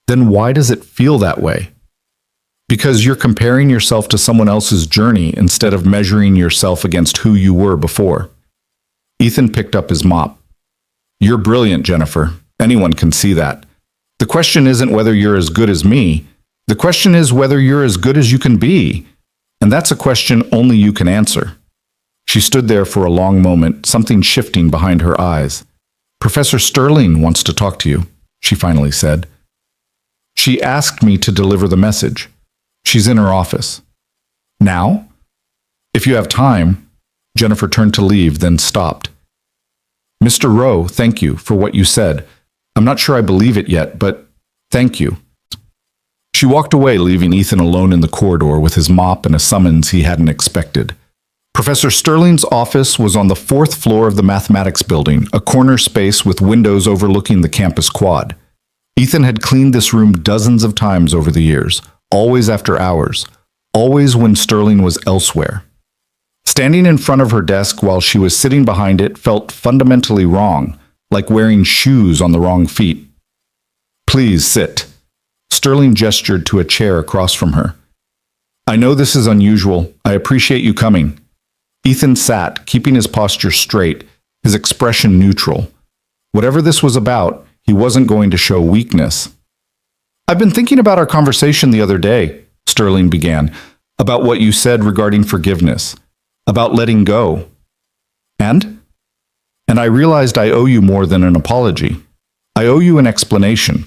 "Then why does it feel that way?" "Because you're comparing yourself to someone else's journey instead of measuring yourself against who you were before." Ethan picked up his mop. "You're brilliant, Jennifer. Anyone can see that. The question isn't whether you're as good as me. The question is whether you're as good as you can be. And that's a question only you can answer." She stood there for a long moment, something shifting behind her eyes. "Professor Sterling wants to talk to you," she finally said. "She asked me to deliver the message. She's in her office." "Now?" "If you have time." Jennifer turned to leave, then stopped. "Mr. Rowe, thank you for what you said. I'm not sure I believe it yet, but thank you." She walked away, leaving Ethan alone in the corridor with his mop and a summons he hadn't expected. Professor Sterling's office was on the 4th floor of the mathematics building, a corner space with windows overlooking the campus quad. Ethan had cleaned this room dozens of times over the years, always after hours, always when Sterling was elsewhere. Standing in front of her desk while she was sitting behind it felt fundamentally wrong, like wearing shoes on the wrong feet. "Please sit." Sterling gestured to a chair across from her. "I know this is unusual. I appreciate you coming." Ethan sat, keeping his posture straight, his expression neutral. Whatever this was about, he wasn't going to show weakness. "I've been thinking about our conversation the other day," Sterling began, "about what you said regarding forgiveness, about letting go. And I realized I owe you more than an apology. I owe you an explanation."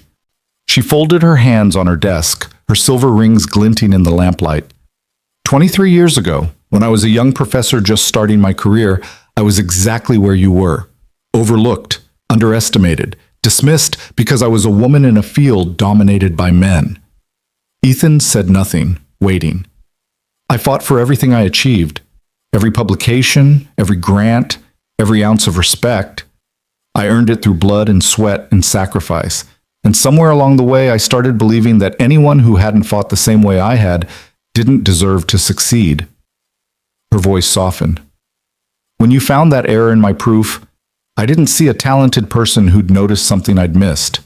She folded her hands on her desk, her silver rings glinting in the lamplight. 23 years ago, when I was a young professor just starting my career, I was exactly where you were. Overlooked, underestimated, dismissed because I was a woman in a field dominated by men. Ethan said nothing, waiting. "I fought for everything I achieved. Every publication, every grant, every ounce of respect. I earned it through blood and sweat and sacrifice. And somewhere along the way, I started believing that anyone who hadn't fought the same way I had didn't deserve to succeed. Her voice softened. When you found that error in my proof, I didn't see a talented person who'd noticed something I'd missed.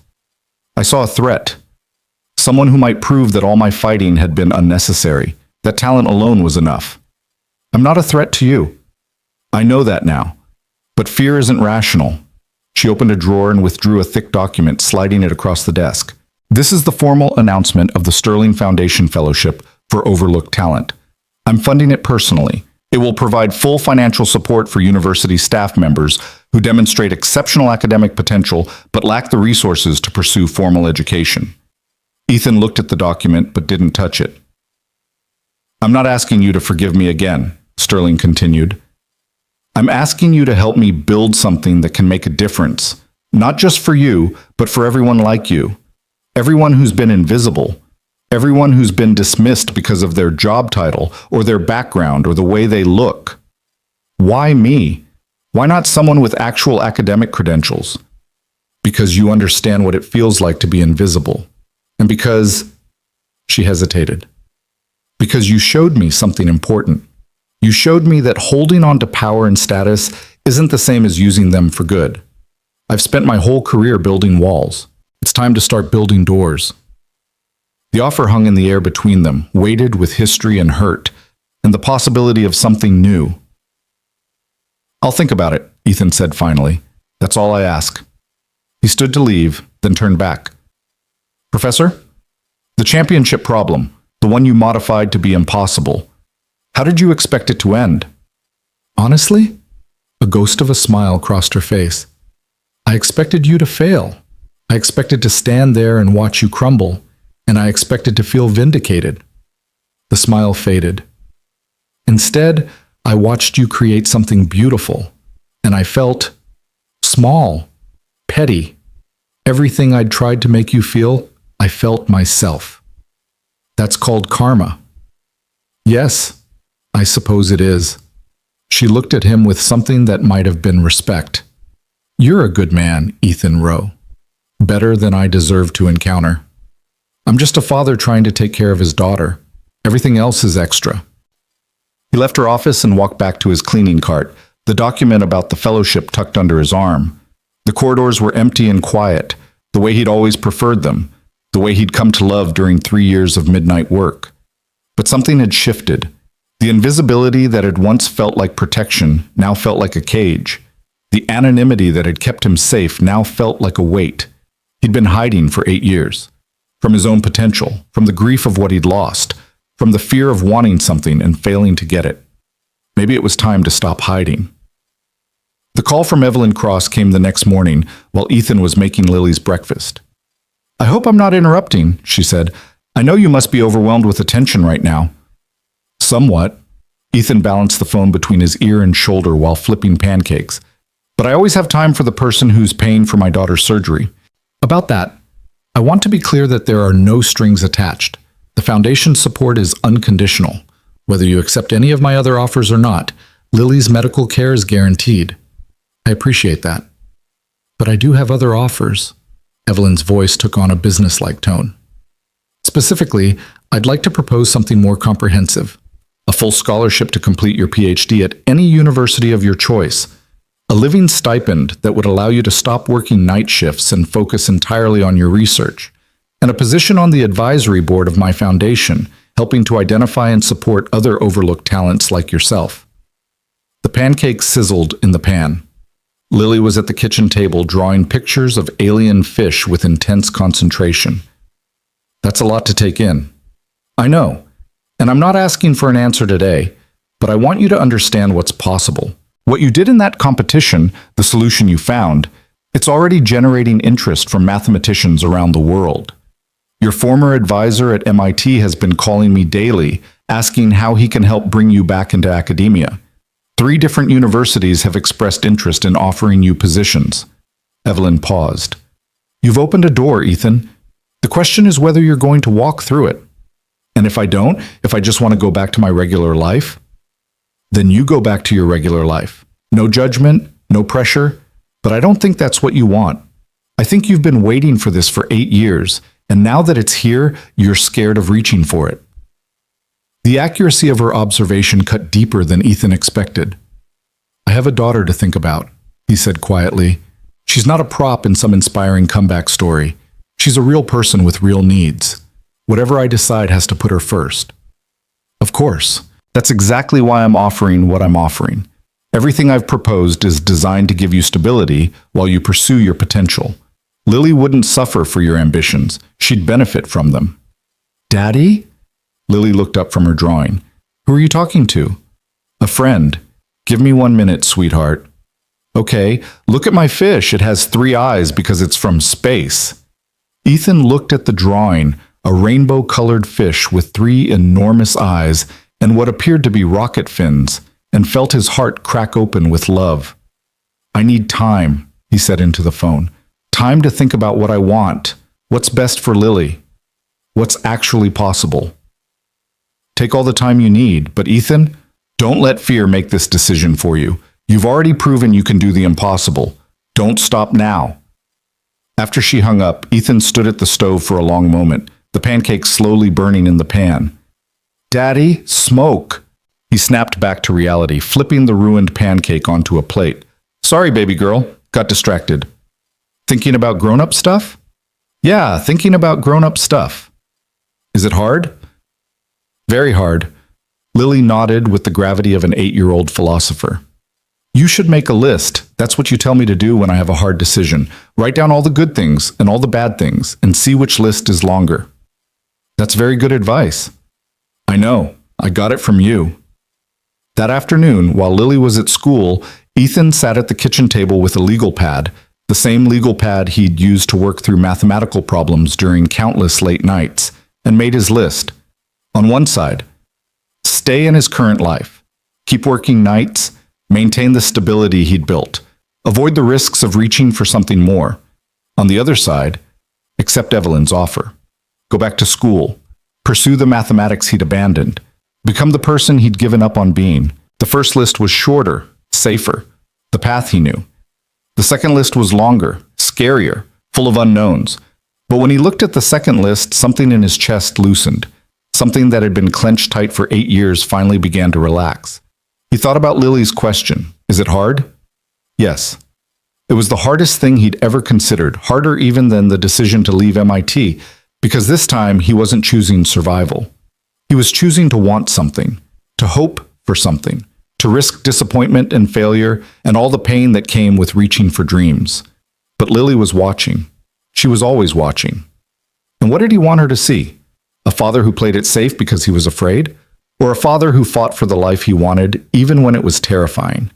I saw a threat. Someone who might prove that all my fighting had been unnecessary, that talent alone was enough. I'm not a threat to you. I know that now. But fear isn't rational. She opened a drawer and withdrew a thick document, sliding it across the desk. This is the formal announcement of the Sterling Foundation Fellowship for Overlooked Talent. I'm funding it personally. It will provide full financial support for university staff members who demonstrate exceptional academic potential but lack the resources to pursue formal education. Ethan looked at the document but didn't touch it. I'm not asking you to forgive me again, Sterling continued. I'm asking you to help me build something that can make a difference, not just for you, but for everyone like you. Everyone who's been invisible. Everyone who's been dismissed because of their job title or their background or the way they look. Why me? Why not someone with actual academic credentials? Because you understand what it feels like to be invisible. And because, she hesitated, because you showed me something important. You showed me that holding on to power and status isn't the same as using them for good. I've spent my whole career building walls. It's time to start building doors. The offer hung in the air between them, weighted with history and hurt, and the possibility of something new. I'll think about it, Ethan said finally. That's all I ask. He stood to leave, then turned back. Professor, the championship problem, the one you modified to be impossible, how did you expect it to end? Honestly? A ghost of a smile crossed her face. I expected you to fail. I expected to stand there and watch you crumble, and I expected to feel vindicated. The smile faded. Instead, I watched you create something beautiful, and I felt small, petty. Everything I'd tried to make you feel, I felt myself. That's called karma. Yes, I suppose it is. She looked at him with something that might have been respect. You're a good man, Ethan Rowe. Better than I deserve to encounter. I'm just a father trying to take care of his daughter. Everything else is extra. He left her office and walked back to his cleaning cart, the document about the fellowship tucked under his arm. The corridors were empty and quiet, the way he'd always preferred them, the way he'd come to love during 3 years of midnight work. But something had shifted. The invisibility that had once felt like protection now felt like a cage. The anonymity that had kept him safe now felt like a weight. He'd been hiding for 8 years. From his own potential, from the grief of what he'd lost, from the fear of wanting something and failing to get it. Maybe it was time to stop hiding. The call from Evelyn Cross came the next morning while Ethan was making Lily's breakfast. I hope I'm not interrupting, she said. I know you must be overwhelmed with attention right now. Somewhat. Ethan balanced the phone between his ear and shoulder while flipping pancakes. But I always have time for the person who's paying for my daughter's surgery. About that, I want to be clear that there are no strings attached. The foundation's support is unconditional. Whether you accept any of my other offers or not, Lily's medical care is guaranteed. I appreciate that. But I do have other offers. Evelyn's voice took on a businesslike tone. Specifically, I'd like to propose something more comprehensive. A full scholarship to complete your PhD at any university of your choice. A living stipend that would allow you to stop working night shifts and focus entirely on your research. And a position on the advisory board of my foundation, helping to identify and support other overlooked talents like yourself. The pancakes sizzled in the pan. Lily was at the kitchen table drawing pictures of alien fish with intense concentration. That's a lot to take in. I know, and I'm not asking for an answer today, but I want you to understand what's possible. What you did in that competition, the solution you found, it's already generating interest from mathematicians around the world. Your former advisor at MIT has been calling me daily, asking how he can help bring you back into academia. 3 different universities have expressed interest in offering you positions. Evelyn paused. You've opened a door, Ethan. The question is whether you're going to walk through it. And if I don't, if I just want to go back to my regular life? then you go back to your regular life. No judgment, no pressure, but I don't think that's what you want. I think you've been waiting for this for 8 years, and now that it's here, you're scared of reaching for it. The accuracy of her observation cut deeper than Ethan expected. I have a daughter to think about, he said quietly. She's not a prop in some inspiring comeback story. She's a real person with real needs. Whatever I decide has to put her first. Of course. That's exactly why I'm offering what I'm offering. Everything I've proposed is designed to give you stability while you pursue your potential. Lily wouldn't suffer for your ambitions. She'd benefit from them. Daddy? Lily looked up from her drawing. Who are you talking to? A friend. Give me 1 minute, sweetheart. Okay, look at my fish. It has 3 eyes because it's from space. Ethan looked at the drawing, a rainbow-colored fish with 3 enormous eyes and what appeared to be rocket fins, and felt his heart crack open with love. I need time, he said into the phone. Time to think about what I want, what's best for Lily, what's actually possible. Take all the time you need, but Ethan, don't let fear make this decision for you. You've already proven you can do the impossible. Don't stop now. After she hung up, Ethan stood at the stove for a long moment, the pancakes slowly burning in the pan. Daddy, smoke! He snapped back to reality, flipping the ruined pancake onto a plate. Sorry, baby girl. Got distracted. Thinking about grown-up stuff? Yeah, thinking about grown-up stuff. Is it hard? Very hard. Lily nodded with the gravity of an 8-year-old philosopher. You should make a list. That's what you tell me to do when I have a hard decision. Write down all the good things and all the bad things and see which list is longer. That's very good advice. I know. I got it from you. That afternoon, while Lily was at school, Ethan sat at the kitchen table with a legal pad, the same legal pad he'd used to work through mathematical problems during countless late nights, and made his list. On one side, stay in his current life, keep working nights, maintain the stability he'd built, avoid the risks of reaching for something more. On the other side, accept Evelyn's offer. Go back to school, pursue the mathematics he'd abandoned, become the person he'd given up on being. The first list was shorter, safer, the path he knew. The second list was longer, scarier, full of unknowns. But when he looked at the second list, something in his chest loosened. Something that had been clenched tight for 8 years finally began to relax. He thought about Lily's question. Is it hard? Yes. It was the hardest thing he'd ever considered, harder even than the decision to leave MIT, because this time he wasn't choosing survival. He was choosing to want something, to hope for something, to risk disappointment and failure and all the pain that came with reaching for dreams. But Lily was watching. She was always watching. And what did he want her to see? A father who played it safe because he was afraid? Or a father who fought for the life he wanted, even when it was terrifying?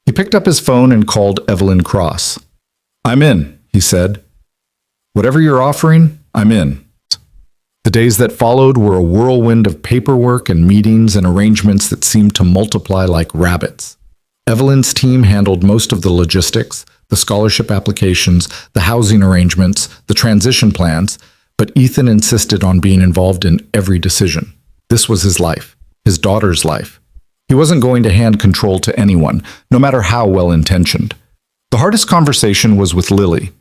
He picked up his phone and called Evelyn Cross. I'm in, he said. Whatever you're offering, I'm in. The days that followed were a whirlwind of paperwork and meetings and arrangements that seemed to multiply like rabbits. Evelyn's team handled most of the logistics, the scholarship applications, the housing arrangements, the transition plans, but Ethan insisted on being involved in every decision. This was his life, his daughter's life. He wasn't going to hand control to anyone, no matter how well-intentioned. The hardest conversation was with Lily.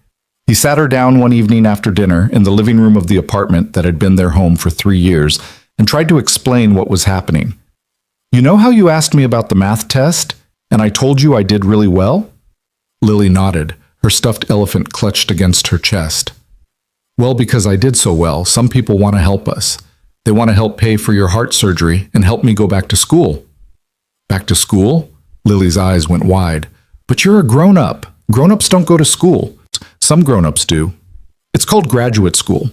He sat her down one evening after dinner in the living room of the apartment that had been their home for 3 years and tried to explain what was happening. You know how you asked me about the math test, and I told you I did really well? Lily nodded, her stuffed elephant clutched against her chest. Well, because I did so well, some people want to help us. They want to help pay for your heart surgery and help me go back to school. Back to school? Lily's eyes went wide. But you're a grown-up. Grown-ups don't go to school. Some grown-ups do. It's called graduate school.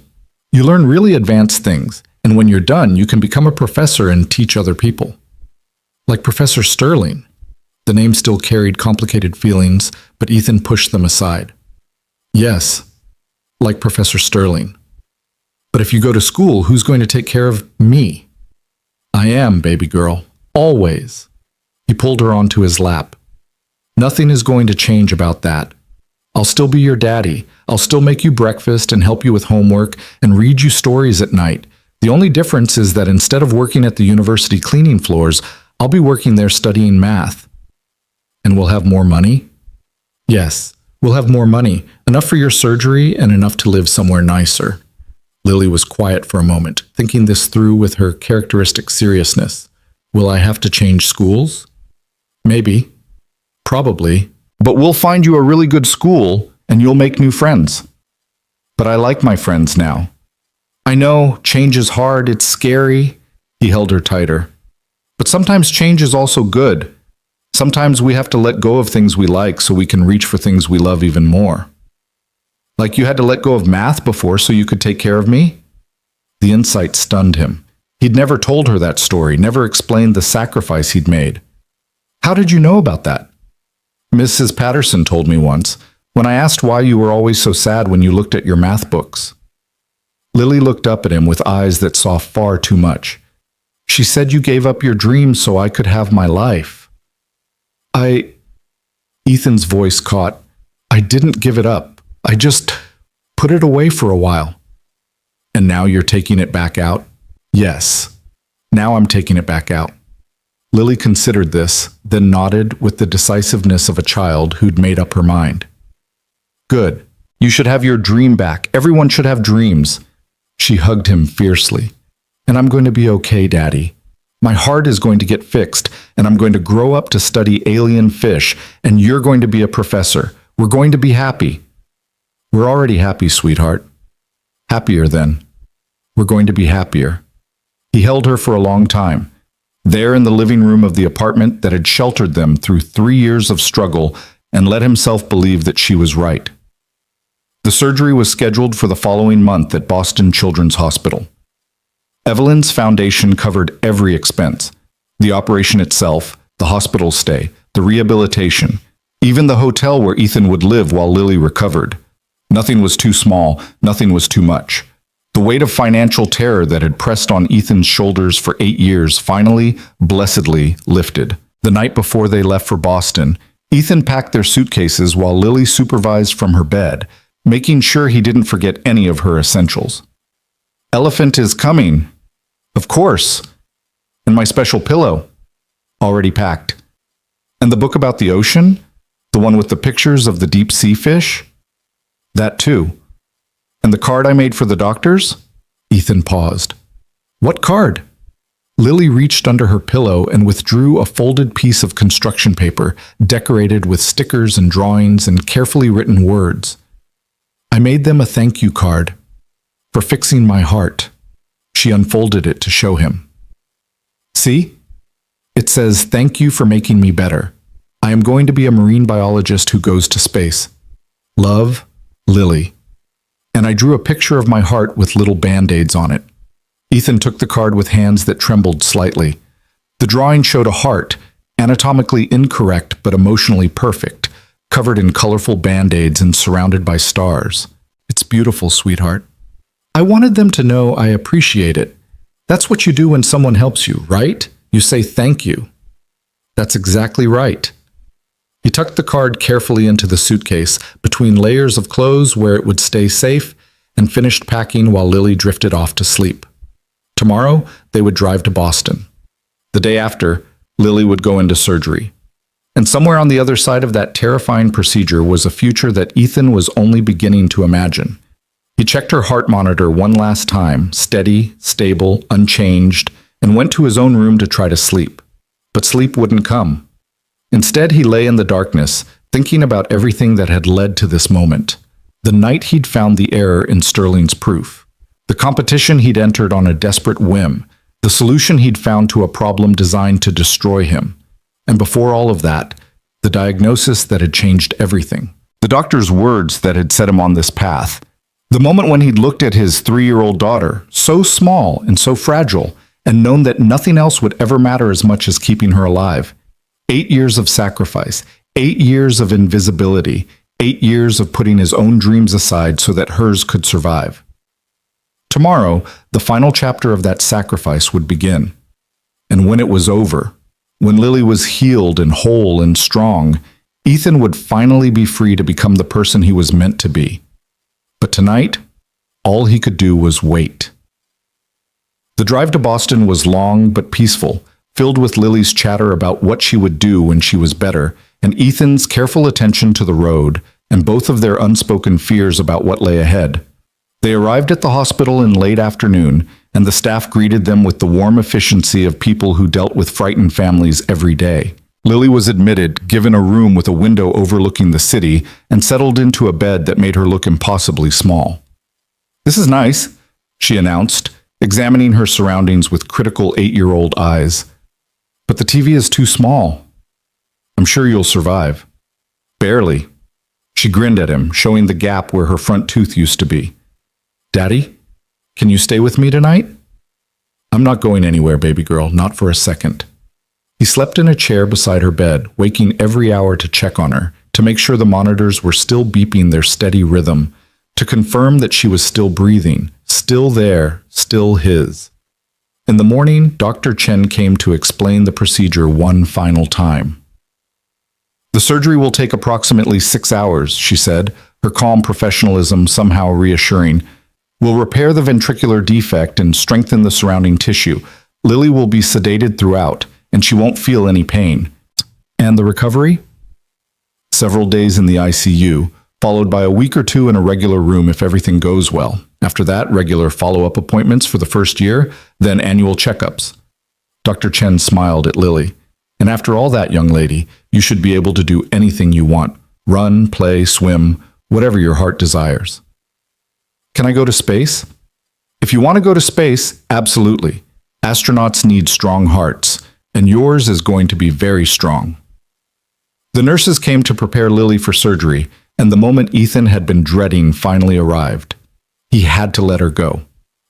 You learn really advanced things, and when you're done, you can become a professor and teach other people. Like Professor Sterling. The name still carried complicated feelings, but Ethan pushed them aside. Yes, like Professor Sterling. But if you go to school, who's going to take care of me? I am, baby girl. Always. He pulled her onto his lap. Nothing is going to change about that. I'll still be your daddy. I'll still make you breakfast and help you with homework and read you stories at night. The only difference is that instead of working at the university cleaning floors, I'll be working there studying math. And we'll have more money? Yes, we'll have more money, enough for your surgery and enough to live somewhere nicer. Lily was quiet for a moment, thinking this through with her characteristic seriousness. Will I have to change schools? Maybe. Probably. But we'll find you a really good school and you'll make new friends. But I like my friends now. I know, change is hard, it's scary. He held her tighter. But sometimes change is also good. Sometimes we have to let go of things we like so we can reach for things we love even more. Like you had to let go of math before so you could take care of me? The insight stunned him. He'd never told her that story, never explained the sacrifice he'd made. How did you know about that? Mrs. Patterson told me once, when I asked why you were always so sad when you looked at your math books. Lily looked up at him with eyes that saw far too much. She said you gave up your dreams so I could have my life. Ethan's voice caught. I didn't give it up. I just put it away for a while. And now you're taking it back out? Yes. Now I'm taking it back out. Lily considered this, then nodded with the decisiveness of a child who'd made up her mind. Good. You should have your dream back. Everyone should have dreams. She hugged him fiercely. And I'm going to be okay, Daddy. My heart is going to get fixed, and I'm going to grow up to study alien fish, and you're going to be a professor. We're going to be happy. We're already happy, sweetheart. Happier then. We're going to be happier. He held her for a long time, there in the living room of the apartment that had sheltered them through 3 years of struggle, and let himself believe that she was right. The surgery was scheduled for the following month at Boston Children's Hospital. Evelyn's foundation covered every expense: the operation itself, the hospital stay, the rehabilitation, even the hotel where Ethan would live while Lily recovered. Nothing was too small, nothing was too much. The weight of financial terror that had pressed on Ethan's shoulders for 8 years finally, blessedly, lifted. The night before they left for Boston, Ethan packed their suitcases while Lily supervised from her bed, making sure he didn't forget any of her essentials. Elephant is coming. Of course. And my special pillow. Already packed. And the book about the ocean? The one with the pictures of the deep sea fish? That too. And the card I made for the doctors? Ethan paused. What card? Lily reached under her pillow and withdrew a folded piece of construction paper decorated with stickers and drawings and carefully written words. I made them a thank you card. For fixing my heart. She unfolded it to show him. See? It says, thank you for making me better. I am going to be a marine biologist who goes to space. Love, Lily. And I drew a picture of my heart with little band-aids on it. Ethan took the card with hands that trembled slightly. The drawing showed a heart, anatomically incorrect but emotionally perfect, covered in colorful band-aids and surrounded by stars. It's beautiful, sweetheart. I wanted them to know I appreciate it. That's what you do when someone helps you, right? You say thank you. That's exactly right. He tucked the card carefully into the suitcase, between layers of clothes where it would stay safe, and finished packing while Lily drifted off to sleep. Tomorrow, they would drive to Boston. The day after, Lily would go into surgery. And somewhere on the other side of that terrifying procedure was a future that Ethan was only beginning to imagine. He checked her heart monitor one last time, steady, stable, unchanged, and went to his own room to try to sleep. But sleep wouldn't come. Instead, he lay in the darkness, thinking about everything that had led to this moment. The night he'd found the error in Sterling's proof. The competition he'd entered on a desperate whim. The solution he'd found to a problem designed to destroy him. And before all of that, the diagnosis that had changed everything. The doctor's words that had set him on this path. The moment when he'd looked at his 3-year-old daughter, so small and so fragile, and known that nothing else would ever matter as much as keeping her alive. 8 years of sacrifice, 8 years of invisibility, 8 years of putting his own dreams aside so that hers could survive. Tomorrow, the final chapter of that sacrifice would begin. And when it was over, when Lily was healed and whole and strong, Ethan would finally be free to become the person he was meant to be. But tonight, all he could do was wait. The drive to Boston was long but peaceful, filled with Lily's chatter about what she would do when she was better, and Ethan's careful attention to the road, and both of their unspoken fears about what lay ahead. They arrived at the hospital in late afternoon, and the staff greeted them with the warm efficiency of people who dealt with frightened families every day. Lily was admitted, given a room with a window overlooking the city, and settled into a bed that made her look impossibly small. "This is nice," she announced, examining her surroundings with critical 8-year-old eyes. "But the TV is too small. I'm sure you'll survive." "Barely." She grinned at him, showing the gap where her front tooth used to be. "Daddy, can you stay with me tonight?" "I'm not going anywhere, baby girl, not for a second." He slept in a chair beside her bed, waking every hour to check on her, to make sure the monitors were still beeping their steady rhythm, to confirm that she was still breathing, still there, still his. In the morning, Dr. Chen came to explain the procedure one final time. "The surgery will take approximately 6 hours," she said, her calm professionalism somehow reassuring. "We'll repair the ventricular defect and strengthen the surrounding tissue. Lily will be sedated throughout, and she won't feel any pain." "And the recovery?" "Several days in the ICU, followed by a week or 2 in a regular room if everything goes well. After that, regular follow-up appointments for the first year, then annual checkups." Dr. Chen smiled at Lily. "And after all that, young lady, you should be able to do anything you want. Run, play, swim, whatever your heart desires." "Can I go to space?" "If you want to go to space, absolutely. Astronauts need strong hearts, and yours is going to be very strong." The nurses came to prepare Lily for surgery, and the moment Ethan had been dreading finally arrived. He had to let her go.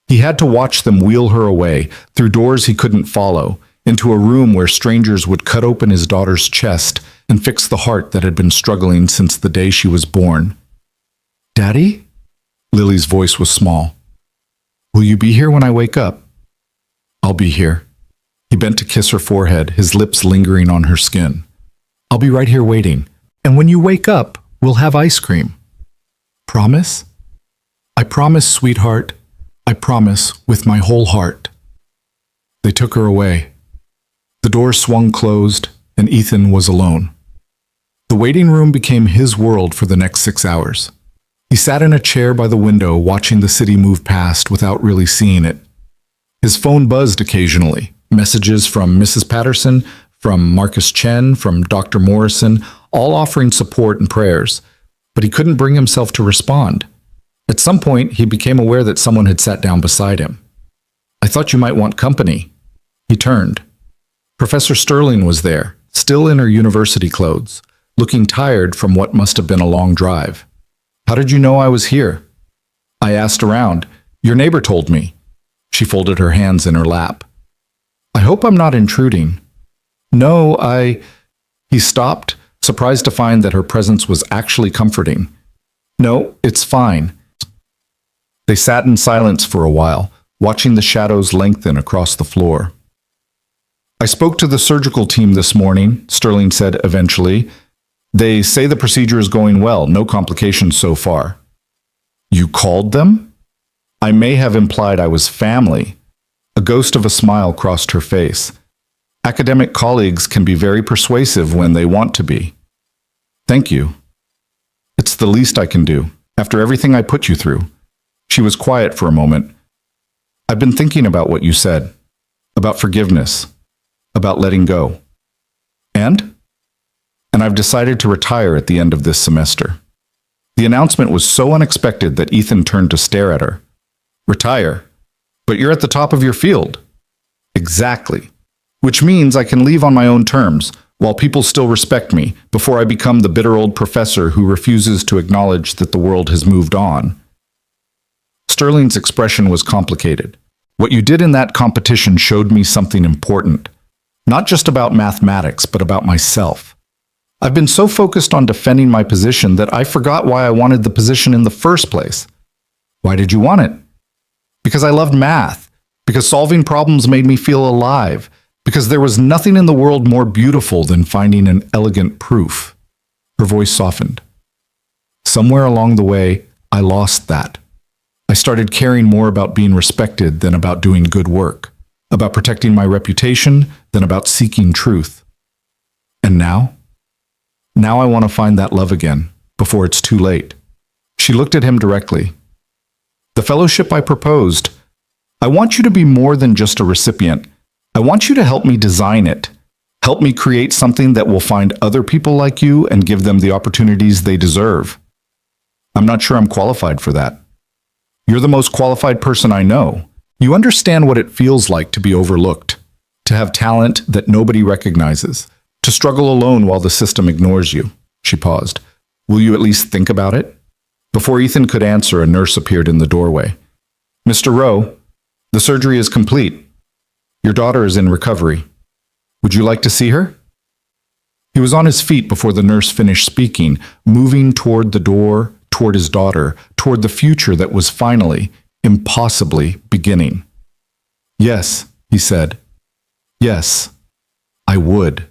He had to watch them wheel her away, through doors he couldn't follow, into a room where strangers would cut open his daughter's chest and fix the heart that had been struggling since the day she was born. "Daddy?" Lily's voice was small. "Will you be here when I wake up?" "I'll be here." He bent to kiss her forehead, his lips lingering on her skin. "I'll be right here waiting. And when you wake up, we'll have ice cream." "Promise?" "I promise, sweetheart. I promise with my whole heart." They took her away. The door swung closed, and Ethan was alone. The waiting room became his world for the next 6 hours. He sat in a chair by the window, watching the city move past without really seeing it. His phone buzzed occasionally. Messages from Mrs. Patterson, from Marcus Chen, from Dr. Morrison, all offering support and prayers, but he couldn't bring himself to respond. At some point, he became aware that someone had sat down beside him. "I thought you might want company." He turned. Professor Sterling was there, still in her university clothes, looking tired from what must have been a long drive. "How did you know I was here?" "I asked around. Your neighbor told me." She folded her hands in her lap. "I hope I'm not intruding." "No, He stopped, surprised to find that her presence was actually comforting. "No, it's fine." They sat in silence for a while, watching the shadows lengthen across the floor. "I spoke to the surgical team this morning," Sterling said eventually. "They say the procedure is going well, no complications so far." "You called them?" "I may have implied I was family." A ghost of a smile crossed her face. "Academic colleagues can be very persuasive when they want to be." "Thank you." "It's the least I can do, after everything I put you through." She was quiet for a moment. "I've been thinking about what you said, about forgiveness, about letting go." "And?" "And I've decided to retire at the end of this semester." The announcement was so unexpected that Ethan turned to stare at her. "Retire? But you're at the top of your field." "Exactly. Which means I can leave on my own terms, while people still respect me, before I become the bitter old professor who refuses to acknowledge that the world has moved on." Sterling's expression was complicated. "What you did in that competition showed me something important. Not just about mathematics, but about myself. I've been so focused on defending my position that I forgot why I wanted the position in the first place." "Why did you want it?" "Because I loved math. Because solving problems made me feel alive. Because there was nothing in the world more beautiful than finding an elegant proof." Her voice softened. "Somewhere along the way, I lost that. I started caring more about being respected than about doing good work. About protecting my reputation, then about seeking truth. And now? Now I want to find that love again, before it's too late. She looked at him directly. The fellowship I proposed, I want you to be more than just a recipient. I want you to help me design it. Help me create something that will find other people like you and give them the opportunities they deserve. I'm not sure I'm qualified for that. You're the most qualified person I know. You understand what it feels like to be overlooked, to have talent that nobody recognizes, to struggle alone while the system ignores you. She paused. Will you at least think about it? Before Ethan could answer, a nurse appeared in the doorway. Mr. Rowe, the surgery is complete. Your daughter is in recovery. Would you like to see her? He was on his feet before the nurse finished speaking, moving toward the door, toward his daughter, toward the future that was finally, impossibly beginning. Yes, he said. Yes, I would.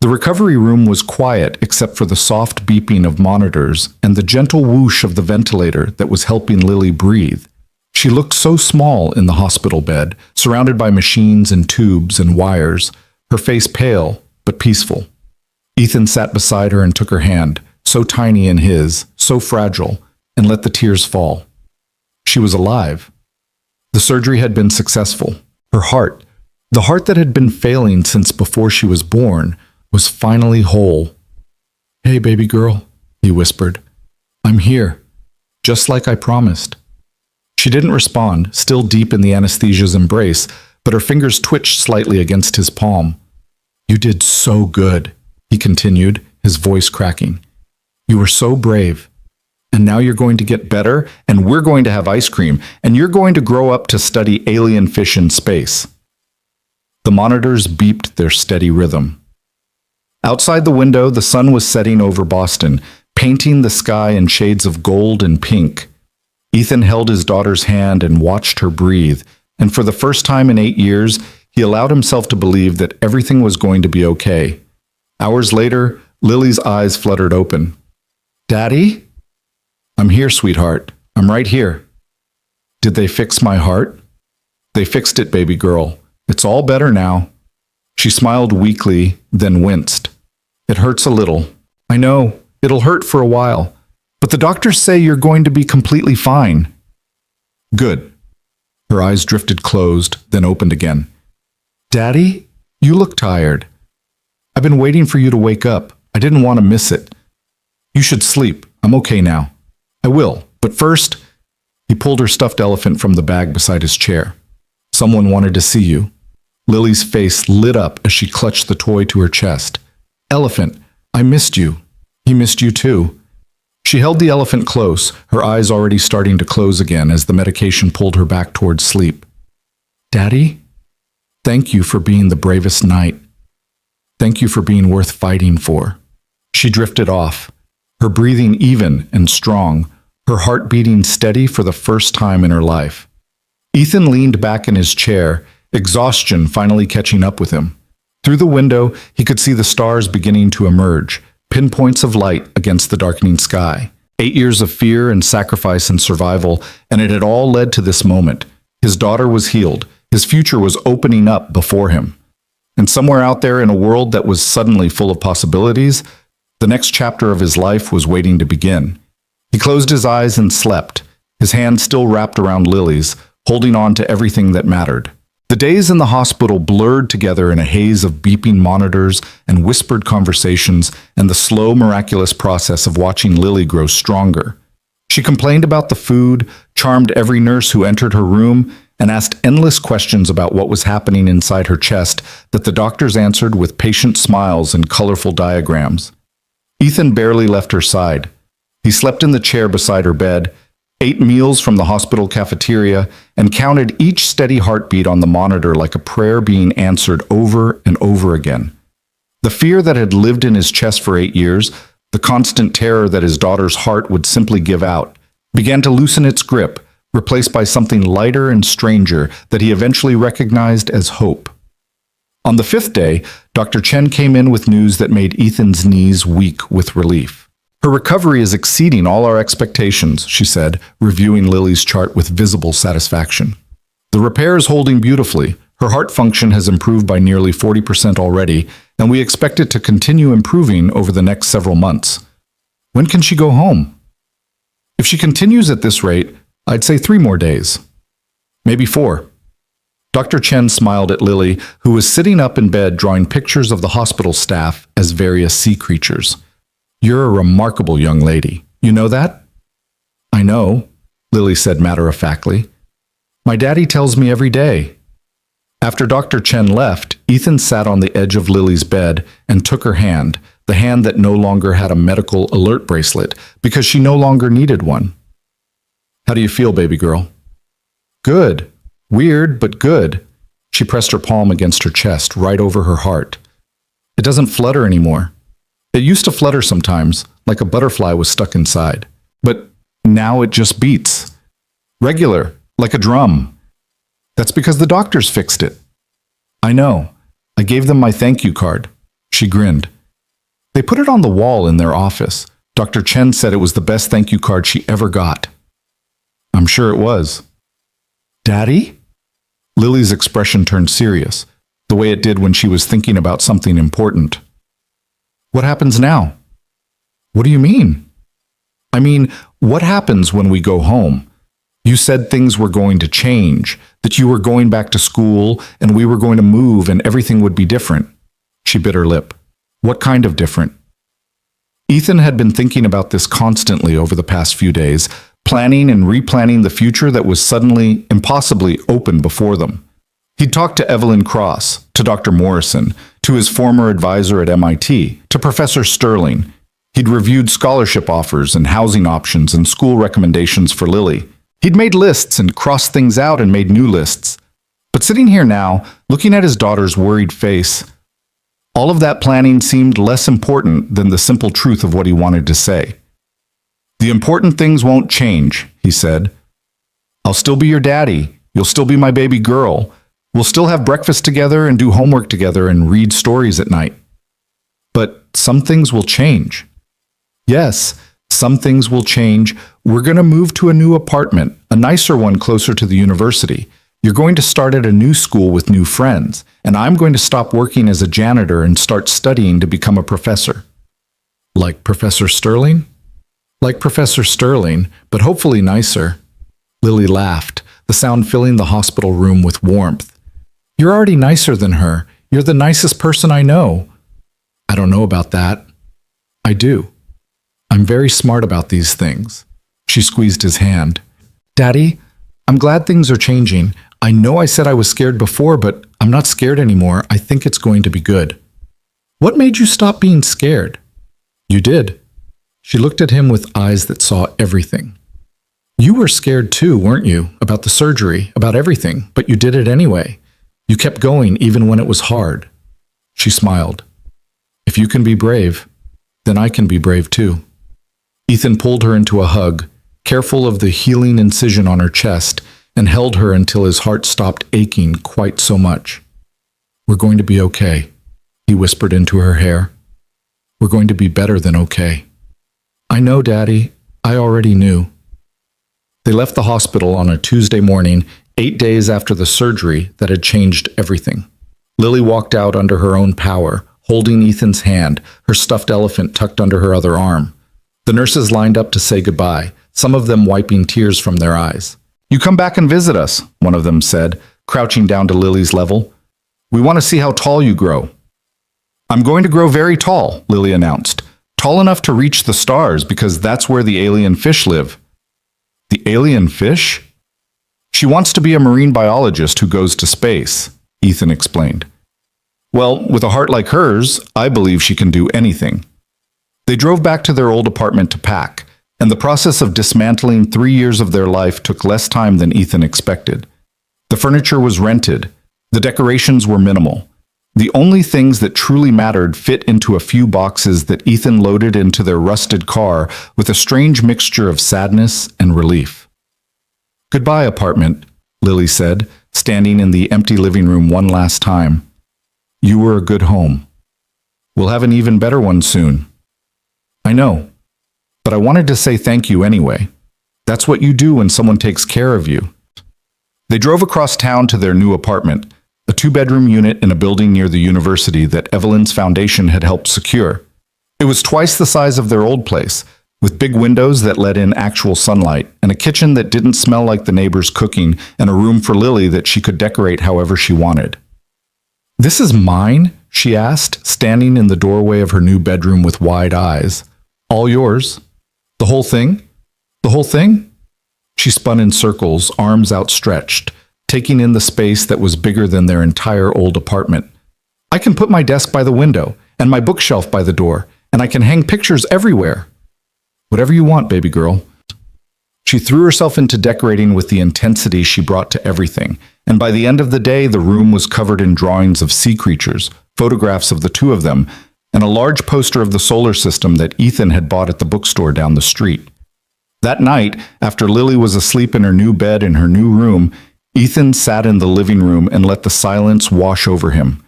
The recovery room was quiet except for the soft beeping of monitors and the gentle whoosh of the ventilator that was helping Lily breathe. She looked so small in the hospital bed, surrounded by machines and tubes and wires, her face pale but peaceful. Ethan sat beside her and took her hand, so tiny in his, so fragile, and let the tears fall. She was alive. The surgery had been successful. Her heart, the heart that had been failing since before she was born, was finally whole. Hey, baby girl, he whispered. I'm here, just like I promised. She didn't respond, still deep in the anesthesia's embrace, but her fingers twitched slightly against his palm. You did so good, he continued, his voice cracking. You were so brave. And now you're going to get better, and we're going to have ice cream, and you're going to grow up to study alien fish in space. The monitors beeped their steady rhythm. Outside the window, the sun was setting over Boston, painting the sky in shades of gold and pink. Ethan held his daughter's hand and watched her breathe, and for the first time in 8 years, he allowed himself to believe that everything was going to be okay. Hours later, Lily's eyes fluttered open. Daddy? I'm here, sweetheart. I'm right here. Did they fix my heart? They fixed it, baby girl. It's all better now. She smiled weakly, then winced. It hurts a little. I know, it'll hurt for a while. But the doctors say you're going to be completely fine. Good. Her eyes drifted closed, then opened again. Daddy, you look tired. I've been waiting for you to wake up. I didn't want to miss it. You should sleep. I'm okay now. I will, but first, he pulled her stuffed elephant from the bag beside his chair. Someone wanted to see you. Lily's face lit up as she clutched the toy to her chest. Elephant, I missed you. He missed you too. She held the elephant close, her eyes already starting to close again as the medication pulled her back towards sleep. Daddy, thank you for being the bravest knight. Thank you for being worth fighting for. She drifted off, her breathing even and strong, her heart beating steady for the first time in her life. Ethan leaned back in his chair, exhaustion finally catching up with him. Through the window, he could see the stars beginning to emerge, pinpoints of light against the darkening sky. 8 years of fear and sacrifice and survival, and it had all led to this moment. His daughter was healed. His future was opening up before him. And somewhere out there in a world that was suddenly full of possibilities, the next chapter of his life was waiting to begin. He closed his eyes and slept, his hand still wrapped around Lily's, holding on to everything that mattered. The days in the hospital blurred together in a haze of beeping monitors and whispered conversations and the slow, miraculous process of watching Lily grow stronger. She complained about the food, charmed every nurse who entered her room, and asked endless questions about what was happening inside her chest that the doctors answered with patient smiles and colorful diagrams. Ethan barely left her side. He slept in the chair beside her bed, ate meals from the hospital cafeteria, and counted each steady heartbeat on the monitor like a prayer being answered over and over again. The fear that had lived in his chest for 8 years, the constant terror that his daughter's heart would simply give out, began to loosen its grip, replaced by something lighter and stranger that he eventually recognized as hope. On the 5th day, Dr. Chen came in with news that made Ethan's knees weak with relief. Her recovery is exceeding all our expectations, she said, reviewing Lily's chart with visible satisfaction. The repair is holding beautifully. Her heart function has improved by nearly 40% already, and we expect it to continue improving over the next several months. When can she go home? If she continues at this rate, I'd say 3 more days. Maybe 4. Dr. Chen smiled at Lily, who was sitting up in bed drawing pictures of the hospital staff as various sea creatures. You're a remarkable young lady. You know that? I know, Lily said matter-of-factly. My daddy tells me every day. After Dr. Chen left, Ethan sat on the edge of Lily's bed and took her hand, the hand that no longer had a medical alert bracelet because she no longer needed one. How do you feel, baby girl? Good. Weird, but good. She pressed her palm against her chest, right over her heart. It doesn't flutter anymore. It used to flutter sometimes, like a butterfly was stuck inside. But now it just beats. Regular, like a drum. That's because the doctors fixed it. I know. I gave them my thank you card. She grinned. They put it on the wall in their office. Dr. Chen said it was the best thank you card she ever got. I'm sure it was. Daddy? Lily's expression turned serious, the way it did when she was thinking about something important. What happens now? What do you mean? I mean, what happens when we go home? You said things were going to change, that you were going back to school and we were going to move and everything would be different. She bit her lip. What kind of different? Ethan had been thinking about this constantly over the past few days, planning and replanning the future that was suddenly, impossibly open before them. He'd talked to Evelyn Cross, to Dr. Morrison, to his former advisor at MIT, to Professor Sterling. He'd reviewed scholarship offers and housing options and school recommendations for Lily. He'd made lists and crossed things out and made new lists. But sitting here now, looking at his daughter's worried face, all of that planning seemed less important than the simple truth of what he wanted to say. The important things won't change, he said. I'll still be your daddy. You'll still be my baby girl. We'll still have breakfast together and do homework together and read stories at night. But some things will change. Yes, some things will change. We're going to move to a new apartment, a nicer one closer to the university. You're going to start at a new school with new friends, and I'm going to stop working as a janitor and start studying to become a professor. Like Professor Sterling? Like Professor Sterling, but hopefully nicer. Lily laughed, the sound filling the hospital room with warmth. You're already nicer than her. You're the nicest person I know. I don't know about that. I do. I'm very smart about these things. She squeezed his hand. Daddy, I'm glad things are changing. I know I said I was scared before, but I'm not scared anymore. I think it's going to be good. What made you stop being scared? You did. She looked at him with eyes that saw everything. You were scared too, weren't you? About the surgery, about everything, but you did it anyway. You kept going even when it was hard. She smiled. If you can be brave, then I can be brave too. Ethan pulled her into a hug, careful of the healing incision on her chest, and held her until his heart stopped aching quite so much. We're going to be okay, he whispered into her hair. We're going to be better than okay. I know, Daddy. I already knew. They left the hospital on a Tuesday morning, 8 days after the surgery that had changed everything. Lily walked out under her own power, holding Ethan's hand, her stuffed elephant tucked under her other arm. The nurses lined up to say goodbye, some of them wiping tears from their eyes. You come back and visit us, one of them said, crouching down to Lily's level. We want to see how tall you grow. I'm going to grow very tall, Lily announced. Tall enough to reach the stars because that's where the alien fish live. The alien fish? She wants to be a marine biologist who goes to space, Ethan explained. Well, with a heart like hers, I believe she can do anything. They drove back to their old apartment to pack, and the process of dismantling 3 years of their life took less time than Ethan expected. The furniture was rented. The decorations were minimal. The only things that truly mattered fit into a few boxes that Ethan loaded into their rusted car with a strange mixture of sadness and relief. Goodbye, apartment, Lily said, standing in the empty living room one last time. You were a good home. We'll have an even better one soon. I know, but I wanted to say thank you anyway. That's what you do when someone takes care of you. They drove across town to their new apartment. a two-bedroom unit in a building near the university that Evelyn's foundation had helped secure. It was twice the size of their old place, with big windows that let in actual sunlight, and a kitchen that didn't smell like the neighbors cooking, and a room for Lily that she could decorate however she wanted. "This is mine?" she asked, standing in the doorway of her new bedroom with wide eyes. "All yours? The whole thing? The whole thing?" She spun in circles, arms outstretched, taking in the space that was bigger than their entire old apartment. "I can put my desk by the window, and my bookshelf by the door, and I can hang pictures everywhere." "Whatever you want, baby girl." She threw herself into decorating with the intensity she brought to everything, and by the end of the day, the room was covered in drawings of sea creatures, photographs of the two of them, and a large poster of the solar system that Ethan had bought at the bookstore down the street. That night, after Lily was asleep in her new bed in her new room, Ethan sat in the living room and let the silence wash over him.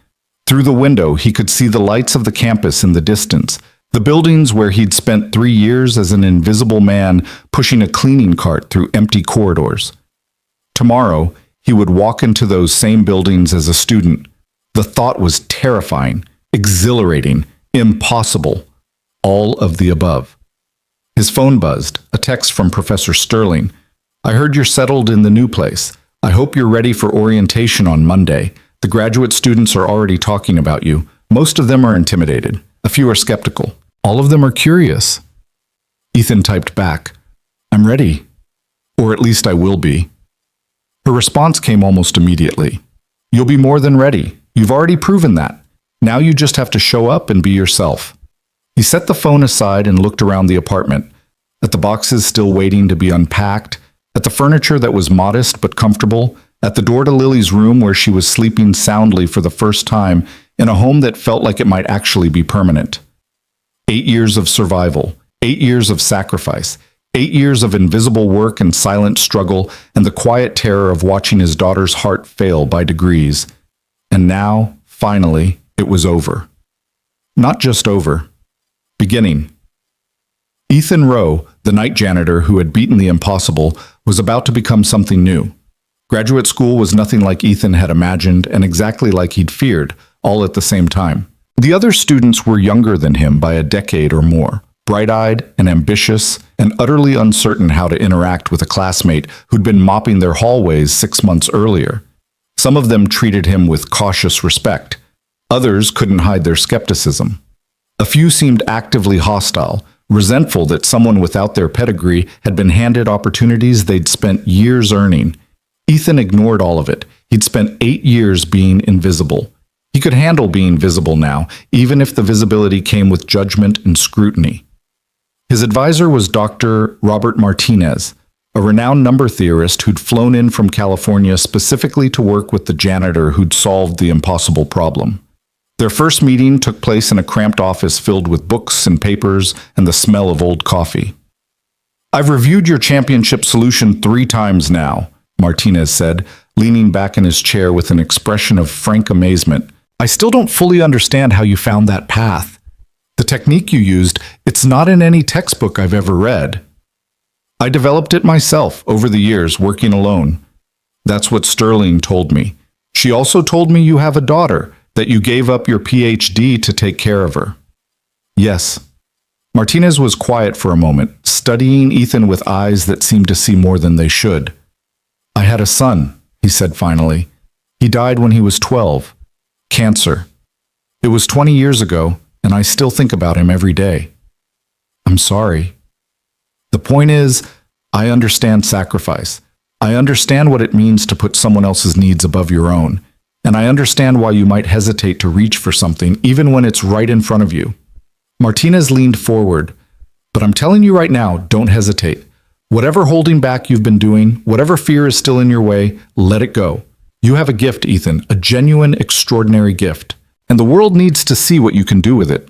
Through the window, he could see the lights of the campus in the distance, the buildings where he'd spent 3 years as an invisible man pushing a cleaning cart through empty corridors. Tomorrow, he would walk into those same buildings as a student. The thought was terrifying, exhilarating, impossible, all of the above. His phone buzzed, a text from Professor Sterling. "I heard you're settled in the new place. I hope you're ready for orientation on Monday. The graduate students are already talking about you. Most of them are intimidated. A few are skeptical. All of them are curious." Ethan typed back, "I'm ready. Or at least I will be." Her response came almost immediately. "You'll be more than ready. You've already proven that. Now you just have to show up and be yourself." He set the phone aside and looked around the apartment, at the boxes still waiting to be unpacked, at the furniture that was modest but comfortable, at the door to Lily's room where she was sleeping soundly for the first time in a home that felt like it might actually be permanent. 8 years of survival, 8 years of sacrifice, 8 years of invisible work and silent struggle, and the quiet terror of watching his daughter's heart fail by degrees. And now, finally, it was over. Not just over. Beginning. Ethan Rowe, the night janitor who had beaten the impossible, was about to become something new. Graduate school was nothing like Ethan had imagined and exactly like he'd feared, all at the same time. The other students were younger than him by a decade or more, bright-eyed and ambitious and utterly uncertain how to interact with a classmate who'd been mopping their hallways 6 months earlier. Some of them treated him with cautious respect. Others couldn't hide their skepticism. A few seemed actively hostile, resentful that someone without their pedigree had been handed opportunities they'd spent years earning. Ethan ignored all of it. He'd spent 8 years being invisible. He could handle being visible now, even if the visibility came with judgment and scrutiny. His advisor was Dr. Robert Martinez, a renowned number theorist who'd flown in from California specifically to work with the janitor who'd solved the impossible problem. Their first meeting took place in a cramped office filled with books and papers and the smell of old coffee. "I've reviewed your championship solution 3 times now," Martinez said, leaning back in his chair with an expression of frank amazement. "I still don't fully understand how you found that path. The technique you used, it's not in any textbook I've ever read." "I developed it myself over the years, working alone. That's what Sterling told me. She also told me you have a daughter, that you gave up your PhD to take care of her." "Yes." Martinez was quiet for a moment, studying Ethan with eyes that seemed to see more than they should. "I had a son," he said finally. "He died when he was 12. Cancer. It was 20 years ago, and I still think about him every day." "I'm sorry." "The point is, I understand sacrifice. I understand what it means to put someone else's needs above your own. And I understand why you might hesitate to reach for something even when it's right in front of you." Martinez leaned forward. "But I'm telling you right now, don't hesitate. Whatever holding back you've been doing, whatever fear is still in your way, let it go. You have a gift, Ethan, a genuine, extraordinary gift. And the world needs to see what you can do with it."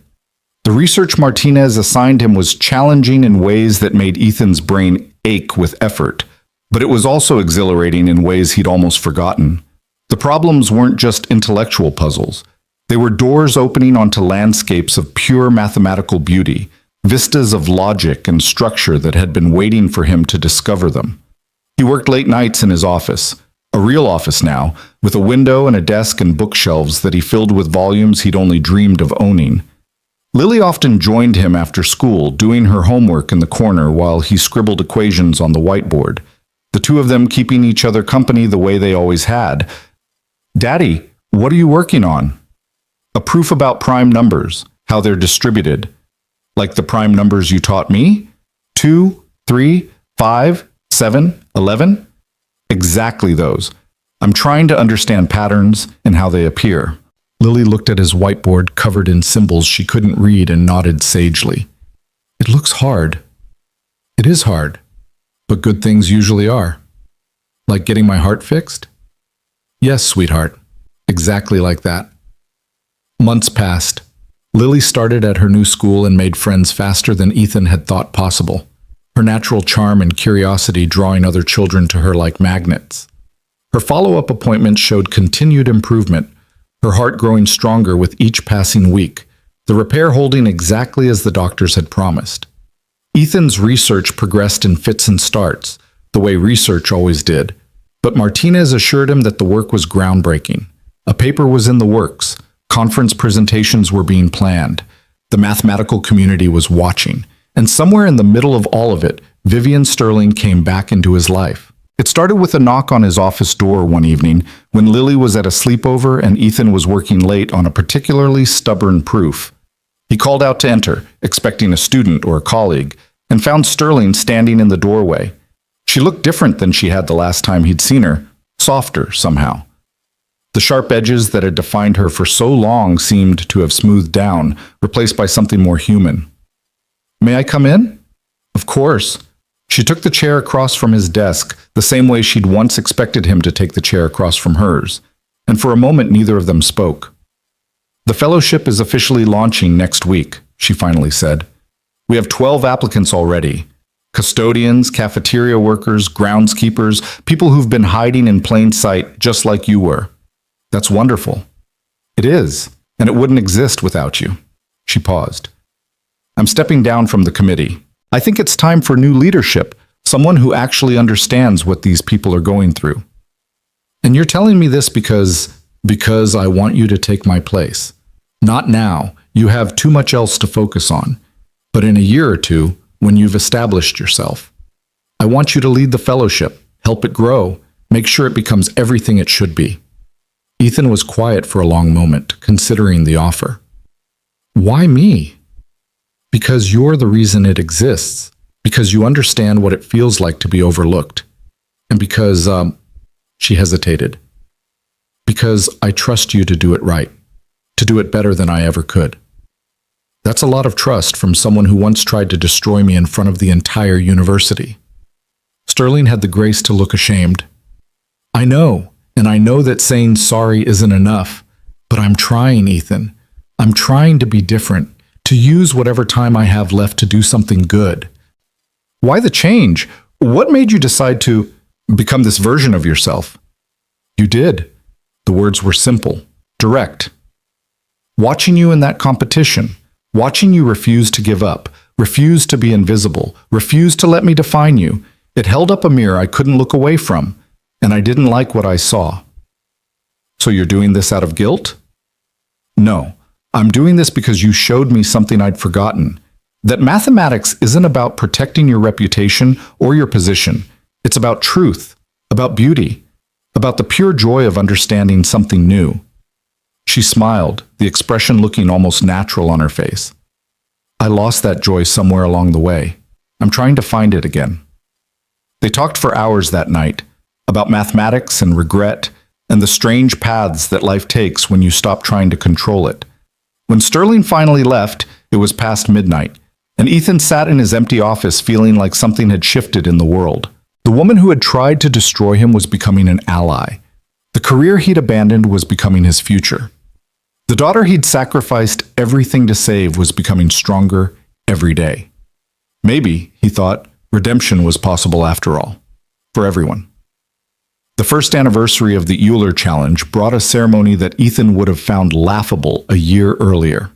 The research Martinez assigned him was challenging in ways that made Ethan's brain ache with effort, but it was also exhilarating in ways he'd almost forgotten. The problems weren't just intellectual puzzles. They were doors opening onto landscapes of pure mathematical beauty, vistas of logic and structure that had been waiting for him to discover them. He worked late nights in his office, A real office now, with a window and a desk and bookshelves that he filled with volumes he'd only dreamed of owning. Lily often joined him after school, doing her homework in the corner while he scribbled equations on the whiteboard, the two of them keeping each other company the way they always had. "Daddy, what are you working on?" "A proof about prime numbers, how they're distributed." "Like the prime numbers you taught me? 2, 3, 5, 7, 11? "Exactly those. I'm trying to understand patterns and how they appear." Lily looked at his whiteboard covered in symbols she couldn't read and nodded sagely. "It looks hard." "It is hard, but good things usually are." "Like getting my heart fixed?" "Yes, sweetheart. Exactly like that." Months passed. Lily started at her new school and made friends faster than Ethan had thought possible, her natural charm and curiosity drawing other children to her like magnets. Her follow-up appointments showed continued improvement, her heart growing stronger with each passing week, the repair holding exactly as the doctors had promised. Ethan's research progressed in fits and starts, the way research always did, but Martinez assured him that the work was groundbreaking. A paper was in the works, conference presentations were being planned, the mathematical community was watching, and somewhere in the middle of all of it, Vivian Sterling came back into his life. It started with a knock on his office door one evening when Lily was at a sleepover and Ethan was working late on a particularly stubborn proof. He called out to enter, expecting a student or a colleague, and found Sterling standing in the doorway. She looked different than she had the last time he'd seen her, softer somehow. The sharp edges that had defined her for so long seemed to have smoothed down, replaced by something more human. "May I come in?" "Of course." She took the chair across from his desk, the same way she'd once expected him to take the chair across from hers, and for a moment neither of them spoke. "The fellowship is officially launching next week," she finally said. "We have 12 applicants already. Custodians, cafeteria workers, groundskeepers, people who've been hiding in plain sight just like you were." "That's wonderful." "It is, and it wouldn't exist without you." She paused. "I'm stepping down from the committee. I think it's time for new leadership, someone who actually understands what these people are going through." "And you're telling me this because I want you to take my place. Not now, you have too much else to focus on, but in a year or two, when you've established yourself. I want you to lead the fellowship, help it grow, make sure it becomes everything it should be." Ethan was quiet for a long moment, considering the offer. "Why me?" "Because you're the reason it exists, because you understand what it feels like to be overlooked, and because, she hesitated. "Because I trust you to do it right, to do it better than I ever could." That's a lot of trust from someone who once tried to destroy me in front of the entire university. Sterling had the grace to look ashamed. "I know, and I know that saying sorry isn't enough, but I'm trying, Ethan. I'm trying to be different, to use whatever time I have left to do something good." "Why the change? What made you decide to become this version of yourself?" "You did." The words were simple, direct. "Watching you in that competition, watching you refuse to give up, refuse to be invisible, refuse to let me define you, it held up a mirror I couldn't look away from, and I didn't like what I saw." "So you're doing this out of guilt?" "No. I'm doing this because you showed me something I'd forgotten, that mathematics isn't about protecting your reputation or your position. It's about truth, about beauty, about the pure joy of understanding something new." She smiled, the expression looking almost natural on her face. "I lost that joy somewhere along the way. I'm trying to find it again." They talked for hours that night, about mathematics and regret, and the strange paths that life takes when you stop trying to control it. When Sterling finally left, it was past midnight, and Ethan sat in his empty office feeling like something had shifted in the world. The woman who had tried to destroy him was becoming an ally. The career he'd abandoned was becoming his future. The daughter he'd sacrificed everything to save was becoming stronger every day. Maybe, he thought, redemption was possible after all, for everyone. The first anniversary of the Euler Challenge brought a ceremony that Ethan would have found laughable a year earlier.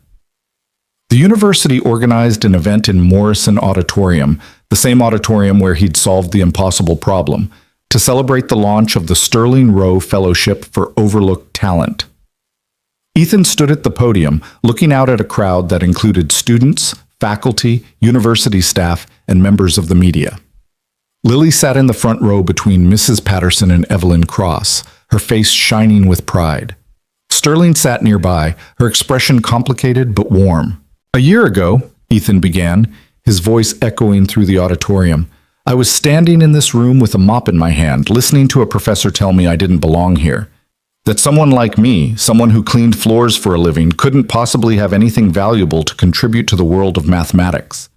The university organized an event in Morrison Auditorium, the same auditorium where he'd solved the impossible problem, to celebrate the launch of the Sterling Rowe Fellowship for Overlooked Talent. Ethan stood at the podium, looking out at a crowd that included students, faculty, university staff, and members of the media. Lily sat in the front row between Mrs. Patterson and Evelyn Cross, her face shining with pride. Sterling sat nearby, her expression complicated but warm. "A year ago," Ethan began, his voice echoing through the auditorium, "I was standing in this room with a mop in my hand, listening to a professor tell me I didn't belong here. That someone like me, someone who cleaned floors for a living, couldn't possibly have anything valuable to contribute to the world of mathematics."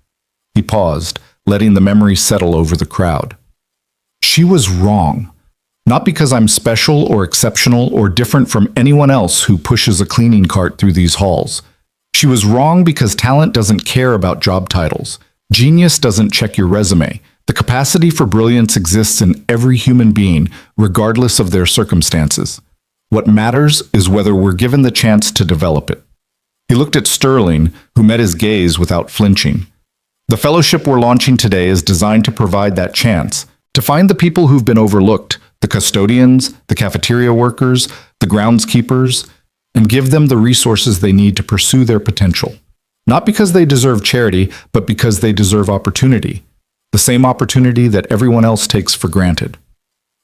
He paused, letting the memory settle over the crowd. She was wrong. Not because I'm special or exceptional or different from anyone else who pushes a cleaning cart through these halls. She was wrong because talent doesn't care about job titles. Genius doesn't check your resume. The capacity for brilliance exists in every human being, regardless of their circumstances. What matters is whether we're given the chance to develop it. He looked at Sterling, who met his gaze without flinching. The fellowship we're launching today is designed to provide that chance, to find the people who've been overlooked, the custodians, the cafeteria workers, the groundskeepers, and give them the resources they need to pursue their potential. Not because they deserve charity, but because they deserve opportunity, the same opportunity that everyone else takes for granted.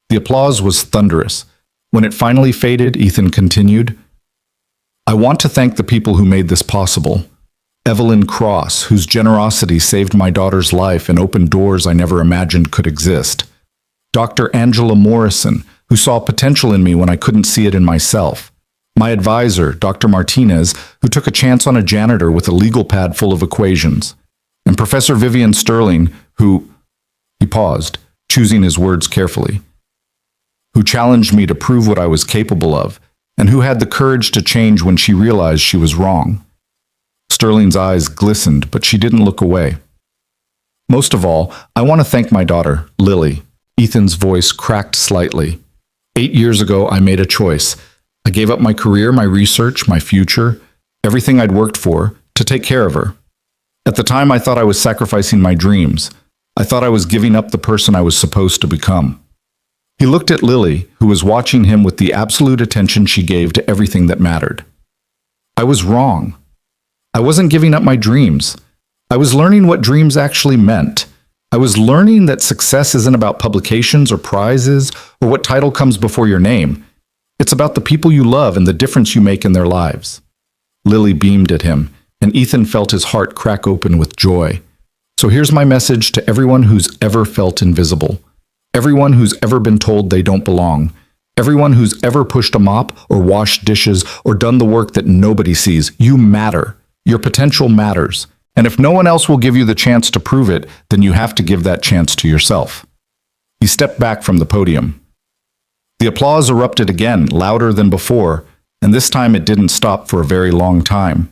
The applause was thunderous. When it finally faded, Ethan continued, "I want to thank the people who made this possible. Evelyn Cross, whose generosity saved my daughter's life and opened doors I never imagined could exist. Dr. Angela Morrison, who saw potential in me when I couldn't see it in myself. My advisor, Dr. Martinez, who took a chance on a janitor with a legal pad full of equations. And Professor Vivian Sterling, who..." He paused, choosing his words carefully. "Who challenged me to prove what I was capable of, and who had the courage to change when she realized she was wrong." Sterling's eyes glistened, but she didn't look away. "Most of all, I want to thank my daughter, Lily." Ethan's voice cracked slightly. 8 years ago, I made a choice. I gave up my career, my research, my future, everything I'd worked for, to take care of her. At the time, I thought I was sacrificing my dreams. I thought I was giving up the person I was supposed to become. He looked at Lily, who was watching him with the absolute attention she gave to everything that mattered. I was wrong. I wasn't giving up my dreams. I was learning what dreams actually meant. I was learning that success isn't about publications or prizes or what title comes before your name. It's about the people you love and the difference you make in their lives. Lily beamed at him, and Ethan felt his heart crack open with joy. So here's my message to everyone who's ever felt invisible. Everyone who's ever been told they don't belong. Everyone who's ever pushed a mop or washed dishes or done the work that nobody sees. You matter. Your potential matters. And if no one else will give you the chance to prove it, then you have to give that chance to yourself. He stepped back from the podium. The applause erupted again, louder than before, and this time it didn't stop for a very long time.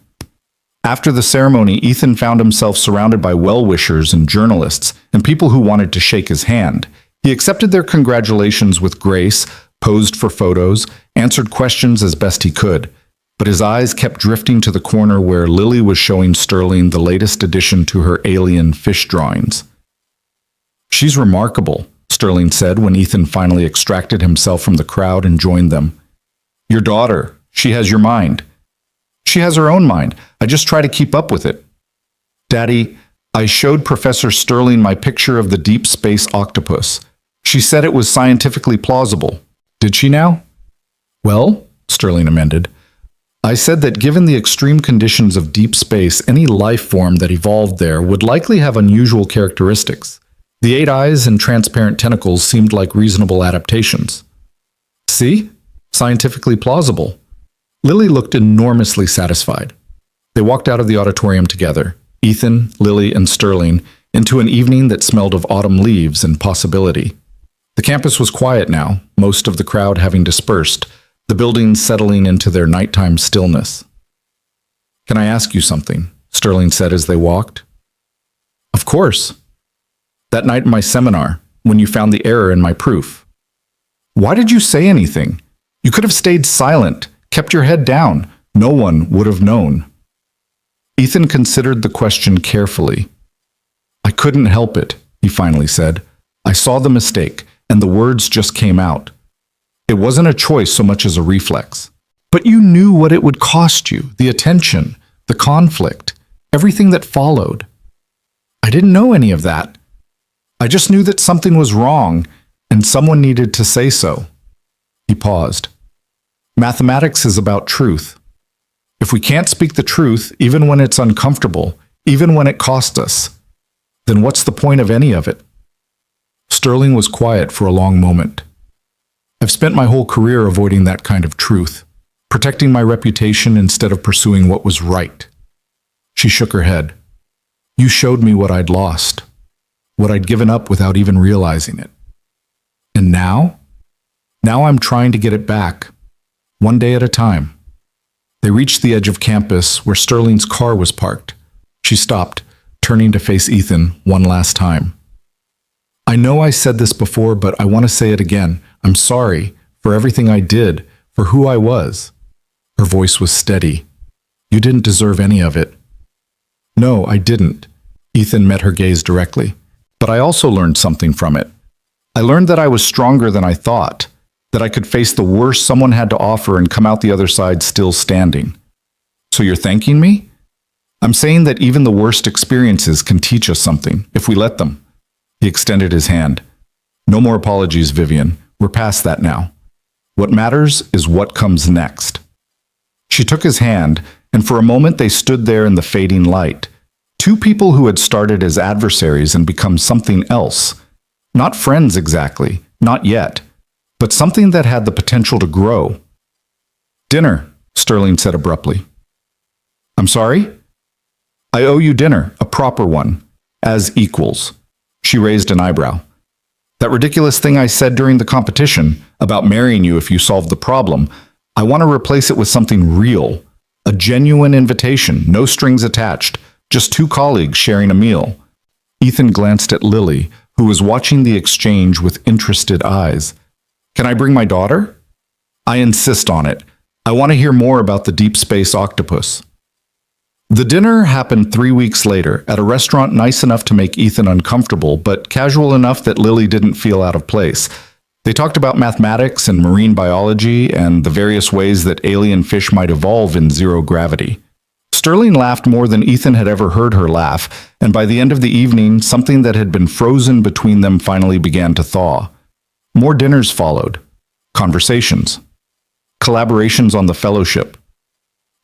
After the ceremony, Ethan found himself surrounded by well-wishers and journalists and people who wanted to shake his hand. He accepted their congratulations with grace, posed for photos, answered questions as best he could, but his eyes kept drifting to the corner where Lily was showing Sterling the latest addition to her alien fish drawings. "She's remarkable," Sterling said when Ethan finally extracted himself from the crowd and joined them. "Your daughter, she has your mind." "She has her own mind. I just try to keep up with it." "Daddy, I showed Professor Sterling my picture of the deep space octopus. She said it was scientifically plausible. Did she now?" "Well," Sterling amended, "I said that given the extreme conditions of deep space, any life form that evolved there would likely have unusual characteristics. The 8 eyes and transparent tentacles seemed like reasonable adaptations." "See? Scientifically plausible." Lily looked enormously satisfied. They walked out of the auditorium together, Ethan, Lily, and Sterling, into an evening that smelled of autumn leaves and possibility. The campus was quiet now, most of the crowd having dispersed, the buildings settling into their nighttime stillness. "Can I ask you something?" Sterling said as they walked. "Of course." "That night in my seminar, when you found the error in my proof. Why did you say anything? You could have stayed silent, kept your head down. No one would have known." Ethan considered the question carefully. "I couldn't help it," he finally said. "I saw the mistake, and the words just came out. It wasn't a choice so much as a reflex. But you knew what it would cost you, the attention, the conflict, everything that followed. I didn't know any of that. I just knew that something was wrong, and someone needed to say so. He paused. Mathematics is about truth. If we can't speak the truth, even when it's uncomfortable, even when it costs us, then what's the point of any of it? Sterling was quiet for a long moment. I've spent my whole career avoiding that kind of truth, protecting my reputation instead of pursuing what was right. She shook her head. You showed me what I'd lost, what I'd given up without even realizing it. And now? Now I'm trying to get it back, one day at a time. They reached the edge of campus where Sterling's car was parked. She stopped, turning to face Ethan one last time. I know I said this before, but I want to say it again. I'm sorry for everything I did, for who I was. Her voice was steady. You didn't deserve any of it. No, I didn't. Ethan met her gaze directly. But I also learned something from it. I learned that I was stronger than I thought, that I could face the worst someone had to offer and come out the other side still standing. So you're thanking me? I'm saying that even the worst experiences can teach us something, if we let them. He extended his hand. No more apologies, Vivian. We're past that now. What matters is what comes next. She took his hand, and for a moment they stood there in the fading light. Two people who had started as adversaries and become something else. Not friends exactly, not yet, but something that had the potential to grow. Dinner, Sterling said abruptly. I'm sorry? I owe you dinner, a proper one, as equals. She raised an eyebrow. That ridiculous thing I said during the competition about marrying you if you solved the problem, I want to replace it with something real. A genuine invitation, no strings attached, just two colleagues sharing a meal. Ethan glanced at Lily, who was watching the exchange with interested eyes. Can I bring my daughter? I insist on it. I want to hear more about the deep space octopus. The dinner happened 3 weeks later at a restaurant nice enough to make Ethan uncomfortable, but casual enough that Lily didn't feel out of place. They talked about mathematics and marine biology and the various ways that alien fish might evolve in zero gravity. Sterling laughed more than Ethan had ever heard her laugh, and by the end of the evening, something that had been frozen between them finally began to thaw. More dinners followed. Conversations. Collaborations on the fellowship.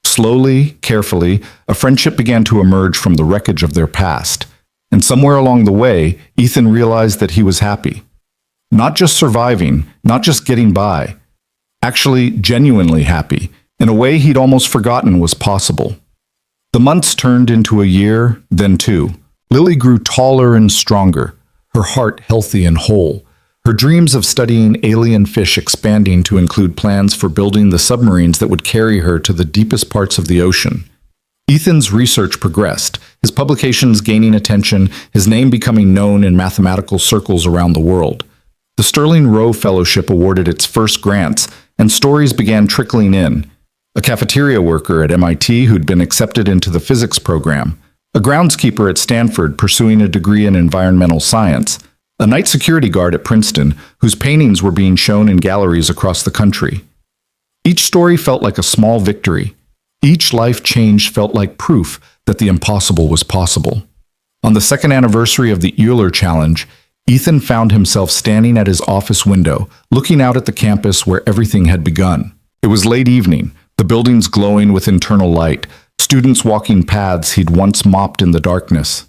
Slowly, carefully, a friendship began to emerge from the wreckage of their past. And somewhere along the way, Ethan realized that he was happy. Not just surviving, not just getting by. Actually, genuinely happy, in a way he'd almost forgotten was possible. The months turned into a year, then two. Lily grew taller and stronger, her heart healthy and whole. Her dreams of studying alien fish expanding to include plans for building the submarines that would carry her to the deepest parts of the ocean. Ethan's research progressed, his publications gaining attention, his name becoming known in mathematical circles around the world. The Sterling Rowe Fellowship awarded its first grants, and stories began trickling in. A cafeteria worker at MIT who'd been accepted into the physics program, a groundskeeper at Stanford pursuing a degree in environmental science, a night security guard at Princeton whose paintings were being shown in galleries across the country. Each story felt like a small victory. Each life change felt like proof that the impossible was possible. On the second anniversary of the Euler Challenge, Ethan found himself standing at his office window, looking out at the campus where everything had begun. It was late evening, the buildings glowing with internal light, students walking paths he'd once mopped in the darkness.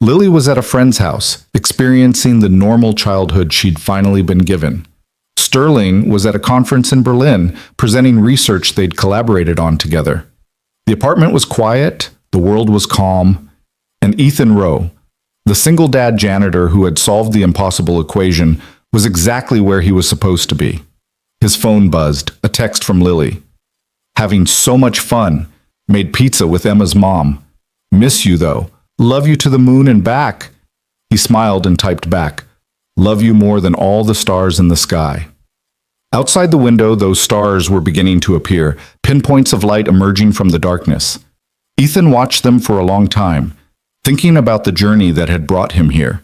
Lily was at a friend's house, experiencing the normal childhood she'd finally been given. Sterling was at a conference in Berlin, presenting research they'd collaborated on together. The apartment was quiet, the world was calm, and Ethan Rowe, the single dad janitor who had solved the impossible equation, was exactly where he was supposed to be. His phone buzzed, a text from Lily. Having so much fun. Made pizza with Emma's mom. Miss you though. Love you to the moon and back. He smiled and typed back. Love you more than all the stars in the sky. Outside the window, those stars were beginning to appear, pinpoints of light emerging from the darkness. Ethan watched them for a long time, thinking about the journey that had brought him here.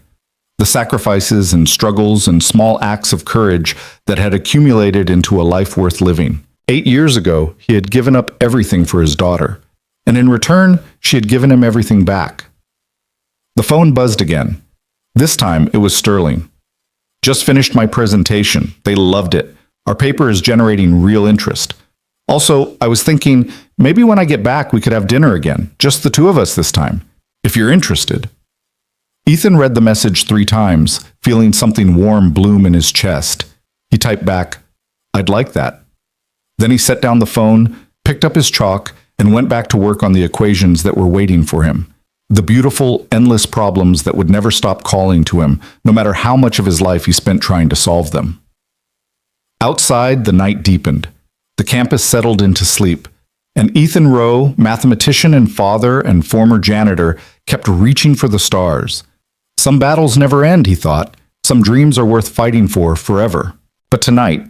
The sacrifices and struggles and small acts of courage that had accumulated into a life worth living. 8 years ago, he had given up everything for his daughter, and in return, she had given him everything back. The phone buzzed again. This time, it was Sterling. Just finished my presentation. They loved it. Our paper is generating real interest. Also, I was thinking, maybe when I get back, we could have dinner again, just the two of us this time, if you're interested. Ethan read the message 3 times, feeling something warm bloom in his chest. He typed back, "I'd like that." Then he set down the phone, picked up his chalk, and went back to work on the equations that were waiting for him. The beautiful, endless problems that would never stop calling to him, no matter how much of his life he spent trying to solve them. Outside, the night deepened. The campus settled into sleep, and Ethan Rowe, mathematician and father and former janitor, kept reaching for the stars. Some battles never end, he thought. Some dreams are worth fighting for forever. But tonight,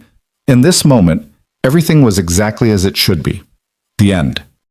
in this moment, everything was exactly as it should be. The end.